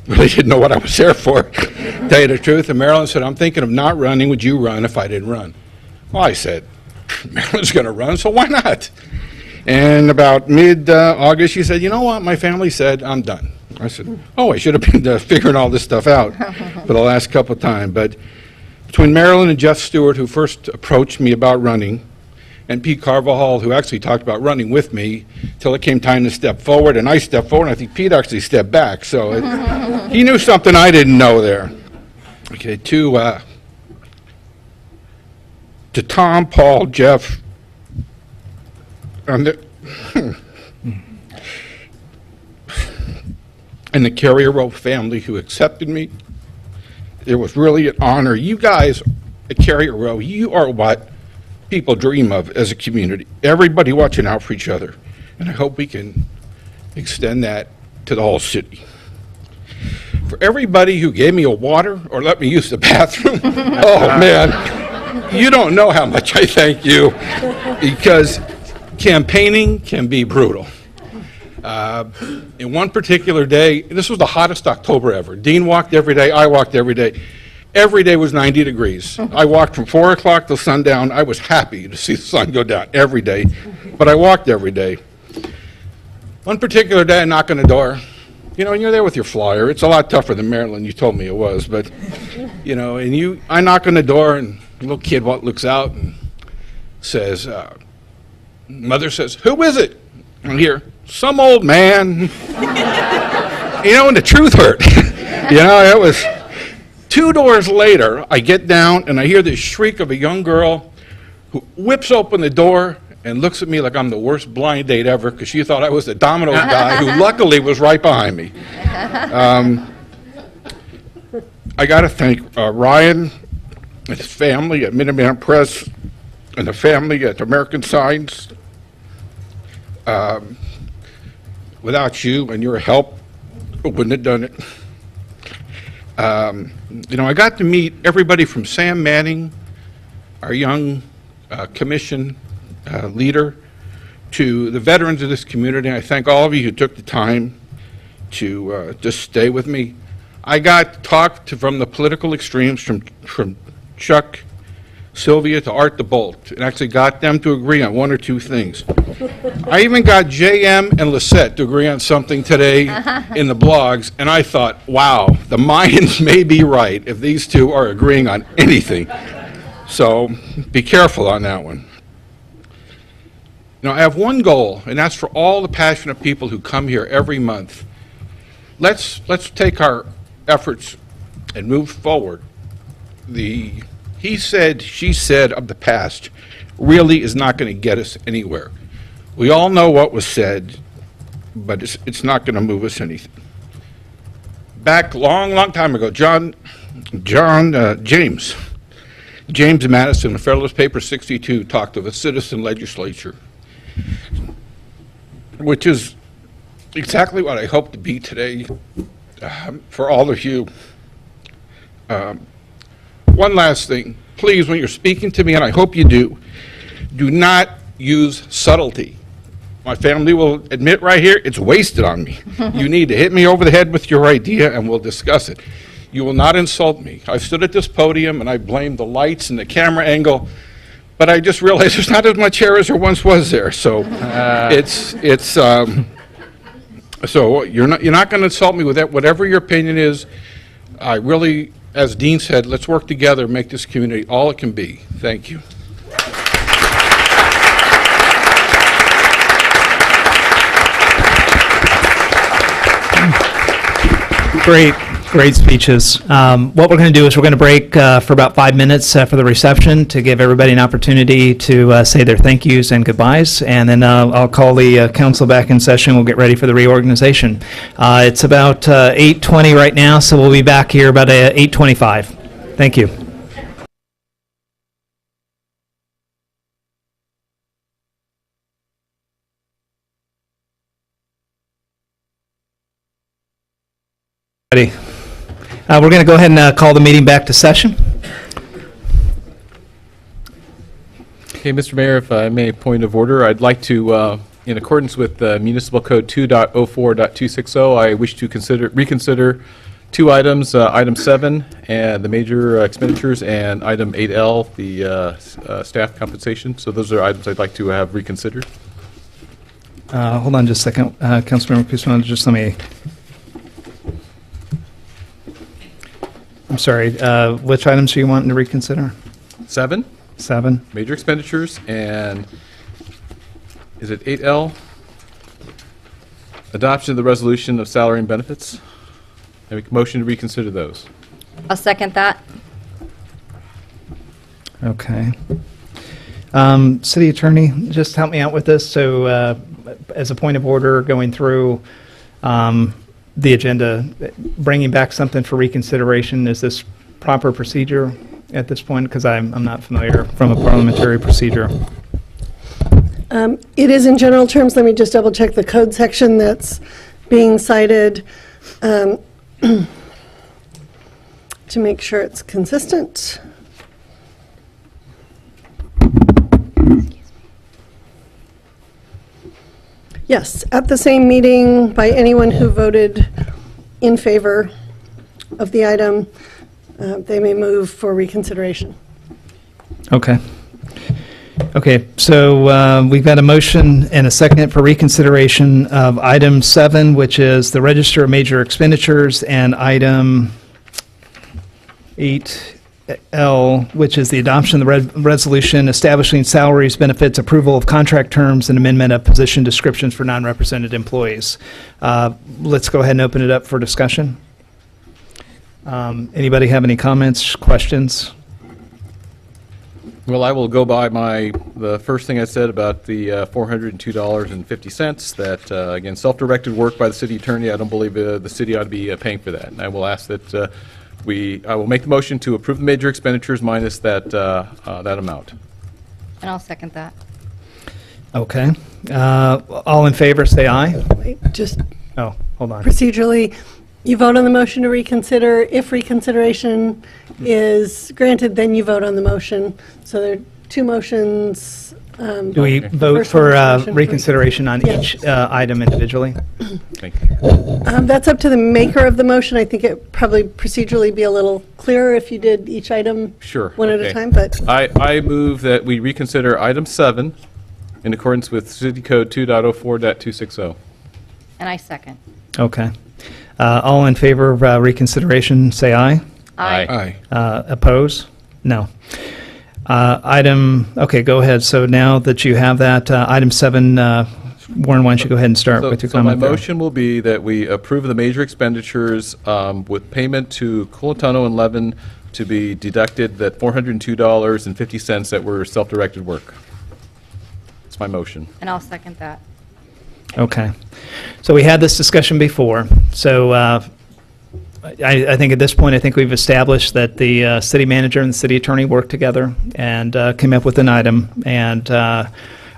really didn't know what I was there for, to tell you the truth. And Marilyn said, I'm thinking of not running. Would you run if I didn't run? Well, I said, Marilyn's going to run, so why not? And about mid-August, she said, you know what? My family said I'm done. I said, oh, I should have been figuring all this stuff out for the last couple of times. But between Marilyn and Jeff Stewart, who first approached me about running, and Pete Carvajal, who actually talked about running with me till it came time to step forward, and I stepped forward, and I think Pete actually stepped back. So he knew something I didn't know there. Okay, to Tom, Paul, Jeff, and the Carrier Row family who accepted me. It was really an honor. You guys at Carrier Row, you are what people dream of as a community. Everybody watching out for each other. And I hope we can extend that to the whole city. For everybody who gave me a water or let me use the bathroom, oh man, you don't know how much I thank you, because campaigning can be brutal. In one particular day, this was the hottest October ever. Dean walked every day, I walked every day. Every day was 90 degrees. I walked from 4 o'clock till sundown. I was happy to see the sun go down every day, but I walked every day. One particular day, I knock on the door, you know, and you're there with your flyer. It's a lot tougher than Maryland, you told me it was, but, you know, and I knock on the door, and a little kid looks out and says, mother says, who is it? And I hear, some old man. You know, and the truth hurt. You know, it was 2 doors later, I get down and I hear this shriek of a young girl who whips open the door and looks at me like I'm the worst blind date ever, because she thought I was the Domino's guy who luckily was right behind me. I got to thank Ryan and his family at Minuteman Press and the family at American Signs. Without you and your help, I wouldn't have done it. You know, I got to meet everybody from Sam Manning, our young commission leader, to the veterans of this community. I thank all of you who took the time to just stay with me. I got talked from the political extremes, from Chuck, Sylvia to Art the Bolt, and actually got them to agree on 1 or 2 things. I even got JM and Lisette to agree on something today in the blogs, and I thought, wow, the Mayans may be right if these two are agreeing on anything. So be careful on that one. Now, I have one goal, and that's for all the passionate people who come here every month. Let's take our efforts and move forward. The he said, she said of the past really is not going to get us anywhere. We all know what was said, but it's not going to move us anything. Back long time ago, James Madison, the Federalist Paper 62, talked of a citizen legislature, which is exactly what I hope to be today for all of you. One last thing, please, when you're speaking to me, and I hope you do not use subtlety. My family will admit right here, it's wasted on me. You need to hit me over the head with your idea and we'll discuss it. You will not insult me. I've stood at this podium and I blame the lights and the camera angle, but I just realized there's not as much hair as there once was there. So so you're not going to insult me with that. Whatever your opinion is, I really, as Dean said, let's work together, make this community all it can be. Thank you. Great speeches. What we're going to do is we're going to break for about 5 minutes for the reception to give everybody an opportunity to say their thank yous and goodbyes, and then I'll call the council back in session. We'll get ready for the reorganization. It's about 8:20 right now, so we'll be back here about 8:25. Thank you. Ready. We're going to go ahead and call the meeting back to session. Okay, Mr. Mayor, if I may, point of order, I'd like to, in accordance with Municipal Code 2.04.260, I wish to reconsider two items, item 7, and the major expenditures, and item 8L, the staff compensation. So those are items I'd like to have reconsidered. Hold on just a second. Councilmember Guzman, just let me... I'm sorry, which items are you wanting to reconsider? 7. 7. Major expenditures, and is it 8L? Adoption of the resolution of salary and benefits. I make a motion to reconsider those. I'll second that. Okay. City Attorney, just help me out with this. So as a point of order, going through the agenda, bringing back something for reconsideration, is this proper procedure at this point? Because I'm not familiar from a parliamentary procedure. It is in general terms. Let me just double check the code section that's being cited to make sure it's consistent. Yes, at the same meeting, by anyone who voted in favor of the item, they may move for reconsideration. Okay. Okay, so we've got a motion and a second for reconsideration of item 7, which is the Register of Major Expenditures, and item 8L, which is the adoption of the resolution establishing salaries, benefits, approval of contract terms, and amendment of position descriptions for non-represented employees. Let's go ahead and open it up for discussion. Anybody have any comments, questions? Well, I will go by the first thing I said about the $402.50. That, again, self-directed work by the city attorney. I don't believe the city ought to be paying for that. And I will ask that I will make the motion to approve the major expenditures minus that amount. And I'll second that. Okay. All in favor, say aye. Wait, just Oh, hold on. procedurally, you vote on the motion to reconsider. If reconsideration is granted, then you vote on the motion. So there are two motions. Do we The vote first for one's motion reconsideration on Yes. each item individually? Thank you. That's up to the maker of the motion. I think it probably procedurally be a little clearer if you did each item Sure. one at a okay. time, but I move that we reconsider item 7 in accordance with City Code 2.04.260. And I second. Okay. All in favor of reconsideration, say aye. Aye. Oppose? No. Okay, go ahead. So now that you have that, item 7, Warren, why don't you go ahead and start with your So my comment there? motion will be that we approve the major expenditures with payment to Colantano and Levin to be deducted that $402.50 that were self-directed work. That's my motion. And I'll second that. Okay. So we had this discussion before. So I think at this point, I think we've established that the city manager and the city attorney worked together and came up with an item. And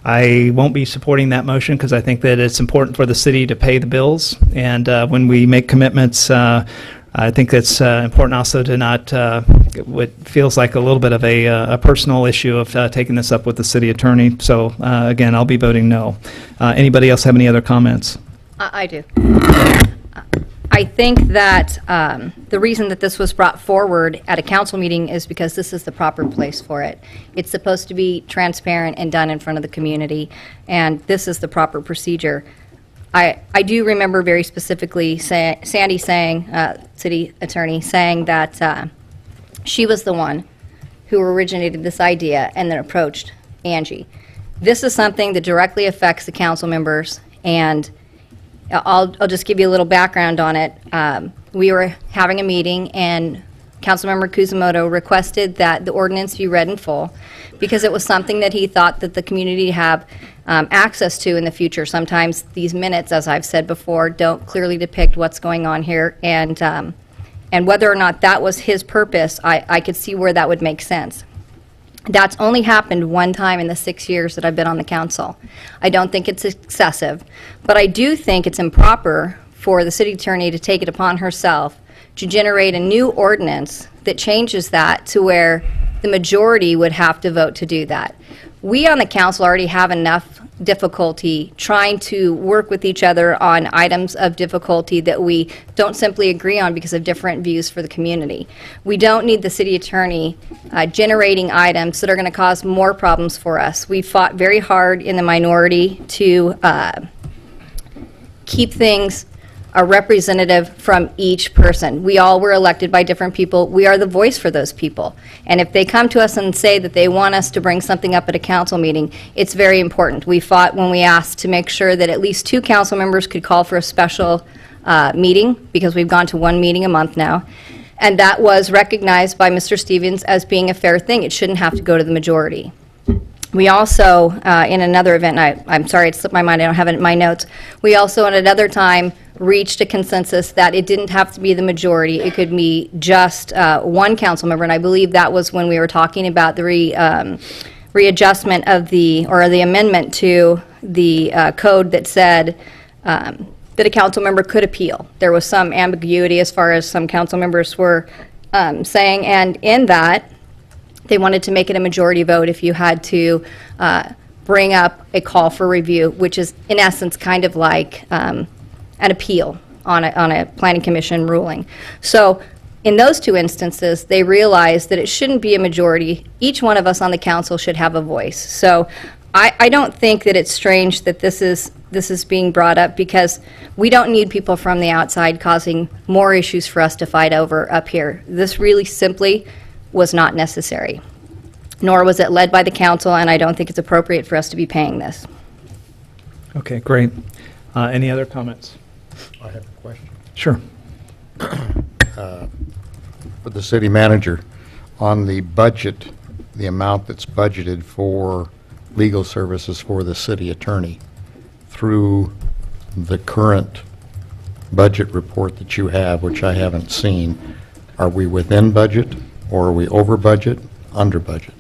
I won't be supporting that motion because I think that it's important for the city to pay the bills. And when we make commitments, I think it's important also to not, what feels like a little bit of a personal issue of taking this up with the city attorney. So again, I'll be voting no. Anybody else have any other comments? I do. I think that the reason that this was brought forward at a council meeting is because this is the proper place for it. It's supposed to be transparent and done in front of the community, and this is the proper procedure. I do remember very specifically Sandy saying, city attorney, saying that she was the one who originated this idea and then approached Angie. This is something that directly affects the council members, and I'll just give you a little background on it. We were having a meeting, and Councilmember Kuzumoto requested that the ordinance be read in full because it was something that he thought that the community have access to in the future. Sometimes these minutes, as I've said before, don't clearly depict what's going on here, and whether or not that was his purpose, I could see where that would make sense. That's only happened one time in the 6 years that I've been on the council. I don't think it's excessive, but I do think it's improper for the city attorney to take it upon herself to generate a new ordinance that changes that to where the majority would have to vote to do that. We on the council already have enough difficulty trying to work with each other on items of difficulty that we don't simply agree on because of different views for the community. We don't need the city attorney generating items that are going to cause more problems for us. We fought very hard in the minority to keep things a representative from each person. We all were elected by different people. We are the voice for those people. And if they come to us and say that they want us to bring something up at a council meeting, it's very important. We fought when we asked to make sure that at least 2 council members could call for a special meeting, because we've gone to 1 meeting a month now. And that was recognized by Mr. Stevens as being a fair thing. It shouldn't have to go to the majority. We also, in another event, I'm sorry, it slipped my mind, I don't have it in my notes. We also, at another time, reached a consensus that it didn't have to be the majority. It could be just 1 council member, and I believe that was when we were talking about the readjustment of the amendment to the code that said that a council member could appeal. There was some ambiguity as far as some council members were saying, and in that, they wanted to make it a majority vote if you had to bring up a call for review, which is in essence kind of like an appeal on a planning commission ruling. So in those 2 instances, they realized that it shouldn't be a majority. Each one of us on the council should have a voice. So I don't think that it's strange that this is being brought up, because we don't need people from the outside causing more issues for us to fight over up here. This really simply was not necessary, nor was it led by the council, and I don't think it's appropriate for us to be paying this. Okay, great. Any other comments? I have a question. Sure. For the city manager, on the budget, the amount that's budgeted for legal services for the city attorney through the current budget report that you have, which I haven't seen, are we within budget, or are we over budget, under budget?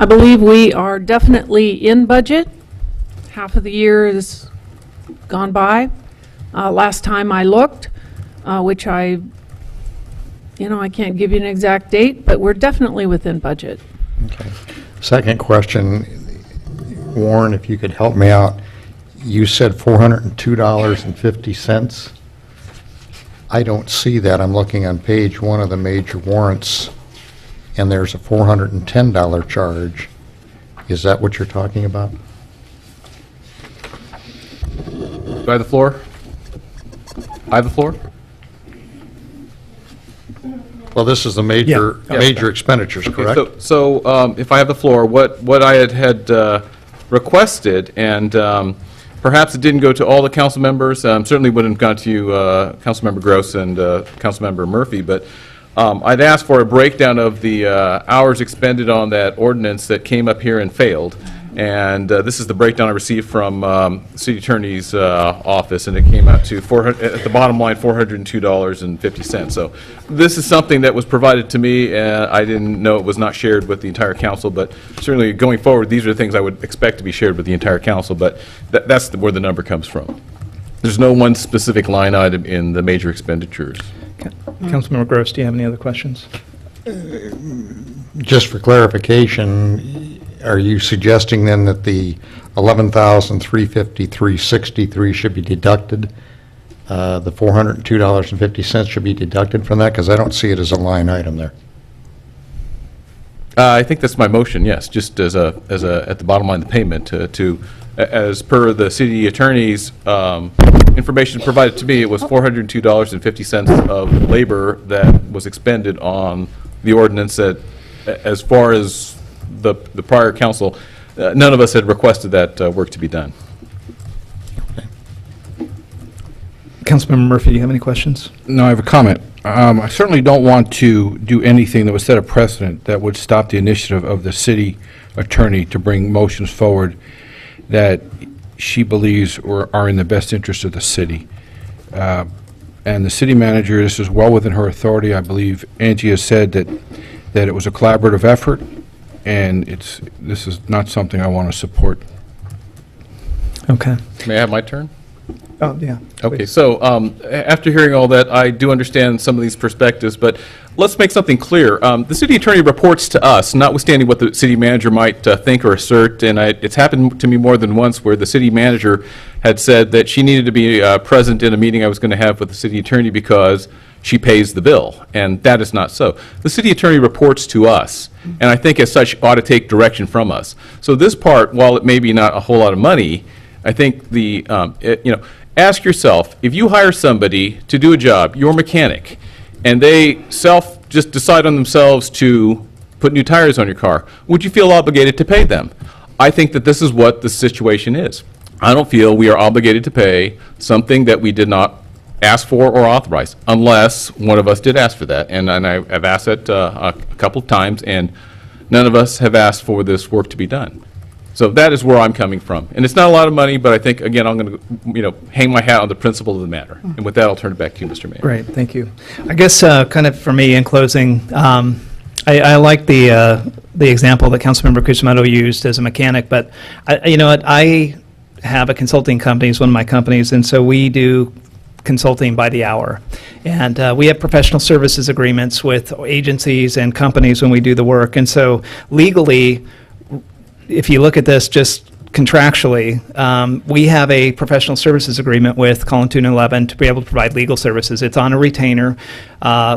I believe we are definitely in budget. Half of the year is gone by. Last time I looked, which I can't give you an exact date, but we're definitely within budget. Okay. Second question, Warren, if you could help me out. You said $402.50. I don't see that. I'm looking on page 1 of the major warrants, and there's a $410 charge. Is that what you're talking about? Do I have the floor? I have the floor? Well, this is the major expenditures, correct? So if I have the floor, what I had requested, and perhaps it didn't go to all the council members, certainly wouldn't have gone to you, Councilmember Gross and Councilmember Murphy, but I'd asked for a breakdown of the hours expended on that ordinance that came up here and failed. And this is the breakdown I received from City Attorney's office, and it came out to, at the bottom line, $402.50. So this is something that was provided to me, and I didn't know it was not shared with the entire council, but certainly going forward, these are the things I would expect to be shared with the entire council, but that's where the number comes from. There's no one specific line item in the major expenditures. Councilmember Gross, do you have any other questions? Just for clarification, are you suggesting then that the $11,353.63 should be deducted? The $402.50 should be deducted from that? Because I don't see it as a line item there. I think that's my motion, yes, just as at the bottom line, the payment to as per the city attorney's information provided to me, it was $402.50 of labor that was expended on the ordinance that, as far as the prior council, none of us had requested that work to be done. Councilmember Murphy, do you have any questions? No, I have a comment. I certainly don't want to do anything that would set a precedent that would stop the initiative of the city attorney to bring motions forward that she believes are in the best interest of the city. And the city manager, this is well within her authority. I believe Angie has said that it was a collaborative effort, and this is not something I want to support. Okay. May I have my turn? Oh, yeah. Okay, please. so after hearing all that, I do understand some of these perspectives, but let's make something clear. The city attorney reports to us, notwithstanding what the city manager might think or assert, and it's happened to me more than once where the city manager had said that she needed to be present in a meeting I was going to have with the city attorney because she pays the bill, and that is not so. The city attorney reports to us, and I think as such ought to take direction from us. So this part, while it may be not a whole lot of money, I think ask yourself, if you hire somebody to do a job, your mechanic, and they just decide on themselves to put new tires on your car, would you feel obligated to pay them? I think that this is what the situation is. I don't feel we are obligated to pay something that we did not ask for or authorize, unless one of us did ask for that. And I have asked that a couple of times, and none of us have asked for this work to be done. So that is where I'm coming from. And it's not a lot of money, but I think, again, I'm going to hang my hat on the principle of the matter. And with that, I'll turn it back to you, Mr. Mayor. Great, thank you. I guess kind of for me in closing, I like the example that Councilmember Kusamoto used as a mechanic, but you know what, I have a consulting company, it's one of my companies, and so we do consulting by the hour. And we have professional services agreements with agencies and companies when we do the work. And so legally, if you look at this just contractually, we have a professional services agreement with Colin 211 to be able to provide legal services. It's on a retainer.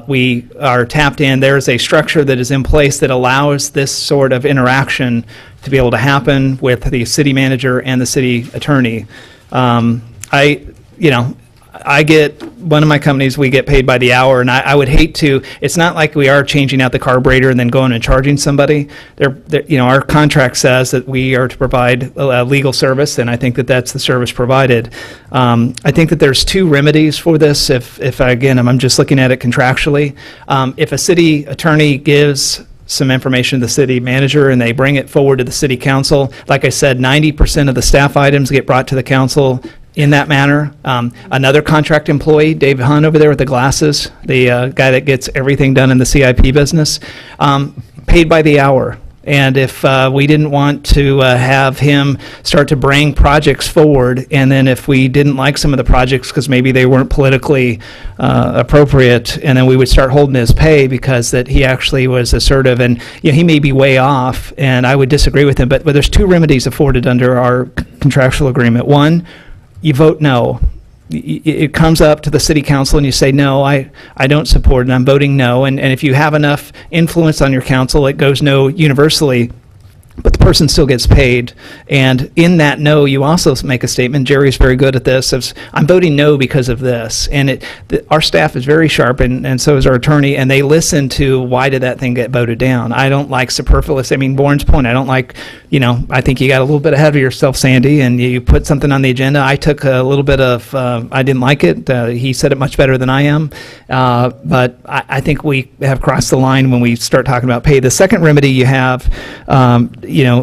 We are tapped in. There is a structure that is in place that allows this sort of interaction to be able to happen with the city manager and the city attorney. I get, one of my companies, we get paid by the hour, and I would hate to, it's not like we are changing out the carburetor and then going and charging somebody. Our contract says that we are to provide a legal service, and I think that that's the service provided. I think that there's two remedies for this, if I'm just looking at it contractually. If a city attorney gives some information to the city manager and they bring it forward to the city council, like I said, 90% of the staff items get brought to the council in that manner. Another contract employee, Dave Hunt over there with the glasses, the guy that gets everything done in the CIP business, paid by the hour. And if we didn't want to have him start to bring projects forward, and then if we didn't like some of the projects because maybe they weren't politically appropriate, and then we would start holding his pay because that he actually was assertive, and he may be way off, and I would disagree with him. But there's two remedies afforded under our contractual agreement. One, you vote no. It comes up to the city council and you say, no, I don't support it, and I'm voting no. And if you have enough influence on your council, it goes no universally, but the person still gets paid. And in that no, you also make a statement. Jerry's very good at this. Of, I'm voting no because of this. And our staff is very sharp, and so is our attorney, and they listen to why did that thing get voted down. I don't like superfluous. Bourne's point, I don't like, I think you got a little bit ahead of yourself, Sandy, and you put something on the agenda. I took a little bit of, I didn't like it. He said it much better than I am. But I think we have crossed the line when we start talking about pay. The second remedy you have,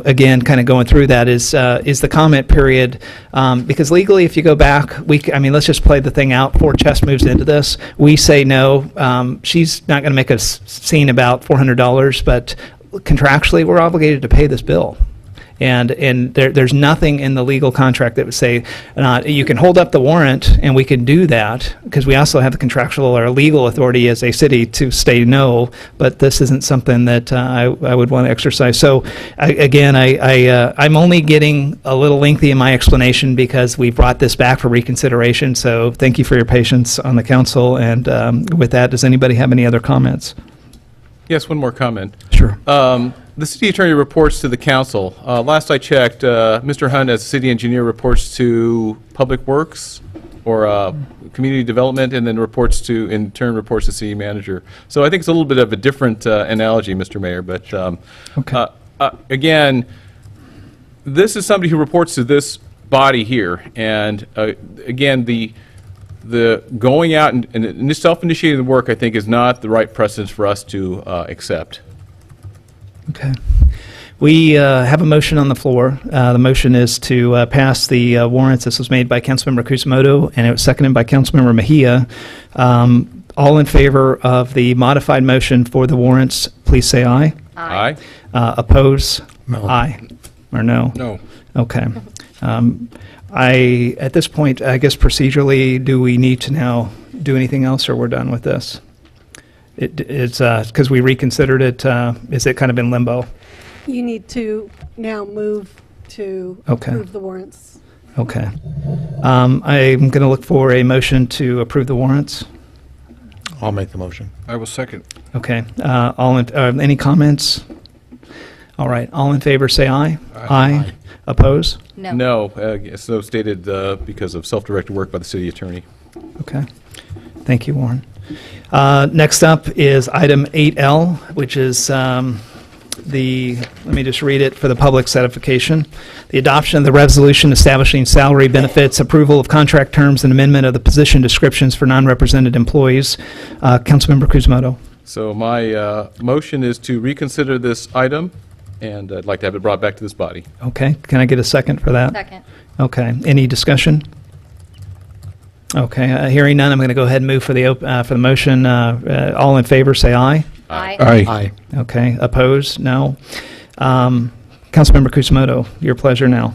again, kind of going through that is the comment period, because legally, if you go back, let's just play the thing out before Chess moves into this. We say no. She's not going to make a scene about $400, but contractually, we're obligated to pay this bill. And there's nothing in the legal contract that would say you can hold up the warrant, and we can do that because we also have the contractual or legal authority as a city to say no, but this isn't something that I would want to exercise. So I'm only getting a little lengthy in my explanation because we brought this back for reconsideration. So thank you for your patience on the council. And with that, does anybody have any other comments? Yes, one more comment. Sure. The city attorney reports to the council. Last I checked, Mr. Hunt, as city engineer, reports to Public Works or Community Development, and then in turn reports to city manager. So I think it's a little bit of a different analogy, Mr. Mayor, but again, this is somebody who reports to this body here, and again, the going out and self-initiating the work, I think, is not the right precedent for us to accept. Okay. We have a motion on the floor. The motion is to pass the warrants. This was made by Councilmember Kusamoto, and it was seconded by Councilmember Mejia. All in favor of the modified motion for the warrants, please say aye. Aye. Oppose? No. Aye. Or no? No. Okay. At this point, I guess procedurally, do we need to now do anything else, or we're done with this? It's because we reconsidered it. Is it kind of in limbo? You need to now move to Okay. approve the warrants. Okay. I'm going to look for a motion to approve the warrants. I'll make the motion. I will second. Okay. Any comments? All right. All in favor, say aye. Aye. Oppose? No. No, so stated because of self-directed work by the city attorney. Okay. Thank you, Warren. Next up is item 8L, which is let me just read it for the public's edification. The adoption of the resolution establishing salary benefits, approval of contract terms, and amendment of the position descriptions for non-represented employees. Councilmember Kuzmoto. So my motion is to reconsider this item, and I'd like to have it brought back to this body. Okay. Can I get a second for that? Second. Okay. Any discussion? Okay. Hearing none, I'm going to go ahead and move for the motion. All in favor, say aye. Aye. Aye. Okay. Opposed? No. Councilmember Kuzmoto, your pleasure now.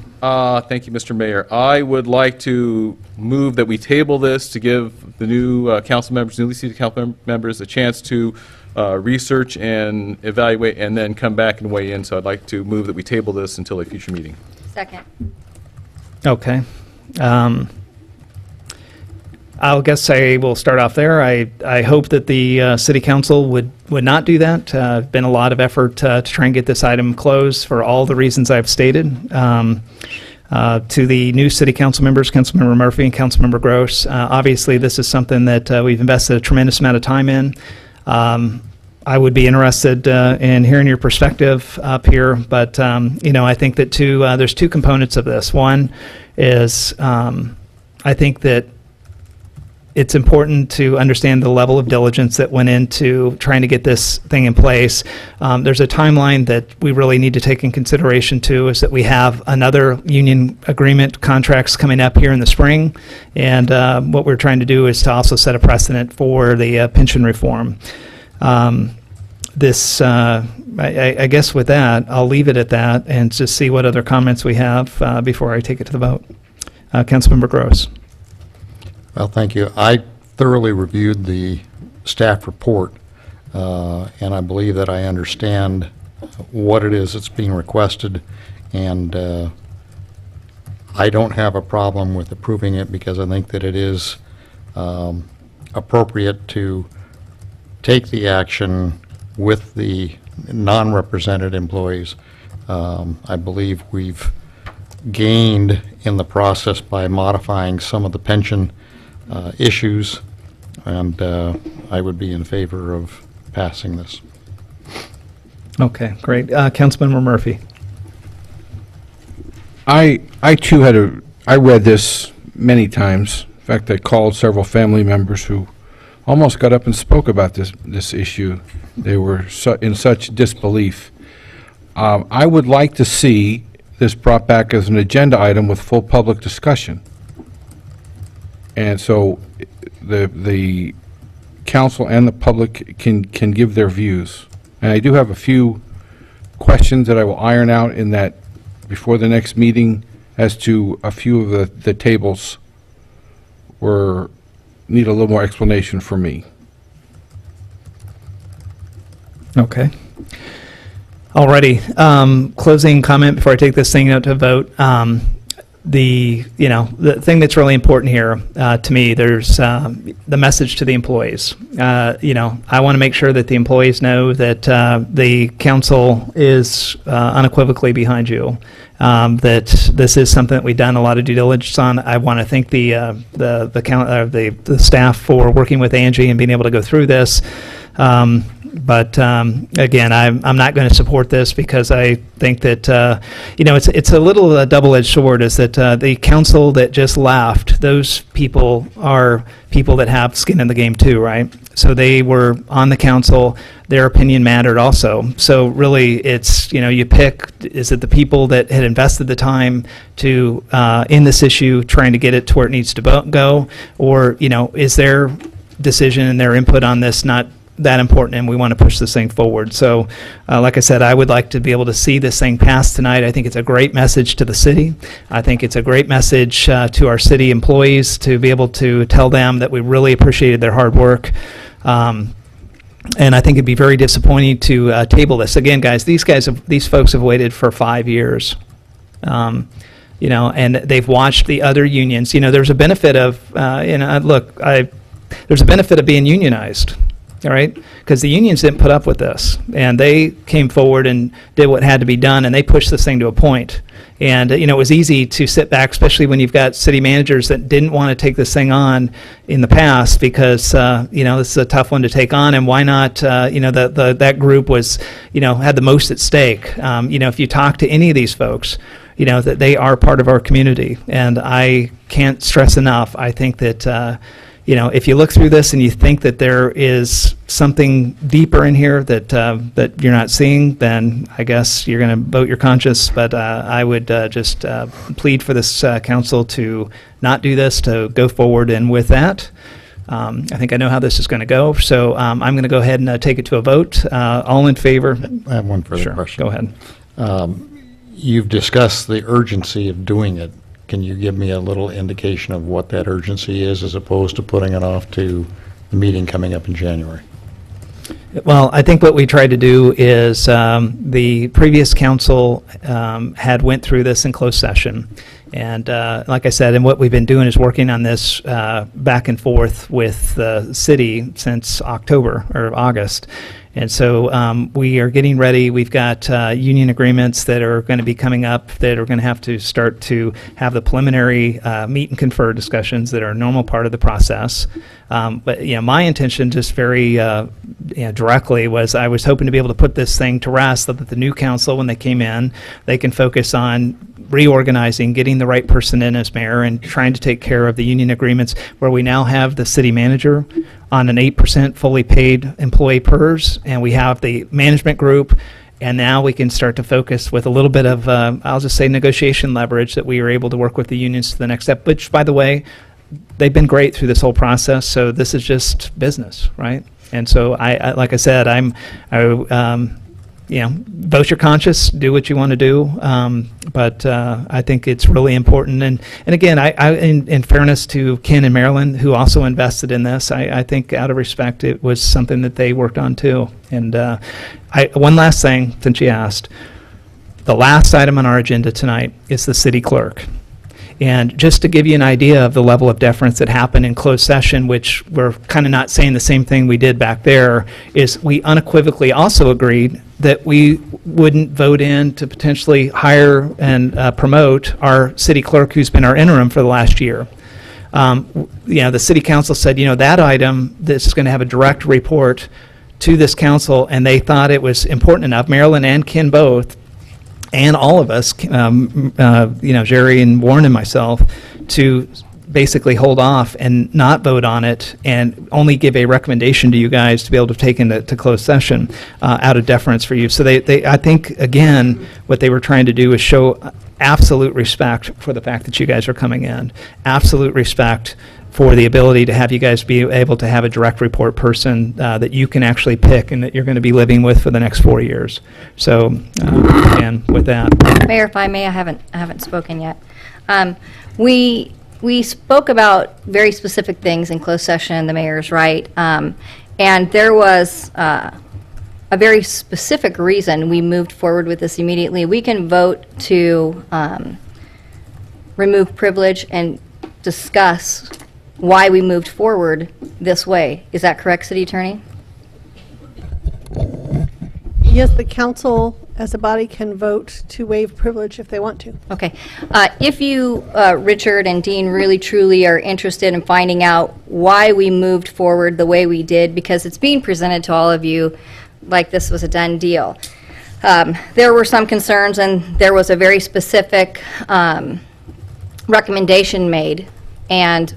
Thank you, Mr. Mayor. I would like to move that we table this to give the new council members, newly seated council members, a chance to research and evaluate and then come back and weigh in. So I'd like to move that we table this until a future meeting. Second. Okay. I guess I will start off there. I hope that the city council would not do that. Been a lot of effort to try and get this item closed for all the reasons I've stated. To the new city council members, Councilmember Murphy and Councilmember Gross, obviously this is something that we've invested a tremendous amount of time in. I would be interested in hearing your perspective up here, but I think that there's two components of this. One is I think that it's important to understand the level of diligence that went into trying to get this thing in place. There's a timeline that we really need to take in consideration too, is that we have another union agreement contracts coming up here in the spring, and what we're trying to do is to also set a precedent for the pension reform. I guess with that, I'll leave it at that and just see what other comments we have before I take it to the vote. Councilmember Gross. Well, thank you. I thoroughly reviewed the staff report, and I believe that I understand what it is that's being requested, and I don't have a problem with approving it because I think that it is appropriate to take the action with the non-represented employees. I believe we've gained in the process by modifying some of the pension issues, and I would be in favor of passing this. Okay, great. Councilmember Murphy. I too I read this many times. In fact, I called several family members who almost got up and spoke about this issue. They were in such disbelief. I would like to see this brought back as an agenda item with full public discussion. And so the council and the public can give their views. And I do have a few questions that I will iron out in that before the next meeting as to a few of the tables need a little more explanation for me. Okay. Alrighty. Closing comment before I take this thing out to vote. The thing that's really important here to me, there's the message to the employees. I want to make sure that the employees know that the council is unequivocally behind you. That this is something that we've done a lot of due diligence on. I want to thank the staff for working with Angie and being able to go through this. But again, I'm not going to support this because I think that it's a little double-edged sword. Is that the council that just left? Those people are people that have skin in the game too, right? So they were on the council. Their opinion mattered also. So really, it's you pick. Is it the people that had invested the time to in this issue, trying to get it to where it needs to go, or is their decision and their input on this not that important, and we want to push this thing forward. So, like I said, I would like to be able to see this thing passed tonight. I think it's a great message to the city. I think it's a great message to our city employees to be able to tell them that we really appreciated their hard work. And I think it'd be very disappointing to table this. Again, guys, these folks have waited for 5 years. You know, and they've watched the other unions. You know, there's a benefit of, there's a benefit of being unionized, all right? Because the unions didn't put up with this, and they came forward and did what had to be done, and they pushed this thing to a point. And, you know, it was easy to sit back, especially when you've got city managers that didn't want to take this thing on in the past because, you know, this is a tough one to take on, and why not, you know, that group was, you know, had the most at stake. You know, if you talk to any of these folks, you know, that they are part of our community. And I can't stress enough, I think that, you know, if you look through this and you think that there is something deeper in here that that you're not seeing, then I guess you're going to vote your conscience. But I would just plead for this council to not do this, to go forward. And with that, I think I know how this is going to go. So I'm going to go ahead and take it to a vote. All in favor? I have one further question. Go ahead. You've discussed the urgency of doing it. Can you give me a little indication of what that urgency is as opposed to putting it off to the meeting coming up in January? Well, I think what we tried to do is the previous council had went through this in closed session. And like I said, and what we've been doing is working on this back and forth with the city since October or August. And so we are getting ready. We've got union agreements that are going to be coming up that are going to have to start to have the preliminary meet and confer discussions that are a normal part of the process. But you know, my intention, just very directly, was I was hoping to be able to put this thing to rest so that the new council, when they came in, they can focus on reorganizing, getting the right person in as mayor, and trying to take care of the union agreements where we now have the city manager on an 8% fully paid employee PERS, and we have the management group, and now we can start to focus with a little bit of, I'll just say, negotiation leverage that we are able to work with the unions to the next step, which, by the way, they've been great through this whole process, so this is just business, right? And so, I like I said, you know, vote your conscience, do what you want to do, but I think it's really important. And again, in fairness to Ken and Marilyn, who also invested in this, I think out of respect, it was something that they worked on too. And one last thing, since you asked, the last item on our agenda tonight is the city clerk. And just to give you an idea of the level of deference that happened in closed session, which we're kind of not saying the same thing we did back there, is we unequivocally also agreed that we wouldn't vote in to potentially hire and promote our city clerk, who's been our interim for the last year. You know, the city council said, you know, that item, this is going to have a direct report to this council, and they thought it was important enough, Marilyn and Ken both, and all of us, you know, Jerry and Warren and myself, to basically hold off and not vote on it and only give a recommendation to you guys to be able to take into closed session out of deference for you. So I think, again, what they were trying to do is show absolute respect for the fact that you guys are coming in, absolute respect for the ability to have you guys be able to have a direct report person that you can actually pick and that you're going to be living with for the next 4 years. So, again, with that. Mayor, if I may, I haven't spoken yet. We spoke about very specific things in closed session, the mayor's right, and there was a very specific reason we moved forward with this immediately. We can vote to remove privilege and discuss why we moved forward this way. Is that correct, City Attorney? Yes, the council as a body can vote to waive privilege if they want to. Okay. If you, Richard and Dean, really truly are interested in finding out why we moved forward the way we did, because it's being presented to all of you like this was a done deal. There were some concerns, and there was a very specific recommendation made, and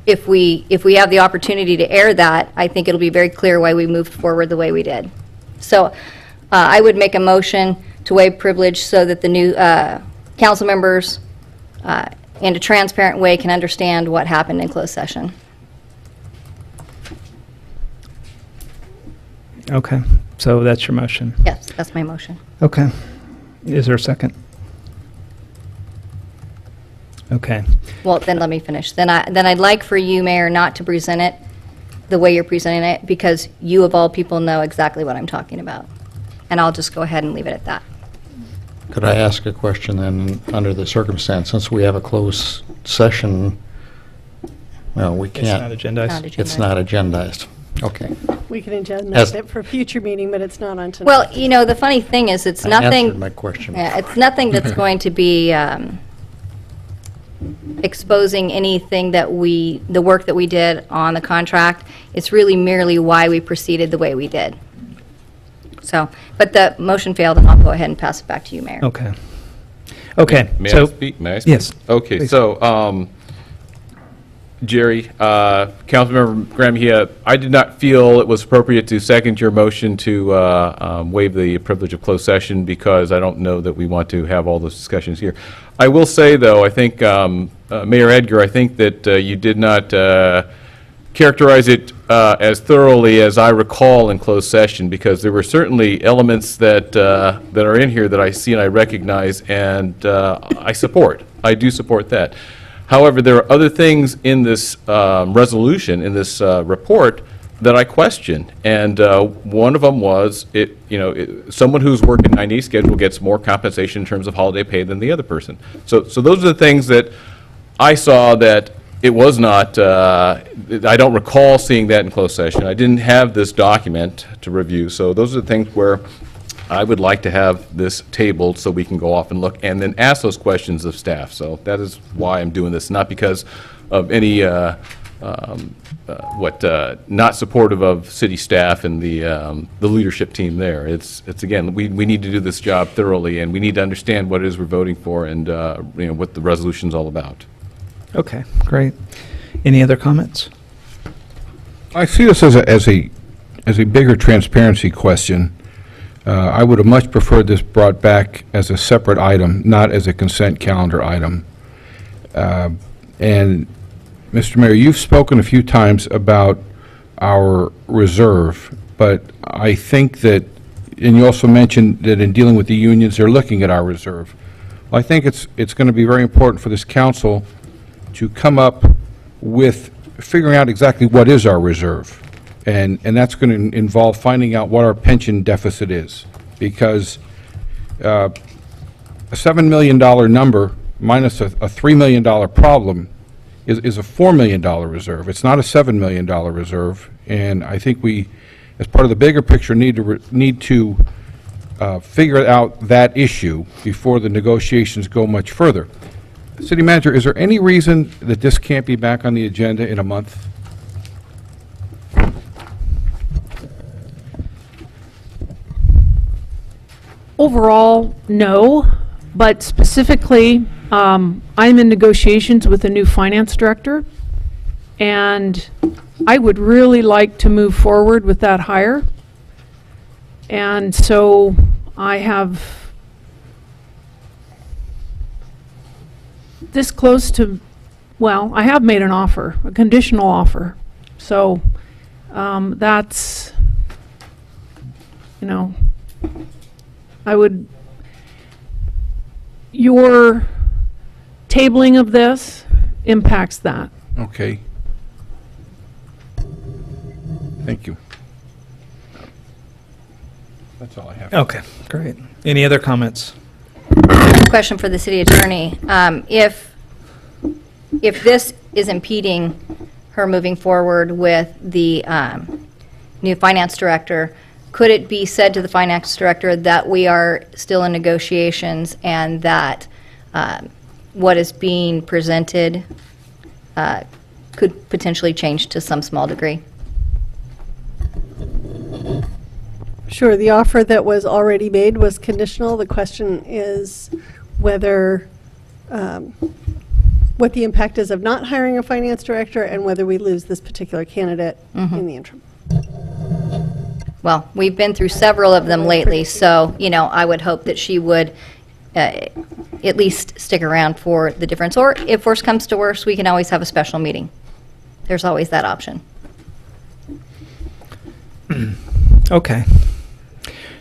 if we have the opportunity to air that, I think it'll be very clear why we moved forward the way we did. So I would make a motion to waive privilege so that the new council members in a transparent way can understand what happened in closed session. Okay, so that's your motion. Yes, that's my motion. Okay. Is there a second? Okay. Well, then let me finish. Then I'd like for you, Mayor, not to present it the way you're presenting it, because you of all people know exactly what I'm talking about. And I'll just go ahead and leave it at that. Could I ask a question then, under the circumstance, since we have a closed session, well, we can't. It's not agendized. It's not agendized. Okay. We can As- agenda it for a future meeting, but it's not on tonight. Well, you know, the funny thing is, it's I nothing. answered my question. Yeah, it's nothing that's going to be exposing anything that the work that we did on the contract. It's really merely why we proceeded the way we did. So, but the motion failed, and I'll go ahead and pass it back to you, Mayor. Okay. Okay. May so I speak? May I speak? Yes. Okay, please. so, Jerry, Councilmember Graham, I did not feel it was appropriate to second your motion to waive the privilege of closed session, because I don't know that we want to have all those discussions here. I will say, though, I think, Mayor Edgar, I think that you did not characterize it as thoroughly as I recall in closed session, because there were certainly elements that are in here that I see and I recognize, and I support. I do support that. However, there are other things in this resolution, in this report, that I question, and one of them was someone who's working 90-day schedule gets more compensation in terms of holiday pay than the other person. So those are the things that I saw that it was not. I don't recall seeing that in closed session. I didn't have this document to review, so those are the things where I would like to have this tabled so we can go off and look and then ask those questions of staff. So that is why I'm doing this, not because of any not supportive of city staff and the leadership team there. It's again, we need to do this job thoroughly, and we need to understand what it is we're voting for, and what the resolution's all about. Okay, great. Any other comments? I see this as a bigger transparency question. I would have much preferred this brought back as a separate item, not as a consent calendar item. And, Mr. Mayor, you've spoken a few times about our reserve, but I think that, and you also mentioned that in dealing with the unions, they're looking at our reserve. Well, I think it's going to be very important for this council to come up with figuring out exactly what is our reserve. And that's going to involve finding out what our pension deficit is, because a $7 million number minus a $3 million problem is a $4 million reserve. It's not a $7 million reserve, and I think we, as part of the bigger picture, need to figure out that issue before the negotiations go much further. City Manager, is there any reason that this can't be back on the agenda in a month? Overall, no, but specifically, I'm in negotiations with a new finance director, and I would really like to move forward with that hire. And so I have this close to, well, I have made an offer, a conditional offer. So that's, I would, your tabling of this impacts that. Okay. Thank you. That's all I have. Okay, great. Any other comments? Question for the city attorney. If this is impeding her moving forward with the new finance director, could it be said to the finance director that we are still in negotiations and that what is being presented could potentially change to some small degree? Sure, the offer that was already made was conditional. The question is whether, what the impact is of not hiring a finance director and whether we lose this particular candidate in the interim. Well, we've been through several of them lately, so, I would hope that she would at least stick around for the difference. Or if worse comes to worse, we can always have a special meeting. There's always that option. Okay.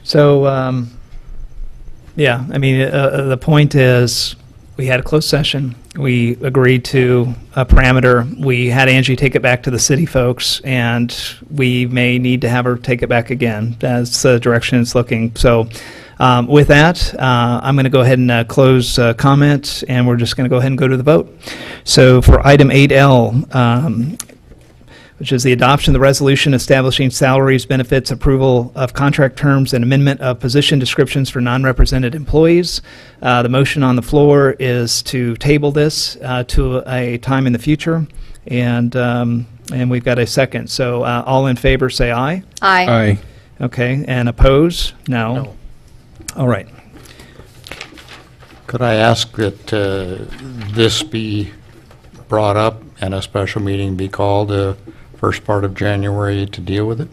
So, yeah, I mean, the point is, we had a closed session. We agreed to a parameter. We had Angie take it back to the city folks, and we may need to have her take it back again. That's the direction it's looking. So, with that, I'm going to go ahead and close comment, and we're just going to go ahead and go to the vote. So, for item 8L, which is the adoption of the resolution establishing salaries, benefits, approval of contract terms, and amendment of position descriptions for non-represented employees. The motion on the floor is to table this to a time in the future, and we've got a second. So all in favor, say aye. Aye. Aye. Okay, and oppose? No. All right. Could I ask that this be brought up and a special meeting be called first part of January to deal with it?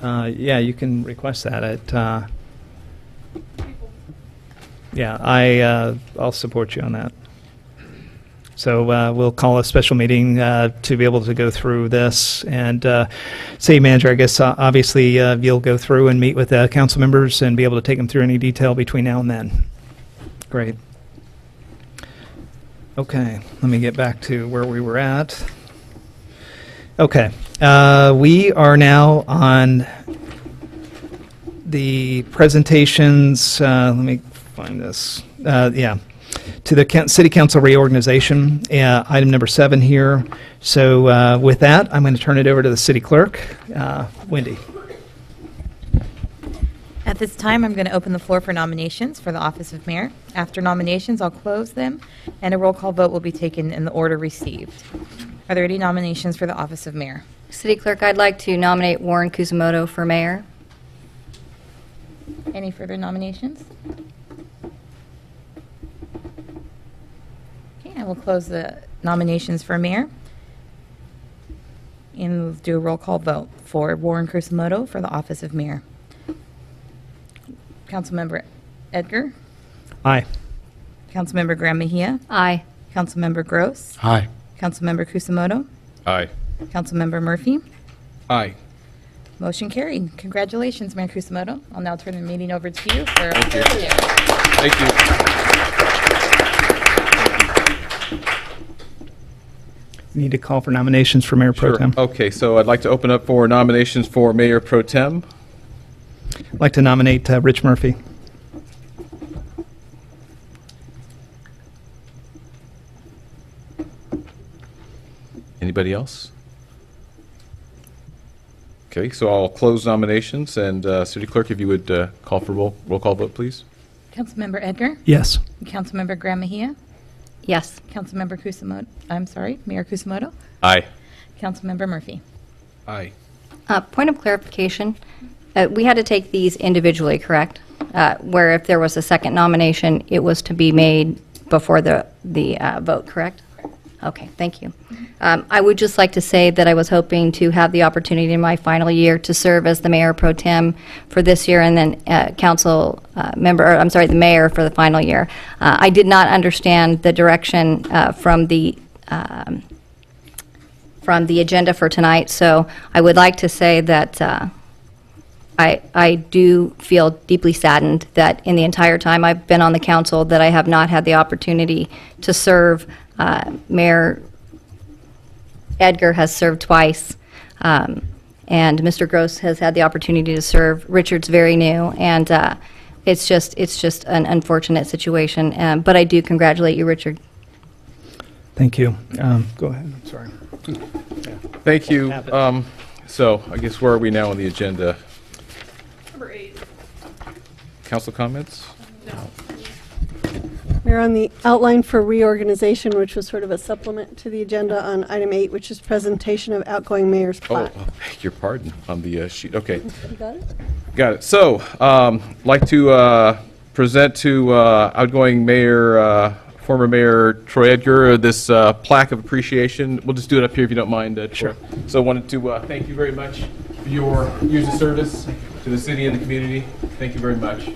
Yeah, you can request that. Yeah, I'll support you on that. So we'll call a special meeting to be able to go through this. And city manager, I guess, obviously you'll go through and meet with council members and be able to take them through any detail between now and then. Great. Okay, let me get back to where we were at. Okay, we are now on the presentations. Let me find this. Yeah, to the City Council reorganization, item number 7 here. So with that, I'm going to turn it over to the City Clerk, Wendy. At this time, I'm going to open the floor for nominations for the office of mayor. After nominations, I'll close them, and a roll call vote will be taken in the order received. Are there any nominations for the office of mayor? City Clerk, I'd like to nominate Warren Kusumoto for mayor. Any further nominations? Okay, I will close the nominations for mayor. And we'll do a roll call vote for Warren Kusumoto for the office of mayor. Councilmember Edgar? Aye. Councilmember Graham Mejia? Aye. Councilmember Gross? Aye. Councilmember Kusumoto? Aye. Councilmember Murphy? Aye. Motion carried. Congratulations, Mayor Kusumoto. I'll now turn the meeting over to you for Thank you. Thank you. Need to call for nominations for Mayor Pro Sure. Tem. Okay, so I'd like to open up for nominations for Mayor Pro Tem. I'd like to nominate Rich Murphy. Anybody else? Okay, so I'll close nominations, and City Clerk, if you would call for roll call vote, please. Councilmember Edgar? Yes. Councilmember Graham Mejia? Yes. Councilmember Kusumoto, I'm sorry, Mayor Kusumoto? Aye. Councilmember Murphy? Aye. Point of clarification, we had to take these individually, correct? Where if there was a second nomination, it was to be made before the vote, correct? Okay, thank you. I would just like to say that I was hoping to have the opportunity in my final year to serve as the mayor pro tem for this year, and then the mayor for the final year. I did not understand the direction from the agenda for tonight, so I would like to say that I do feel deeply saddened that in the entire time I've been on the council that I have not had the opportunity to serve. Mayor Edgar has served twice, and Mr. Gross has had the opportunity to serve. Richard's very new, and it's just an unfortunate situation. But I do congratulate you, Richard. Thank you. Go ahead. I'm sorry. Thank you. So I guess where are we now on the agenda? Number 8. Council comments? No. We're on the outline for reorganization, which was sort of a supplement to the agenda on item 8, which is presentation of outgoing mayor's Oh, plaque. beg your pardon on the sheet. Okay. You got it? Got it. So, like to present to outgoing mayor, former mayor Troy Edgar, this plaque of appreciation. We'll just do it up here if you don't mind. Sure. So, I wanted to thank you very much for your years of service to the city and the community. Thank you very much.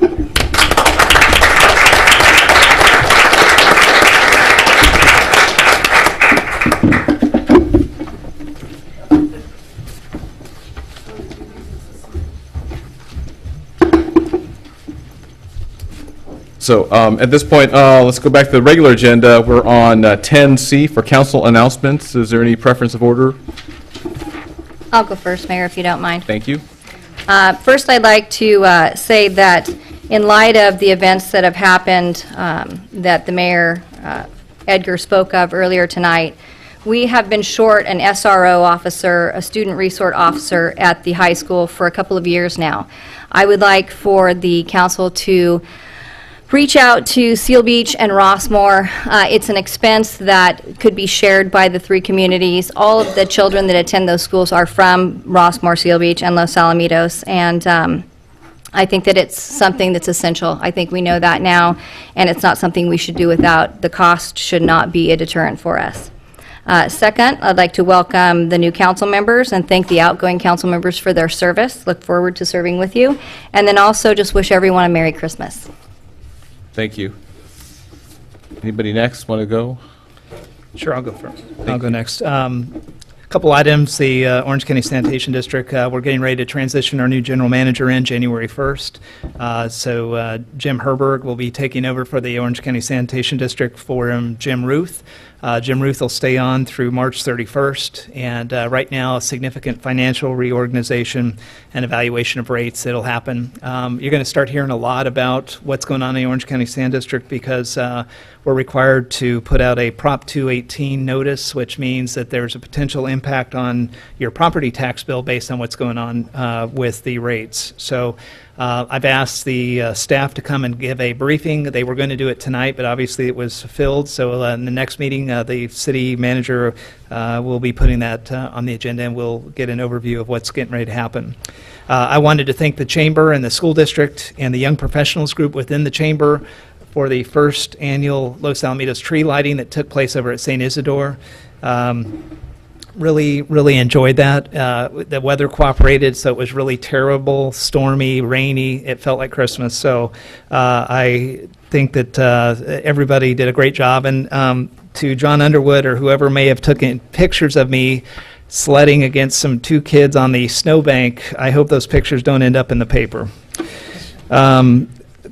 So at this point, let's go back to the regular agenda. We're on 10C for council announcements. Is there any preference of order? I'll go first, Mayor, if you don't mind. Thank you. First, I'd like to say that in light of the events that have happened that the Mayor, Edgar, spoke of earlier tonight, we have been short an SRO officer, a student resource officer at the high school for a couple of years now. I would like for the council to reach out to Seal Beach and Rossmore. It's an expense that could be shared by the three communities. All of the children that attend those schools are from Rossmore, Seal Beach, and Los Alamitos, and I think that it's something that's essential. I think we know that now, and it's not something we should do without. The cost should not be a deterrent for us. Second, I'd like to welcome the new council members and thank the outgoing council members for their service. Look forward to serving with you. And then also just wish everyone a Merry Christmas. Thank you. Anybody next want to go? Sure, I'll go first. I'll go next. Couple items. The Orange County Sanitation District, we're getting ready to transition our new general manager in January 1st. So Jim Herberg will be taking over for the Orange County Sanitation District for Jim Ruth. Jim Ruth will stay on through March 31st, and right now a significant financial reorganization and evaluation of rates that'll happen. You're going to start hearing a lot about what's going on in the Orange County Sand District because we're required to put out a Prop 218 notice, which means that there's a potential impact on your property tax bill based on what's going on with the rates. So I've asked the staff to come and give a briefing. They were going to do it tonight, but obviously it was filled. So in the next meeting, the city manager will be putting that on the agenda, and we'll get an overview of what's getting ready to happen. I wanted to thank the Chamber and the school district and the young professionals group within the Chamber for the first annual Los Alamitos tree lighting that took place over at St. Isidore. Really enjoyed that. The weather cooperated, so it was really terrible, stormy, rainy. It felt like Christmas. So I think that everybody did a great job. And to John Underwood or whoever may have taken pictures of me sledding against two kids on the snowbank, I hope those pictures don't end up in the paper.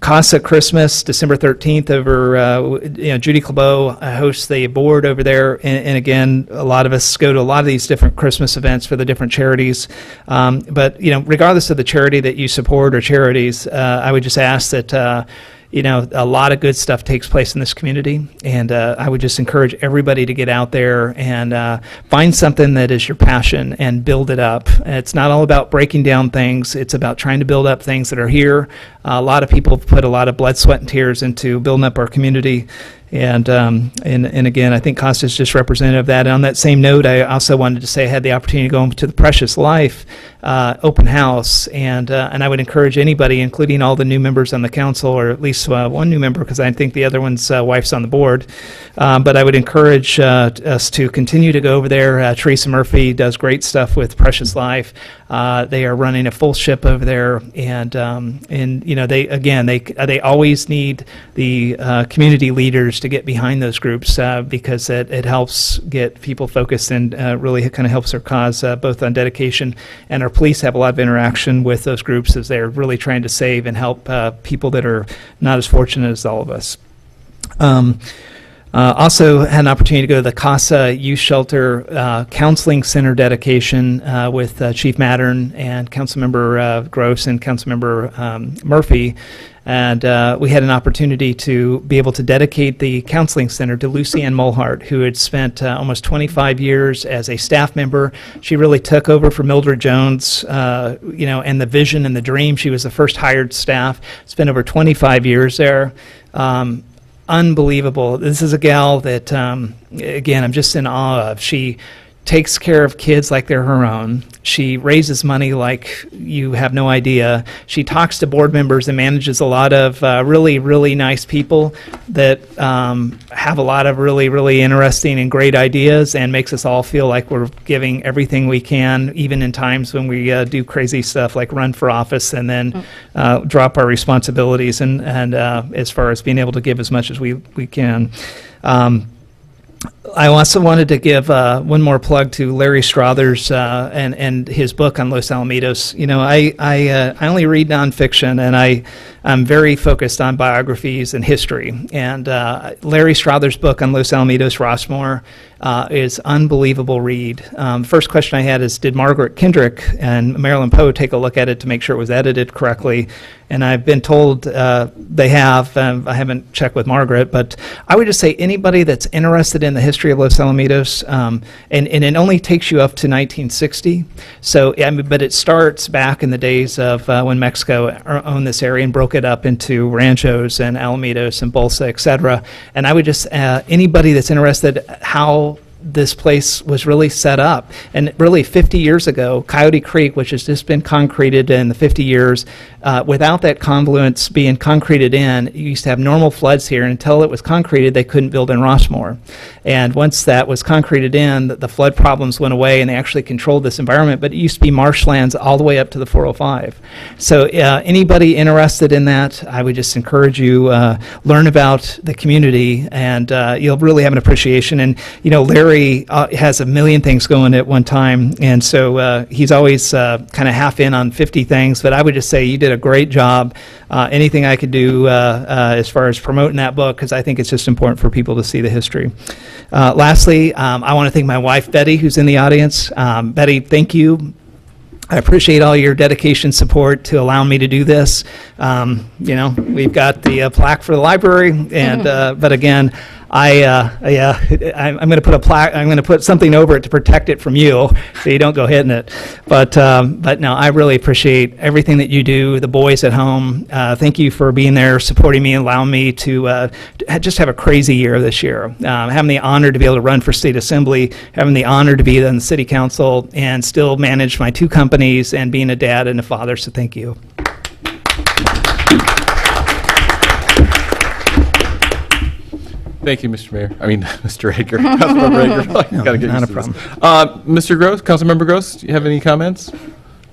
Casa Christmas, December 13th, over, Judy Clabeau hosts the board over there, and again, a lot of us go to a lot of these different Christmas events for the different charities, but, regardless of the charity that you support or charities, I would just ask that, a lot of good stuff takes place in this community, and I would just encourage everybody to get out there and find something that is your passion and build it up. It's not all about breaking down things. It's about trying to build up things that are here. A lot of people have put a lot of blood, sweat, and tears into building up our community. And again, I think Costa is just representative of that. And on that same note, I also wanted to say I had the opportunity to go to the Precious Life open house, and I would encourage anybody, including all the new members on the council, or at least one new member, because I think the other one's wife's on the board. But I would encourage us to continue to go over there. Teresa Murphy does great stuff with Precious Life. They are running a full ship over there, and they always need the community leaders to get behind those groups because it helps get people focused and really kind of helps their cause both on dedication, and our police have a lot of interaction with those groups as they're really trying to save and help people that are not as fortunate as all of us. Also had an opportunity to go to the CASA Youth Shelter Counseling Center dedication with Chief Mattern and Councilmember Gross and Councilmember Murphy. And we had an opportunity to be able to dedicate the counseling center to Lucy Ann Mulhart, who had spent almost 25 years as a staff member. She really took over for Mildred Jones, and the vision and the dream. She was the first hired staff, spent over 25 years there. Unbelievable. This is a gal that, again, I'm just in awe of. She takes care of kids like they're her own. She raises money like you have no idea. She talks to board members and manages a lot of really, really nice people that have a lot of really, really interesting and great ideas, and makes us all feel like we're giving everything we can, even in times when we do crazy stuff like run for office and then drop our responsibilities and as far as being able to give as much as we can. I also wanted to give one more plug to Larry Strothers and his book on Los Alamitos. You know, I only read nonfiction, and I'm very focused on biographies and history. And Larry Strothers' book on Los Alamitos, Rossmore, is unbelievable read. First question I had is, did Margaret Kendrick and Marilyn Poe take a look at it to make sure it was edited correctly? And I've been told they have. I haven't checked with Margaret, but I would just say anybody that's interested in the history of Los Alamitos, and it only takes you up to 1960. So, I mean, but it starts back in the days of when Mexico owned this area and broke it up into ranchos and Alamitos and Bolsa, et cetera. And I would just, anybody that's interested how this place was really set up. And really 50 years ago, Coyote Creek, which has just been concreted in the 50 years, without that confluence being concreted in, you used to have normal floods here. And until it was concreted, they couldn't build in Rossmore. And once that was concreted in, the flood problems went away, and they actually controlled this environment. But it used to be marshlands all the way up to the 405. So anybody interested in that, I would just encourage you, learn about the community, and you'll really have an appreciation. And, you know, Larry has a million things going at one time, and so he's always kind of half in on 50 things, but I would just say you did a great job. Anything I could do as far as promoting that book, because I think it's just important for people to see the history. Lastly, I want to thank my wife, Betty, who's in the audience. Betty, thank you. I appreciate all your dedication, support to allow me to do this. You know, we've got the plaque for the library, and but again, I'm going to put a plaque. I'm going to put something over it to protect it from you, so you don't go hitting it. But no, I really appreciate everything that you do. The boys at home, thank you for being there, supporting me, allowing me to just have a crazy year this year. Having the honor to be able to run for state assembly, having the honor to be on the city council, and still manage my 2 companies, and being a dad and a father. So thank you. Thank you, Mr. Mayor. I mean, Mr. Aker. Councilmember Aker. No, Gotta get not used a to this. Mr. Gross, Councilmember Gross, do you have any comments?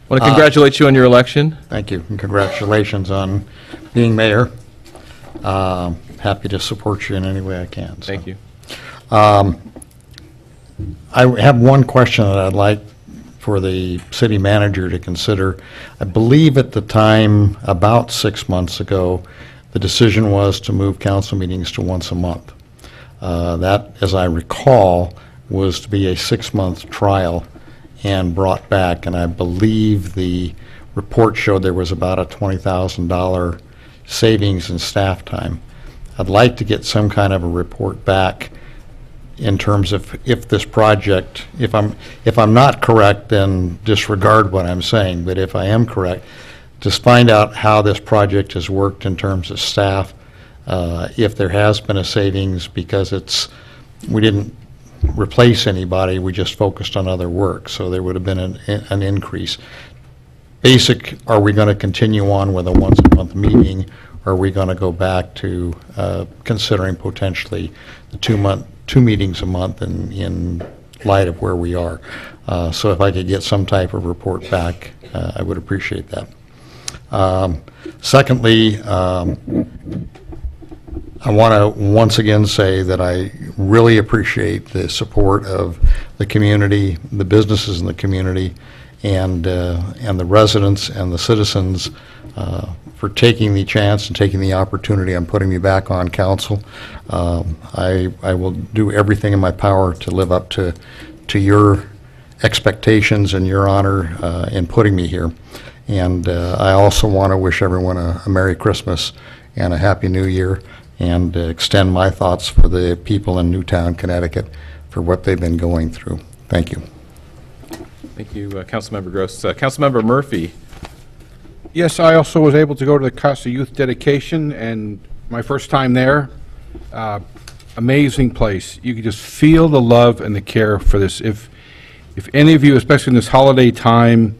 Want to congratulate you on your election. Thank you, and congratulations on being mayor. Happy to support you in any way I can. So. Thank you. I have one question that I'd like for the city manager to consider. I believe at the time, about 6 months ago, the decision was to move council meetings to once a month. That, as I recall, was to be a 6-month trial and brought back, and I believe the report showed there was about a $20,000 savings in staff time. I'd like to get some kind of a report back in terms of if this project, if I'm not correct, then disregard what I'm saying, but if I am correct, just find out how this project has worked in terms of staff, if there has been a savings, because we didn't replace anybody, we just focused on other work, so there would have been an increase. Basic, are we going to continue on with a once-a-month meeting, or are we going to go back to considering potentially the 2 meetings a month in light of where we are? So if I could get some type of report back, I would appreciate that. Secondly, I want to once again say that I really appreciate the support of the community, the businesses in the community, and the residents and the citizens for taking the chance and taking the opportunity on putting me back on council. I will do everything in my power to live up to your expectations and your honor in putting me here. And I also want to wish everyone a Merry Christmas and a Happy New Year, and extend my thoughts for the people in Newtown, Connecticut, for what they've been going through. Thank you. Thank you, Councilmember Gross. Councilmember Murphy. Yes, I also was able to go to the Casa Youth dedication, and my first time there, amazing place. You could just feel the love and the care for this. If any of you, especially in this holiday time,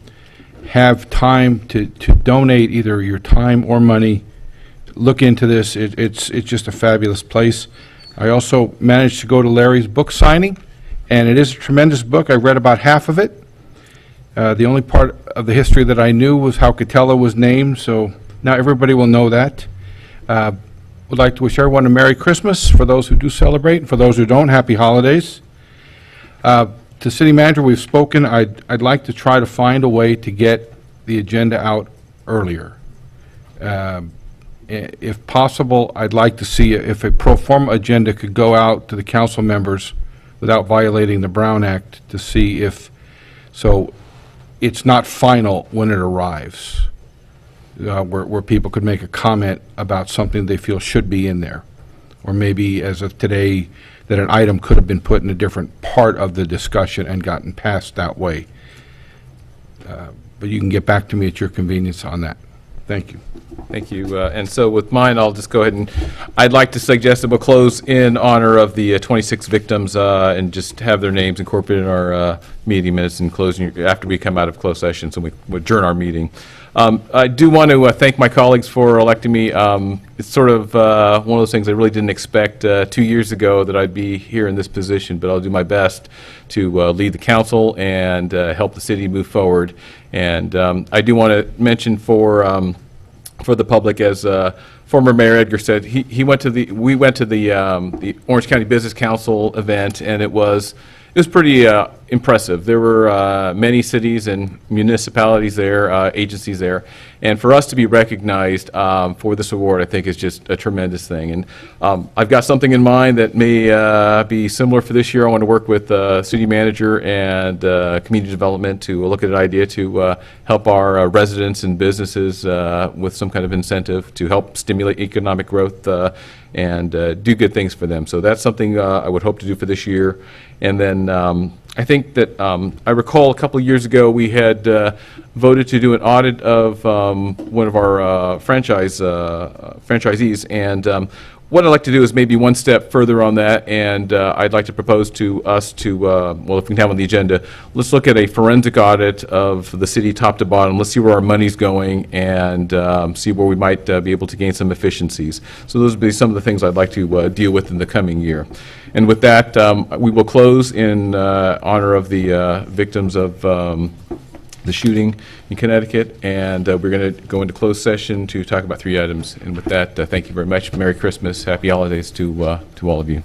have time to donate either your time or money, look into this. It's just a fabulous place. I also managed to go to Larry's book signing, and it is a tremendous book. I read about half of it. The only part of the history that I knew was how Catella was named, so now everybody will know that. would like to wish everyone a Merry Christmas, for those who do celebrate, and for those who don't, Happy Holidays. To City Manager, we've spoken. I'd like to try to find a way to get the agenda out earlier. If possible, I'd like to see if a pro forma agenda could go out to the council members without violating the Brown Act, to see if, so it's not final when it arrives, where people could make a comment about something they feel should be in there. Or maybe as of today, that an item could have been put in a different part of the discussion and gotten passed that way. But you can get back to me at your convenience on that. Thank you. Thank you. And so with mine, I'll just go ahead and, I'd like to suggest that we'll close in honor of the 26 victims and just have their names incorporated in our meeting minutes and closing after we come out of closed session, so we adjourn our meeting. I do want to thank my colleagues for electing me. It's sort of one of those things I really didn't expect 2 years ago that I'd be here in this position, but I'll do my best to lead the council and help the city move forward. And I do want to mention for the public, as former Mayor Edgar said, we went to the Orange County Business Council event, and it was pretty impressive. There were many cities and municipalities there, agencies there, and for us to be recognized for this award, I think is just a tremendous thing. And I've got something in mind that may be similar for this year. I want to work with city manager and community development to look at an idea to help our residents and businesses with some kind of incentive to help stimulate economic growth and do good things for them. So that's something I would hope to do for this year. And then I think that I recall a couple of years ago we had voted to do an audit of one of our franchisees, and what I'd like to do is maybe one step further on that, and I'd like to propose to us to, well, if we can have on the agenda, let's look at a forensic audit of the city top to bottom. Let's see where our money's going and see where we might be able to gain some efficiencies. So those would be some of the things I'd like to deal with in the coming year. And with that, we will close in honor of the victims of the shooting in Connecticut, and we're going to go into closed session to talk about 3 items. And with that, thank you very much. Merry Christmas, Happy Holidays to all of you.